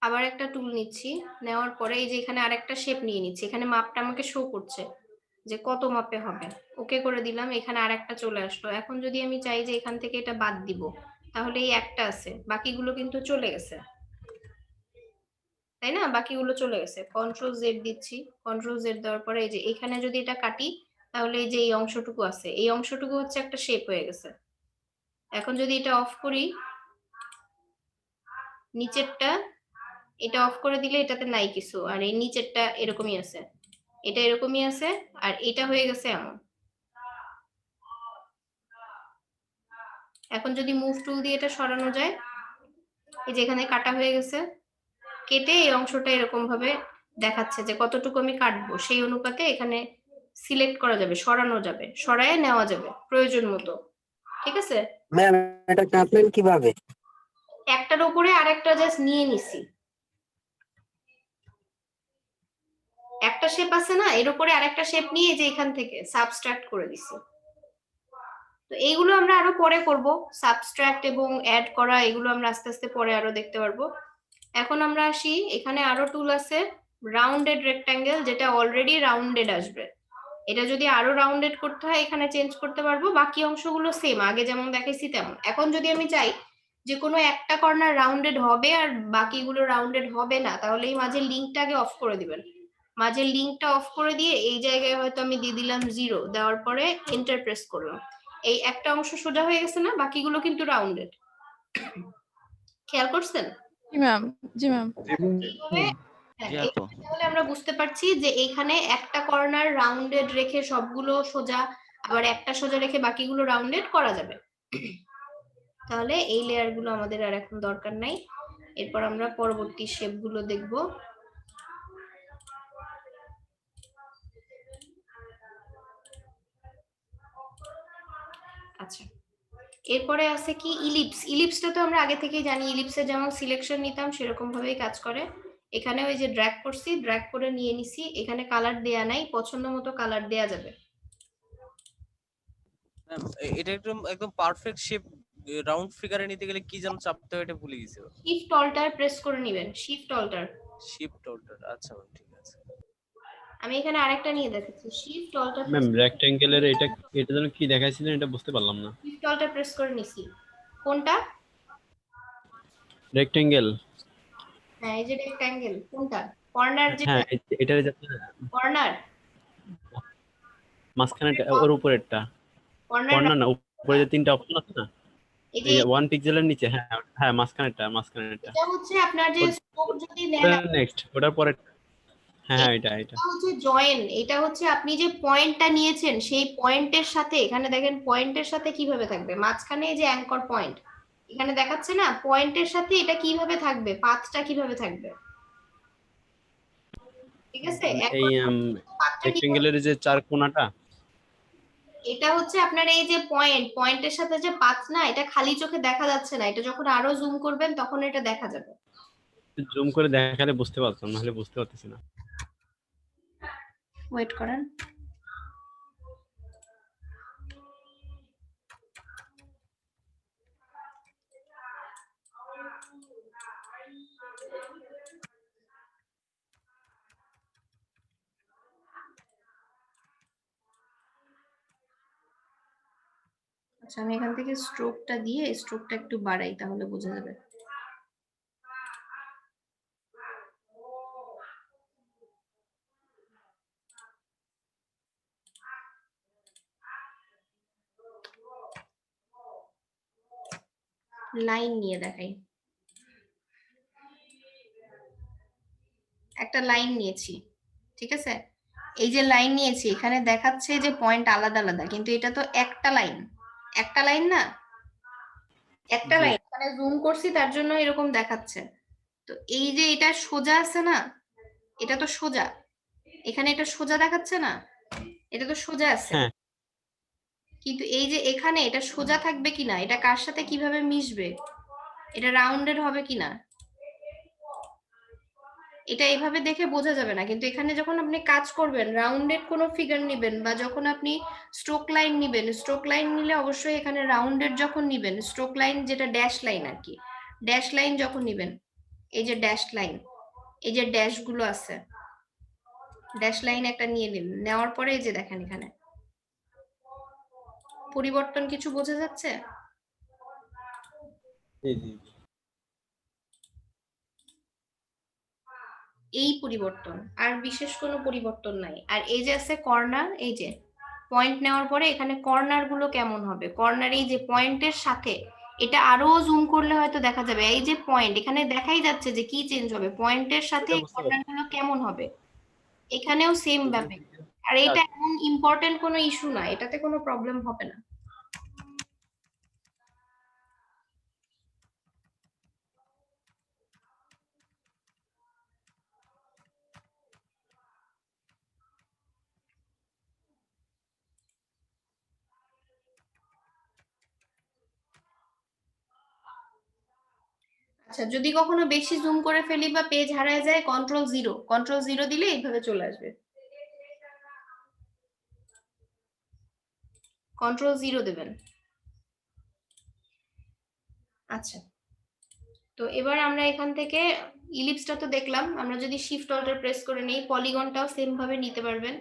আবার একটা টুল নিচ্ছি, নেওয়ার পরে এই যে এখানে আরেকটা শেপ নিয়ে নিচ্ছি, এখানে মাপটা আমাকে শো করছে, যে কত মাপে হবে। ওকে করে দিলাম, এখানে আরেকটা চলে আসলো। এখন যদি আমি চাই যে এখান থেকে এটা বাদ দিব, তাহলে এই একটা আছে, বাকিগুলো কিন্তু চলে গেছে, তাই না? বাকিগুলো চলে গেছে। কন্ট্রোল জেড দিচ্ছি, কন্ট্রোল জেড দেওয়ার পরে এই যে এখানে যদি এটা কাটি, তাহলে এই যে এই অংশটুকু আছে, এই অংশটুকু হচ্ছে একটা শেপ হয়ে গেছে। এখন যদি এটা অফ করি, নিচেরটা এটা অফ করে দিলে এটাতে নাই কিছু, আর এই নিচেরটা এরকমই আছে, এটা এরকমই আছে, আর এটা হয়ে গেছে এমন। এখন যদি মুভ টুল দিয়ে এটা সরানো যায়, এই যে এখানে কাটা হয়ে গেছে, কেটে এই অংশটা এরকম ভাবে দেখাচ্ছে যে কতটুকু আমি কাটবো, সেই অনুপাতে এখানে সিলেক্ট করা যাবে, সরানো যাবে, সরায়ে নেওয়া যাবে প্রয়োজন মতো। ঠিক আছে ম্যাম, এটা কাটলেন কিভাবে? একটার উপরে আরেকটা জাস্ট নিয়ে নিছি, একটা শেপ আছে না, এর উপরে আরেকটা শেপ নিয়ে যে এখান থেকে সাবস্ট্রাক্ট করে দিছি। তো এইগুলো আমরা আরো পরে করব, সাবস্ট্রাক্ট এবং অ্যাড করা, এগুলো আমরা আস্তে আস্তে পরে আরো দেখতে পারবো। এখন আমরা আসি, এখানে আরো টুল আছে রাউন্ডেড রেক্ট্যাঙ্গেল, যেটা অলরেডি রাউন্ডেড আসবে। এটা যদি আরো রাউন্ডেড করতে হয় এখানে চেঞ্জ করতে পারবো, বাকি অংশগুলো সেম আগে যেমন দেখাইছি তেমন। এখন যদি আমি চাই যে কোনো একটা কর্নার রাউন্ডেড হবে আর বাকিগুলো রাউন্ডেড হবে না, তাহলে এই মাঝের লিঙ্কটাকে অফ করে দিবেন। মাঝের লিঙ্কটা অফ করে দিয়ে এই জায়গায় হয়তো আমি দিয়ে দিলাম 0, দেওয়ার পরে এন্টার প্রেস করলাম, এই একটা অংশ সোজা হয়ে গেছে না, বাকিগুলো কিন্তু রাউন্ডেড। খেয়াল করছেন? জি ম্যাম, জি ম্যাম। তাহলে আমরা বুঝতে পারছি যে এইখানে একটা কর্নার রাউন্ডেড রেখে সবগুলো সোজা, আবার একটা সোজা রেখে বাকিগুলো রাউন্ডেড করা যাবে। তাহলে এই লেয়ার গুলো আমাদের আর এখন দরকার নাই। এরপর আমরা পরবর্তী শেপ গুলো দেখব। আচ্ছা, এরপরে আছে কি ইলিপস। ইলিপসটা তো আমরা আগে থেকেই জানি, ইলিপসে যেমন সিলেকশন নিতাম সেরকম ভাবেই কাজ করে। এখানে ওই যে ড্র্যাগ করছি, ড্র্যাগ করে নিয়ে নিছি, এখানে কালার দেয়া নাই, পছন্দ মতো কালার দেয়া যাবে। এটা একদম একদম পারফেক্ট শেপ রাউন্ড ফিগারে নিতে গেলে কি যেন চাপতে হয়, এটা ভুলে গেছি। শিফট অল্টার প্রেস করে নেবেন, শিফট অল্টার। শিফট অল্টার, আচ্ছা ঠিক আছে। আমি এখানে আরেকটা নিয়ে দেখাচ্ছি, শিফট অল্টার। ম্যাম রেক্ট্যাঙ্গেলের এটা যেন কি দেখাইছিলেন এটা বুঝতে পারলাম না। শিফট অল্টার প্রেস করে নিছি। কোনটা? রেক্ট্যাঙ্গেল। হ্যাঁ, এই যে রেক্ট্যাঙ্গেল কোনটা? কর্নার যেটা? হ্যাঁ, এটার কর্নার মাঝখানেটা, ওর উপরেরটা। কর্নার না, উপরে যে তিনটা অপশন আছে না, এই যে 1 পিক্সেলের নিচে। হ্যাঁ হ্যাঁ, মাঝখানেরটা। এটা হচ্ছে আপনার যে স্কোপ যদি নেন, নেক্সট ওটার পরে। হ্যাঁ এটা হচ্ছে জয়েন। এটা হচ্ছে আপনি যে পয়েন্টটা নিয়েছেন সেই পয়েন্টের সাথে, এখানে দেখেন পয়েন্টের সাথে কিভাবে থাকবে, মাঝখানে যে অ্যাঙ্কর পয়েন্ট এখানে দেখাচ্ছে না, পয়েন্টের সাথে এটা কিভাবে থাকবে, পাথটা কিভাবে থাকবে। ঠিক আছে, এই রেক্ট্যাঙ্গেলের যে চার কোণাটা, এটা হচ্ছে আপনার এই যে পয়েন্টের সাথে যে পাথ না, এটা খালি চোখে দেখা যাচ্ছে না, এটা যখন আরো জুম করবেন তখন এটা দেখা যাবে। জুম করে দেখালে বুঝতে পারতাম, নাহলে বুঝতে পারতেছি না। ওয়েট করেন। আচ্ছা, আমি এখান থেকে স্ট্রোকটা দিয়ে স্ট্রোকটা একটু বাড়াই, তাহলে বোঝা যাবে। লাইন নিয়ে দেখাই, একটা লাইন নিয়েছি, ঠিক আছে। এই যে লাইন নিয়েছি, এখানে দেখাচ্ছে যে পয়েন্ট আলাদা আলাদা, কিন্তু এটা তো একটা লাইন, একটা লাইন না, একটা লাইন। মানে জুম করছি তার জন্য এরকম দেখাচ্ছে। তো এই যে এটা সোজা আছে না, এটা তো সোজা, এখানে এটা সোজা দেখাচ্ছে না, এটা তো সোজা আছে, কিন্তু এই যে এখানে এটা সোজা থাকবে কিনা, এটা কার সাথে কিভাবে মিশবে, এটা রাউন্ডেড হবে কিনা, এটা এইভাবে দেখে বোঝা যাবে না। কিন্তু এখানে যখন আপনি কাজ করবেন, রাউন্ডেড কোনো ফিগার নিবেন বা যখন আপনি স্ট্রোক লাইন নিবেন, স্ট্রোক লাইন নিলে অবশ্যই এখানে রাউন্ডেড যখন নিবেন, স্ট্রোক লাইন যেটা ড্যাশ লাইন আর কি, ড্যাশ লাইন যখন নিবেন, এই যে ড্যাশ লাইন, এই যে ড্যাশ গুলো আছে, ড্যাশ লাইন একটা নিয়ে নিন, নেওয়ার পরে এই যে দেখেন এখানে পরিবর্তন কিছু বোঝা যাচ্ছে? এই পরিবর্তন, আর বিশেষ কোনো পরিবর্তন নাই। আর এই যে আছে কর্নার, এই যে পয়েন্ট নেওয়ার পরে এখানে কর্নার গুলো কেমন হবে, কর্নার এই যে পয়েন্টের সাথে এটা আরো জুম করলে হয়তো দেখা যাবে, এই যে পয়েন্ট এখানে দেখাই যাচ্ছে যে কি চেঞ্জ হবে, পয়েন্টের সাথে কর্নার গুলো কেমন হবে, এখানেও সেম ভাবে। আর এটা এমন ইম্পর্টেন্ট কোনো ইস্যু না, এটাতে কোনো প্রবলেম হবে না। আচ্ছা, যদি কখনো বেশি জুম করে ফেলি বা পেজ হারায় যায়, কন্ট্রোল 0 দিলে এইভাবে চলে আসবে। কন্ট্রোল 0 দেবেন। আচ্ছা, তো এবার আমরা এখান থেকে ইলিপসটা তো দেখলাম, আমরা যদি শিফট অল্টার প্রেস করে নেই, পলিগনটাও সেম ভাবে নিতে পারবেন।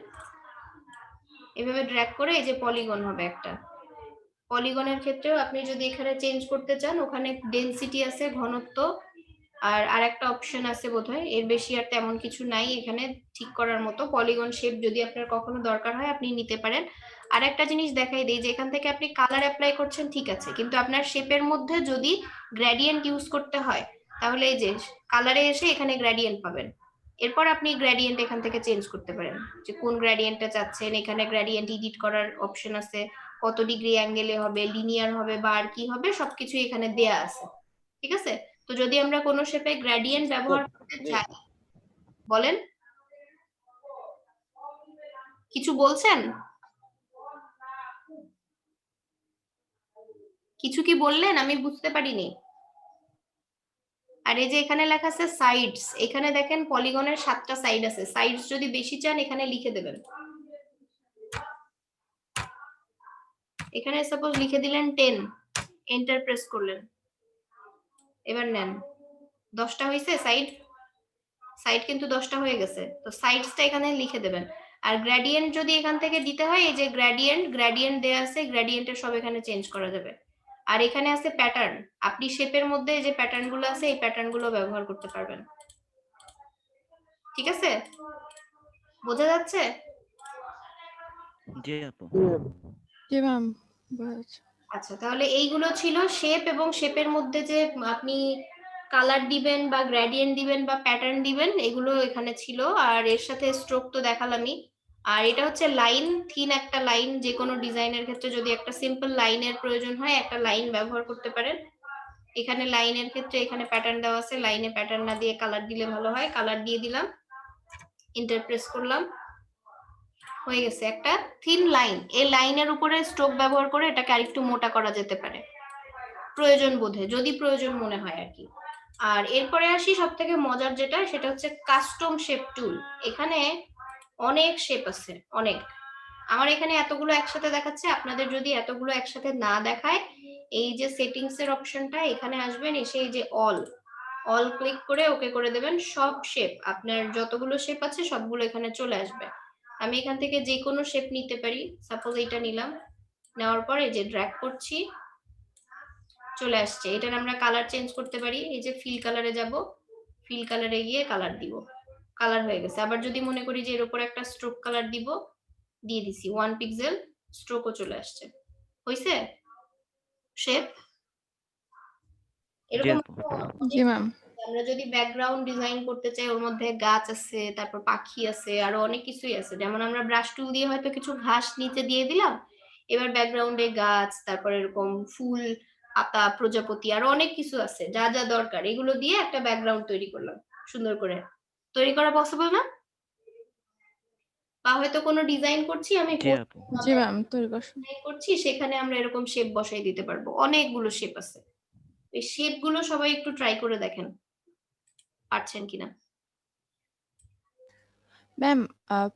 এভাবে ড্র্যাগ করে এই যে পলিগন হবে একটা। পলিগনের ক্ষেত্রেও আপনি যদি এখানে চেঞ্জ করতে চান, ওখানে ডেনসিটি আছে, ঘনত্ব, আর আরেকটা অপশন আছে বোধহয়, এর বেশি আর তেমন কিছু নাই এখানে ঠিক করার মতো। পলিগন শেপ যদি আপনার কখনো দরকার হয় আপনি নিতে পারেন। আর একটা জিনিস দেখাই দেই, যে এখান থেকে আপনি কালার অ্যাপ্লাই করছেন ঠিক আছে, কিন্তু আপনার শেপের মধ্যে যদি গ্রেডিয়েন্ট ইউজ করতে হয় তাহলে এই যে কালারে এসে এখানে গ্রেডিয়েন্ট পাবেন। এরপর আপনি গ্রেডিয়েন্ট এখান থেকে চেঞ্জ করতে পারেন, যে কোন গ্রেডিয়েন্টটা চাচ্ছেন। এখানে গ্রেডিয়েন্ট এডিট করার অপশন আছে, কত ডিগ্রি অ্যাঙ্গেলে হবে, লিনিয়ার হবে বা আর কি হবে, সবকিছু এখানে দেয়া আছে। ঠিক আছে, তো যদি আমরা কোনো শেপে গ্রেডিয়েন্ট ব্যবহার করতে চাই, বলেন কিছু বলছেন, কিছু কি বললেন, আমি বুঝতে পারিনি। আর এই যে এখানে লেখা আছে সাইডস, এখানে দেখেন পলিগনের 7টা সাইড আছে, সাইডস যদি বেশি চান এখানে লিখে দেবেন। এখানে সাপোজ লিখে দিলেন 10, এন্টার প্রেস করলেন, এবার নেন 10টা হয়েছে সাইড, সাইড কিন্তু 10টা হয়ে গেছে, তো সাইডসটা এখানে লিখে দেবেন। আর গ্রেডিয়েন্ট যদি এখান থেকে দিতে হয়, এই যে গ্রেডিয়েন্ট দেয়া আছে, গ্রেডিয়েন্টের সব এখানে চেঞ্জ করা যাবে। আর এখানে আছে প্যাটার্ন, আপনি শেপের মধ্যে যে প্যাটার্ন গুলো আছে এই প্যাটার্ন গুলো ব্যবহার করতে পারবেন। ঠিক আছে, বোঝা যাচ্ছে? জি আপু। জি ম্যাম। আচ্ছা, তাহলে এইগুলো ছিল শেপ, এবং শেপের মধ্যে যে আপনি কালার দিবেন বা গ্রেডিয়েন্ট দিবেন বা প্যাটার্ন দিবেন, এগুলো এখানে ছিল। আর এর সাথে স্ট্রোক তো দেখালামই। আর এটা হচ্ছে লাইন, থিন একটা লাইন, যে কোনো ডিজাইনের ক্ষেত্রে যদি একটা সিম্পল লাইনের প্রয়োজন হয় একটা লাইন ব্যবহার করতে পারেন। এখানে লাইনের ক্ষেত্রে এখানে প্যাটার্ন দেওয়া আছে, লাইনে প্যাটার্ন না দিয়ে কালার দিলে ভালো হয়, কালার দিয়ে দিলাম, এন্টার প্রেস করলাম, হয়ে গেছে একটা থিন লাইন। এই লাইনের উপরে স্ট্রোক ব্যবহার করে এটাকে আরেকটু মোটা করা যেতে পারে প্রয়োজন বোধে, যদি প্রয়োজন মনে হয় আর কি। আর এরপরে আসি সব থেকে মজার যেটা, সেটা হচ্ছে কাস্টম শেপ টুল। এখানে অনেক শেপ আছে, অনেক। আমার এখানে এতগুলো একসাথে দেখাচ্ছে, আপনাদের যদি এতগুলো একসাথে না দেখায়, এই যে সেটিংস এর অপশনটা এখানে আসবেন, এসে এই যে অল ক্লিক করে ওকে করে দেবেন, সব শেপ আপনার যতগুলো শেপ আছে সবগুলো এখানে চলে আসবে। আমি এখান থেকে যে কোনো শেপ নিতে পারি, সাপোজ এইটা নিলাম, নেওয়ার পর এই যে ড্র্যাগ করছি, চলে আসছে। এটার আমরা কালার চেঞ্জ করতে পারি, এই যে ফিল কালারে যাব, ফিল কালারে গিয়ে কালার দিব, কালার হয়ে গেছে। আবার যদি মনে করি যে এর উপর একটা স্ট্রোক কালার দিব, দিয়ে দিছি 1 পিক্সেল, স্ট্রোকও চলে আসছে, হইছে শেপ। এরকম জি ম্যাম। আমরা যদি ব্যাকগ্রাউন্ড ডিজাইন করতে চাই, ওর মধ্যে গাছ আছে, তারপর পাখি আছে, আরো অনেক কিছুই আছে। যেমন আমরা ব্রাশ টুল দিয়ে হয়তো কিছু ঘাস নিচে দিয়ে দিলাম, এবার ব্যাকগ্রাউন্ডে গাছ, তারপর এরকম ফুল, পাতা, প্রজাপতি, আরো অনেক কিছু আছে, যা যা দরকার এগুলো দিয়ে একটা ব্যাকগ্রাউন্ড তৈরি করলাম। সুন্দর করে তৈরি করা পসিবল না? বা হয়তো কোনো ডিজাইন করছি আমি, জি ম্যাম, তৈরি করছি, সেখানে আমরা এরকম শেপ বসাই দিতে পারবো। অনেকগুলো শেপ আছে, এই শেপ গুলো সবাই একটু ট্রাই করে দেখেন পারছেন কিনা। ম্যাম,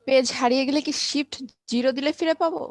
পেজ হারিয়ে গেলে কি শিফট 0 দিলে ফিরে পাবো?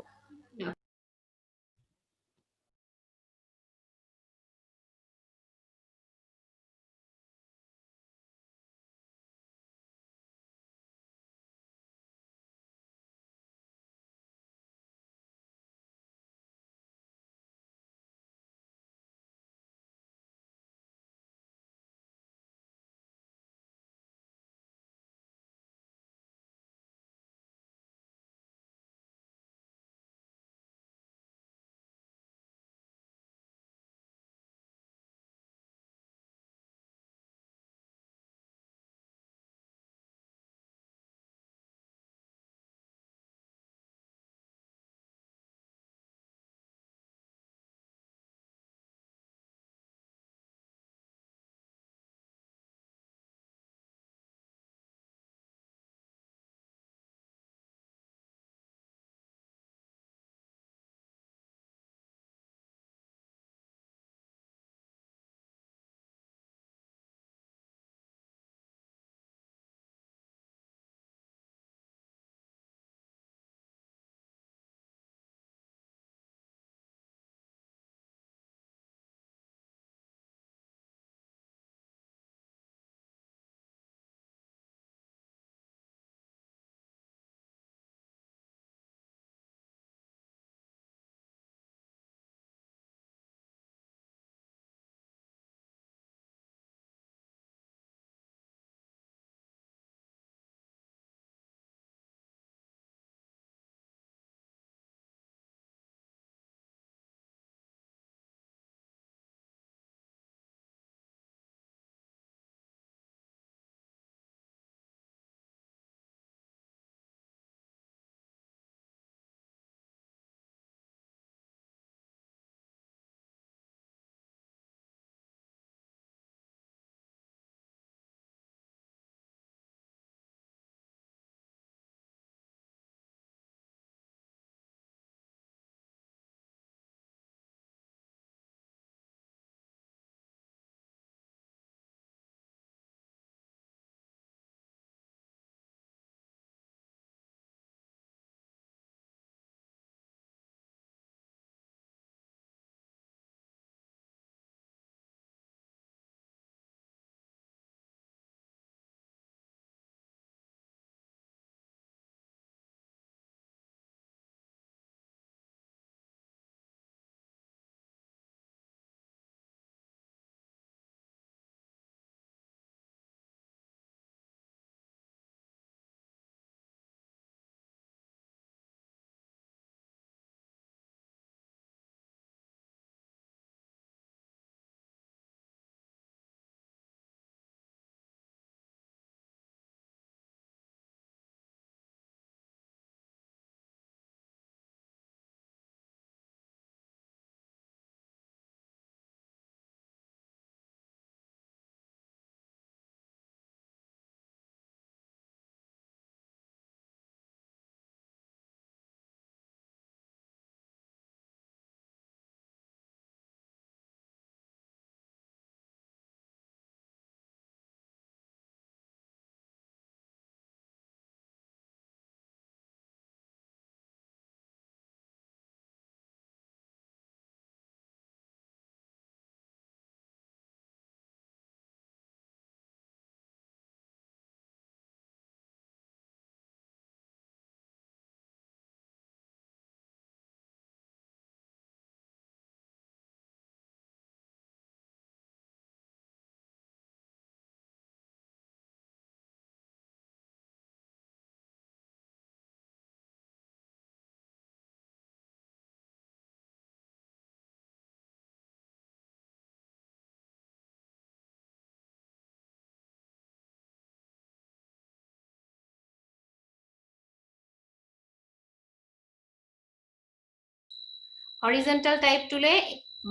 হরিজন্টাল টাইপ টুলে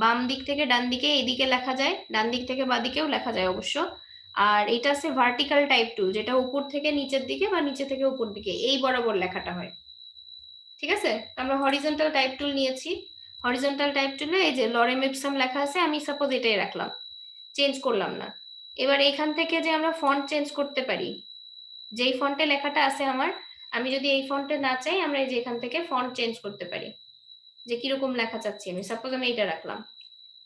বাম দিক থেকে ডান দিকে এদিকে লেখা যায়, ডান দিক থেকে বাঁ দিকেও লেখা যায় অবশ্য। আর এটা আছে ভার্টিক্যাল টাইপ টুল, যেটা উপর থেকে নিচের দিকে বা নিচে থেকে উপর দিকে এই বরাবর লেখাটা হয়। ঠিক আছে, আমরা হরিজন্টাল টাইপ টুল নিয়েছি। হরিজন্টাল টাইপ টুলে এই যে লরেম ইপসাম লেখা আছে, আমি সাপোজ এটাই রাখলাম, চেঞ্জ করলাম না। এবার এখান থেকে যে আমরা ফন্ট চেঞ্জ করতে পারি, যেই ফন্টে লেখাটা আছে আমার, আমি যদি এই ফন্টে না চাই, আমরা এই যে এখান থেকে ফন্ট চেঞ্জ করতে পারি, যে কিরকম লেখা চাচ্ছি আমি। সাপোজ আমি এটা রাখলাম।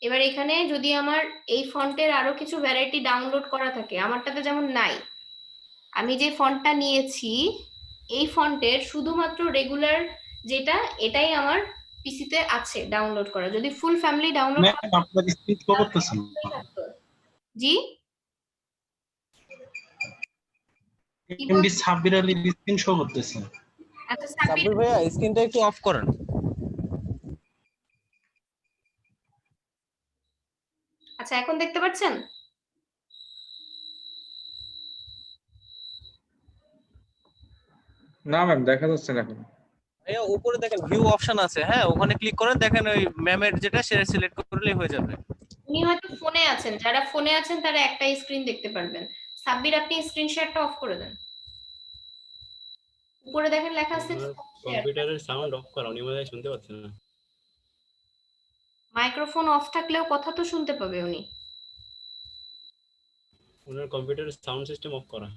এবার এখানে যদি আমার এই ফন্টের আরো কিছু ভ্যারাইটি ডাউনলোড করা থাকে, আমারটাতে যেমন নাই, আমি যে ফন্টটা নিয়েছি এই ফন্টের শুধুমাত্র রেগুলার যেটা, এটাই আমার পিসিতে আছে ডাউনলোড করা। যদি ফুল ফ্যামিলি ডাউনলোড ম্যাম আপনার স্ক্রিন শো করতেছে না। জি এমডি সাব্বির আলীর স্ক্রিন শো করতেছে। আচ্ছা সাব্বির ভাইয়া স্ক্রিনটা একটু অফ করেন। আচ্ছা এখন দেখতে পাচ্ছেন? না ম্যাম দেখা যাচ্ছে না এখন। ভাইয়া উপরে দেখেন ভিউ অপশন আছে, হ্যাঁ ওখানে ক্লিক করেন, দেখেন ওই ম্যামের যেটা সেটা সিলেক্ট করলেই হয়ে যাবে। উনি হয়তো ফোনে আছেন, যারা ফোনে আছেন তারা একটাই স্ক্রিন দেখতে পারবেন। সাব্বির আপনি স্ক্রিন শেয়ারটা অফ করে দেন। উপরে দেখেন লেখা আছে কম্পিউটারের সাউন্ড অফ করা, উনি বোধহয় শুনতে পাচ্ছেন না। মাইক্রোফোন অফ থাকলেও কথা তো শুনতে পাবে উনি। ওনার কম্পিউটারের সাউন্ড সিস্টেম অফ করা।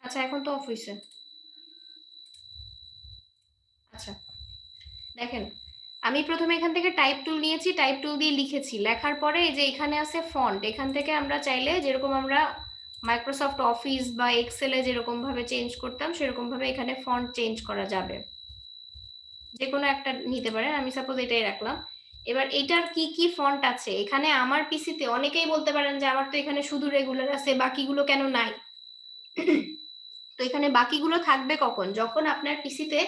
আচ্ছা এখন তো অফ হইছে। আচ্ছা দেখেন, আমি প্রথমে এখান থেকে টাইপ টুল নিয়েছি, টাইপ টুল দিয়ে লিখেছি, লেখার পরে এই যে এখানে আছে ফন্ট, এখান থেকে আমরা চাইলে যেরকম আমরা মাইক্রোসফট অফিস বা এক্সেলে যেরকম ভাবে চেঞ্জ করতাম সেরকম ভাবে এখানে ফন্ট চেঞ্জ করা যাবে, যে কোনো একটা নিতে পারেন। আমি সাপোজ এটাই রাখলাম। এবার এটার কি কি ফন্ট আছে এখানে আমার পিসিতে, অনেকেই বলতে পারেন যে আমার তো এখানে শুধু রেগুলার আছে, বাকিগুলো কেন নাই? তো এখানে বাকিগুলো থাকবে কখন? যখন আপনার পিসিতে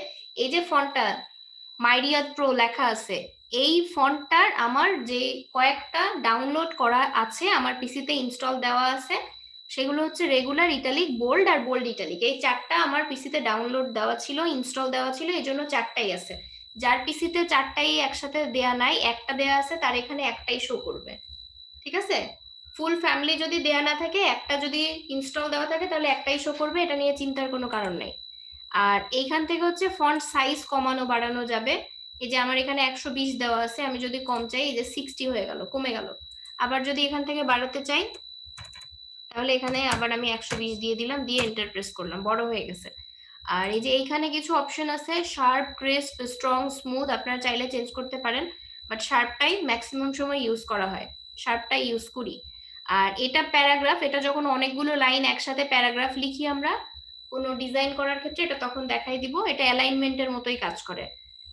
এই যে ফন্টটা মাইরিয়াদ প্রো লেখা আছে, এই ফন্টটার আমার যে কয়েকটা ডাউনলোড করা আছে, আমার পিসিতে ইনস্টল দেওয়া আছে, সেগুলো হচ্ছে রেগুলার, ইটালিক, বোল্ড আর বোল্ড ইটালিক। এই চারটা আমার পিসিতে ডাউনলোড দেওয়া ছিল, ইনস্টল দেওয়া ছিল, এই জন্য চারটাই আছে। যার পিসিতে চারটাই একসাথে দেয়া নাই, একটা দেয়া আছে, তার এখানে একটাই শো করবে। ঠিক আছে, ফুল ফ্যামিলি যদি দেয়া না থাকে, একটা যদি ইনস্টল দেওয়া থাকে তাহলে একটাই শো করবে, এটা নিয়ে চিন্তার কোনো কারণ নেই। আর এইখান থেকে হচ্ছে ফন্ট সাইজ কমানো বাড়ানো যাবে। এই যে আমার এখানে 120 দেওয়া আছে, আমি যদি কম চাই এই যে 60 হয়ে গেল, কমে গেল। আবার যদি এখান থেকে বাড়াতে চাই তাহলে এখানে আবার আমি 120 দিয়ে দিলাম, দিয়ে এন্টার প্রেস করলাম, বড় হয়ে গেছে। আর এই যে এইখানে কিছু অপশন আছে, শার্প, ক্রিস্প, স্ট্রং, স্মুথ, আপনারা চাইলে চেঞ্জ করতে পারেন, বাট শার্পটাই ম্যাক্সিমাম সময় ইউজ করা হয়, শার্পটাই ইউজ করি। আর এটা প্যারাগ্রাফ, এটা যখন অনেকগুলো লাইন একসাথে প্যারাগ্রাফ লিখি আমরা কোনো ডিজাইন করার ক্ষেত্রে, এটা তখন দেখাই দিব। এটা অ্যালাইনমেন্টের মতোই কাজ করে,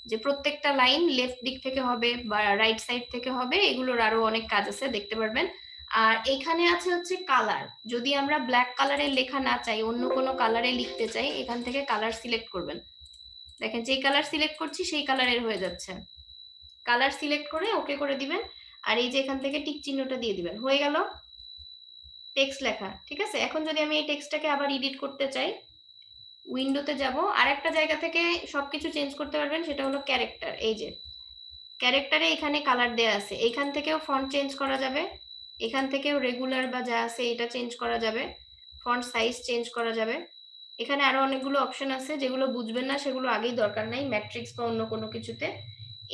যে প্রত্যেকটা লাইন লেফট দিক থেকে হবে বা রাইট সাইড থেকে হবে, এগুলোর আরো অনেক কাজ আছে, দেখতে পারবেন। আর এখানে আছে হচ্ছে কালার, যদি আমরা ব্ল্যাক কালারের লেখা না চাই, অন্য কোনো কালারে লিখতে চাই, এখান থেকে কালার সিলেক্ট করবেন। দেখেন যে কালার সিলেক্ট করছি সেই কালারের হয়ে যাচ্ছে। কালার সিলেক্ট করে ওকে করে দিবেন, আর এই যে এখান থেকে টিক চিহ্নটা দিয়ে দিবেন, হয়ে গেল টেক্সট লেখা। ঠিক আছে, এখন যদি আমি এই টেক্সটটাকে আবার এডিট করতে চাই, উইন্ডোতে যাব, আর একটা জায়গা থেকে সবকিছু চেঞ্জ করতে পারবেন, সেটা হলো ক্যারেক্টার। এই যে ক্যারেক্টারে এখানে কালার দেয়া আছে, এখান থেকেও ফন্ট চেঞ্জ করা যাবে, এখান থেকেও রেগুলার বা যা আছে এটা চেঞ্জ করা যাবে, ফন্ট সাইজ চেঞ্জ করা যাবে। এখানে আরো অনেকগুলো অপশন আছে, যেগুলো বুঝবেন না সেগুলো আগেই দরকার নাই, ম্যাট্রিক্স বা অন্য কোনো কিছুতে।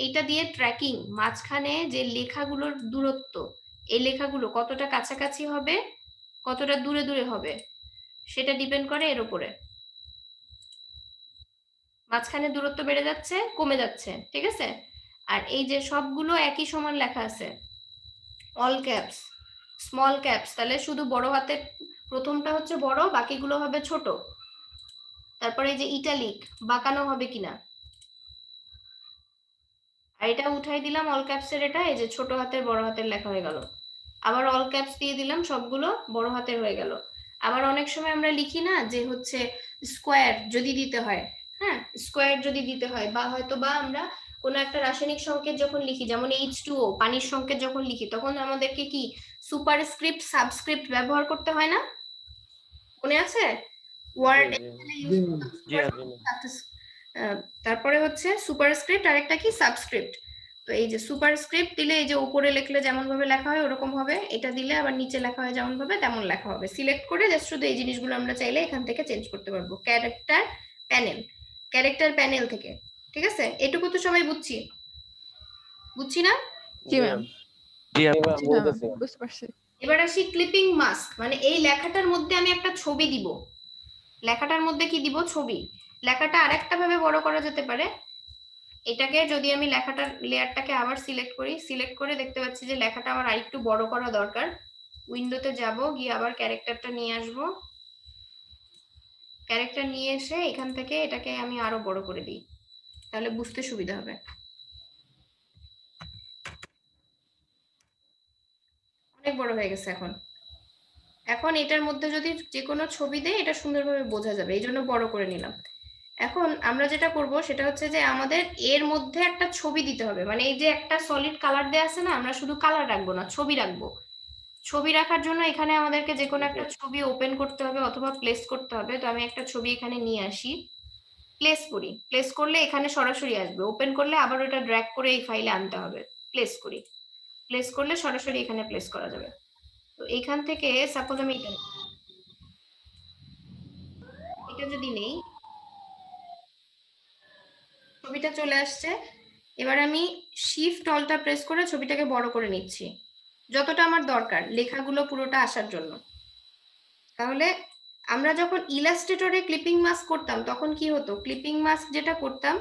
এইটা দিয়ে ট্র্যাকিং, মাঝখানে যে লেখাগুলোর দূরত্ব, এই লেখাগুলো কতটা কাছাকাছি হবে কতটা দূরে দূরে হবে সেটা ডিপেন্ড করে এর উপরে। মাঝখানে দূরত্ব বেড়ে যাচ্ছে, কমে যাচ্ছে, ঠিক আছে। আর এই যে সবগুলো একই সমান লেখা আছে, অল ক্যাপস, স্মল ক্যাপস, তাহলে শুধু বড় হাতের প্রথমটা হচ্ছে বড়, বাকিগুলো হবে ছোট। তারপরে এই যে ইটালিক, বাঁকানো হবে কিনা, আর এটা উঠাই দিলাম অল ক্যাপসের, এটা এই যে ছোট হাতের বড় হাতের লেখা হয়ে গেল। আবার অল ক্যাপস দিয়ে দিলাম, সবগুলো বড় হাতের হয়ে গেল। আবার অনেক সময় আমরা লিখি না যে হচ্ছে স্কোয়ার যদি দিতে হয়, হ্যাঁ স্কোয়ার যদি দিতে হয়, বা হয়তো বা আমরা কোনো একটা রাসায়নিক সংকেত যখন লিখি, যেমন H2O পানির সংকেত যখন লিখি, তখন আমাদেরকে কি সুপারস্ক্রিপ্ট সাবস্ক্রিপ্ট ব্যবহার করতে হয় না, মনে আছে? ওয়ার্ড জি ম্যাম। তারপরে হচ্ছে সুপারস্ক্রিপ্ট আর একটা কি সাবস্ক্রিপ্ট। তো এই যে সুপারস্ক্রিপ্ট দিলে এই যে উপরে লিখলে যেমন ভাবে লেখা হয় ওরকম হবে, এটা দিলে আবার নিচে লেখা হয় যেমন ভাবে তেমন লেখা হবে। সিলেক্ট করে জাস্ট শুধু এই জিনিসগুলো আমরা চাইলে এখান থেকে চেঞ্জ করতে পারবো ক্যারেক্টার প্যানেল থেকে। ঠিক আছে, এটুকু তো সবাই বুঝছি না? জি ম্যাম বুঝতে পারছি। এবার আসি ক্লিপিং মাস্ক, মানে এই লেখাটার মধ্যে আমি একটা ছবি দিব। লেখাটার মধ্যে কি দিব? ছবি। লেখাটা আরেকটা ভাবে বড় করা যেতে পারে। এটাকে যদি আমি লেখাটার লেয়ারটাকে আবার সিলেক্ট করি, সিলেক্ট করে দেখতে পাচ্ছি যে লেখাটা আমার আরেকটু বড় করা দরকার। উইন্ডোতে যাব, গিয়ে আবার ক্যারেক্টারটা নিয়ে আসব। ক্যারেক্টার নিয়ে এসে এখান থেকে এটাকে আমি আরো বড় করে দিই, তাহলে বুঝতে সুবিধা হবে। অনেক বড় হয়ে গেছে এখন। এখন এটার মধ্যে যদি যে কোনো ছবি দেই এটা সুন্দরভাবে বোঝা যাবে, এই জন্য বড় করে নিলাম। এখন আমরা যেটা করব সেটা হচ্ছে যে আমাদের এর মধ্যে একটা ছবি দিতে হবে, মানে এই যে একটা সলিড কালার দেয়া আছে না, আমরা শুধু কালার রাখবো না, ছবি রাখবো। ছবি রাখার জন্য এখানে আমাদেরকে যে কোনো একটা ছবি ওপেন করতে হবে অথবা প্লেস করতে হবে। তো আমি একটা ছবি এখানে নিয়ে আসি, প্লেস করি। প্লেস করলে এখানে সরাসরি আসবে, ওপেন করলে আবার ওটা ড্র্যাগ করে এই ফাইলে আনতে হবে। প্লেস করি, প্লেস করলে সরাসরি এখানে প্লেস করা যাবে। তো এখান থেকে সাপোজ আমি এটা যদি নেই, ছবিটা চলে আসছে। এবার আমি শিফট অলটা প্রেস করে ছবিটাকে বড় করে নিচ্ছি যতটা আমার দরকার লেখাগুলো পুরোটা আসার জন্য। তাহলে আমরা যখন ইলাস্ট্রেটরে ক্লিপিং মাস্ক করতাম তখন কি হতো, ক্লিপিং মাস্ক যেটা করতাম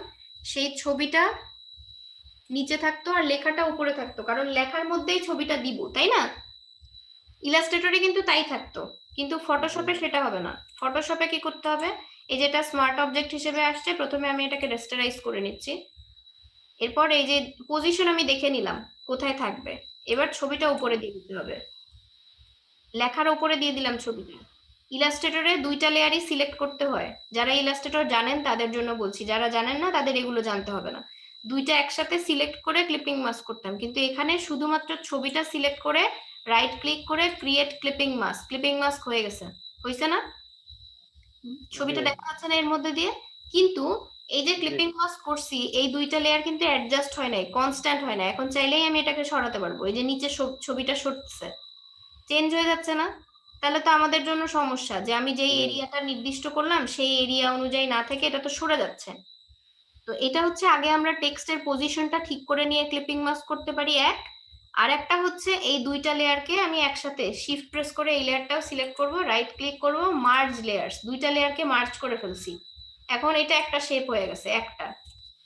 সেই ছবিটা নিচে থাকতো আর লেখাটা উপরে থাকতো, কারণ লেখার মধ্যেই ছবিটা দিব, তাই না? ইলাস্ট্রেটরে কিন্তু তাই থাকতো, কিন্তু ফটোশপে সেটা হবে না। ফটোশপে কি করতে হবে, এই যেটা স্মার্ট অবজেক্ট হিসেবে আসছে, প্রথমে আমি এটাকে রেস্টারাইজ করে নিচ্ছি। এরপর এই যে পজিশন আমি দেখে নিলাম কোথায় থাকবে, এবার ছবিটা উপরে দিয়ে দিতে হবে, লেখার উপরে দিয়ে দিলাম ছবিটা। ইলাস্ট্রেটরে দুইটা লেয়ারই সিলেক্ট করতে হয়, যারা ইলাস্ট্রেটর জানেন তাদের জন্য বলছি, যারা জানেন না তাদের এগুলো জানতে হবে না। দুইটা একসাথে সিলেক্ট করে ক্লিপিং মাস্ক করতাম, কিন্তু এখানে শুধুমাত্র ছবিটা সিলেক্ট করে রাইট ক্লিক করে ক্রিয়েট ক্লিপিং মাস্ক হয়ে গেছে, হয়েছে না? ছবিটা দেখা যাচ্ছে না এর মধ্যে দিয়ে? কিন্তু এই যে ক্লিপিং মাস্ক করছি এই দুইটা লেয়ার কিন্তু অ্যাডজাস্ট হয় নাই, কনস্ট্যান্ট হয় না। এখন চাইলেই আমি এটাকে সরাতে পারবো, এই যে নিচে ছবিটা সরতেছে, চেঞ্জ হয়ে যাচ্ছে না? তাহলে তো আমাদের জন্য সমস্যা যে আমি যেই এরিয়াটা নির্দিষ্ট করলাম সেই এরিয়া অনুযায়ী না থেকে এটা তো সরে যাচ্ছে। তো এটা হচ্ছে আগে আমরা টেক্সটের পজিশনটা ঠিক করে নিয়ে ক্লিপিং মাস্ক করতে পারি এক। আর একটা হচ্ছে এই দুইটা লেয়ারকে আমি একসাথে শিফট প্রেস করে এই লেয়ারটাও সিলেক্ট করব, রাইট ক্লিক করব, মার্জ লেয়ার্স, দুইটা লেয়ারকে মার্জ করে ফেলছি। এখন এটা একটা শেপ হয়ে গেছে একটা।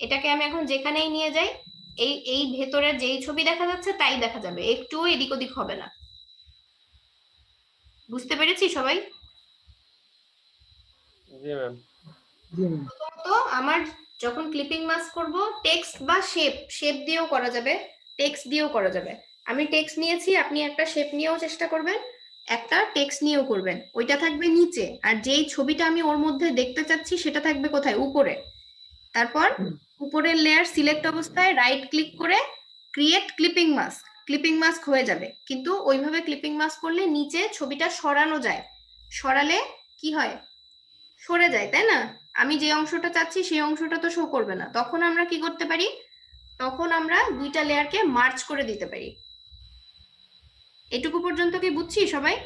এটাকে আমি এখন যেখানেই নিয়ে যাই এই ভেতরের যেই ছবি দেখা যাচ্ছে তাই দেখা যাবে, একটুও এদিক ওদিক হবে না। বুঝতে পেরেছি সবাই? তো আমার যখন ক্লিপিং মাস্ক করব টেক্সট বা শেপ দিয়েও করা যাবে, টেক্সট দিয়েও করা যাবে। আমি টেক্সট নিয়েছি, আপনি একটা শেপ নিয়েও চেষ্টা করবেন, একটা টেক্সট নিয়েও করবেন। ওইটা থাকবে নিচে, আর যেই ছবিটা আমি ওর মধ্যে দেখতে চাচ্ছি সেটা থাকবে কোথায়? উপরে। তারপর উপরের লেয়ার সিলেক্ট অবস্থায় রাইট ক্লিক করে ক্রিয়েট ক্লিপিং মাস্ক হয়ে যাবে। কিন্তু ওইভাবে ক্লিপিং মাস্ক করলে নিচে ছবিটা সরানো যায়, সরালে কি হয়, সরে যায়, তাই না? আমি যে অংশটা চাচ্ছি সেই অংশটা তো শো করবে না। তখন আমরা কি করতে পারি, তখন আমরা দুইটা লেয়ারকে মার্জ করে দিতে পারি। এটুকু পর্যন্ত কি বুঝছি সবাই?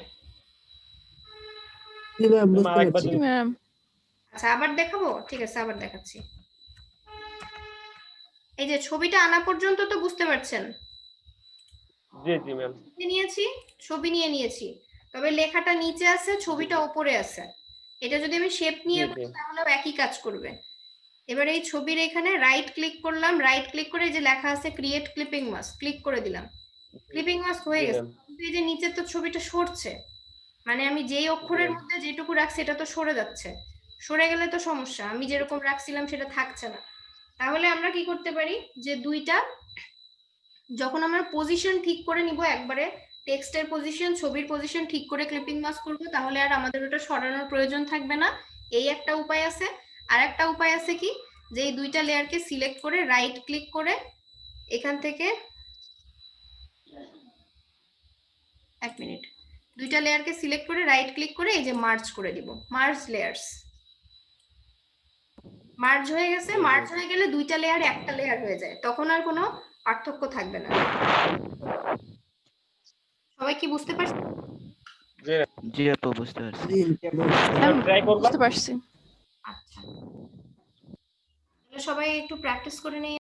আচ্ছা আবার দেখাবো, ঠিক আছে আবার দেখাচ্ছি। এই যে ছবিটা আনা পর্যন্ত তো বুঝতে পারছেন? ছবি নিয়ে নিয়েছি, তবে লেখাটা নিচে আছে, ছবিটা উপরে আছে। এটা যদি আমি শেপ নিয়ে করি তাহলেও একই কাজ করবে। এবার এই ছবির এখানে রাইট ক্লিক করলাম, রাইট ক্লিক করে যে লেখা আছে ক্রিয়েট ক্লিপিং মাস্ক, ক্লিক করে দিলাম, ক্লিপিং মাস্ক হয়ে গেছে। কিন্তু এই যে নিচে তো ছবিটা সরছে, মানে আমি যেই অক্ষরের মধ্যে যেটুকু রাখছি এটা তো সরে যাচ্ছে। সরে গেলে তো সমস্যা, আমি যেরকম রাখছিলাম সেটা থাকছে না। তাহলে আমরা কি করতে পারি, যে দুইটা যখন আমরা পজিশন ঠিক করে নিব, একবারে টেক্সটের পজিশন ছবির পজিশন ঠিক করে ক্লিপিং মাস্ক করব, তাহলে আর আমাদের ওটা সরানোর প্রয়োজন থাকবে না। এই একটা উপায় আছে। আর একটা উপায় আছে কি, যে এই দুইটা লেয়ারকে সিলেক্ট করে রাইট ক্লিক করে এখান থেকে 1 মিনিট দুইটা লেয়ারকে সিলেক্ট করে রাইট ক্লিক করে এই যে মার্জ করে দিব, মার্জ লেয়ার্স। মার্জ হয়ে গেছে। মার্জ হয়ে গেলে দুইটা লেয়ার একটা লেয়ার হয়ে যায়, তখন আর কোনো পার্থক্য থাকবে না। সবাই কি বুঝতে পারছেন? জি আপু বুঝতে পারছি। বুঝতে পারছি। আচ্ছা, সবাই একটু প্র্যাকটিস করে নেই।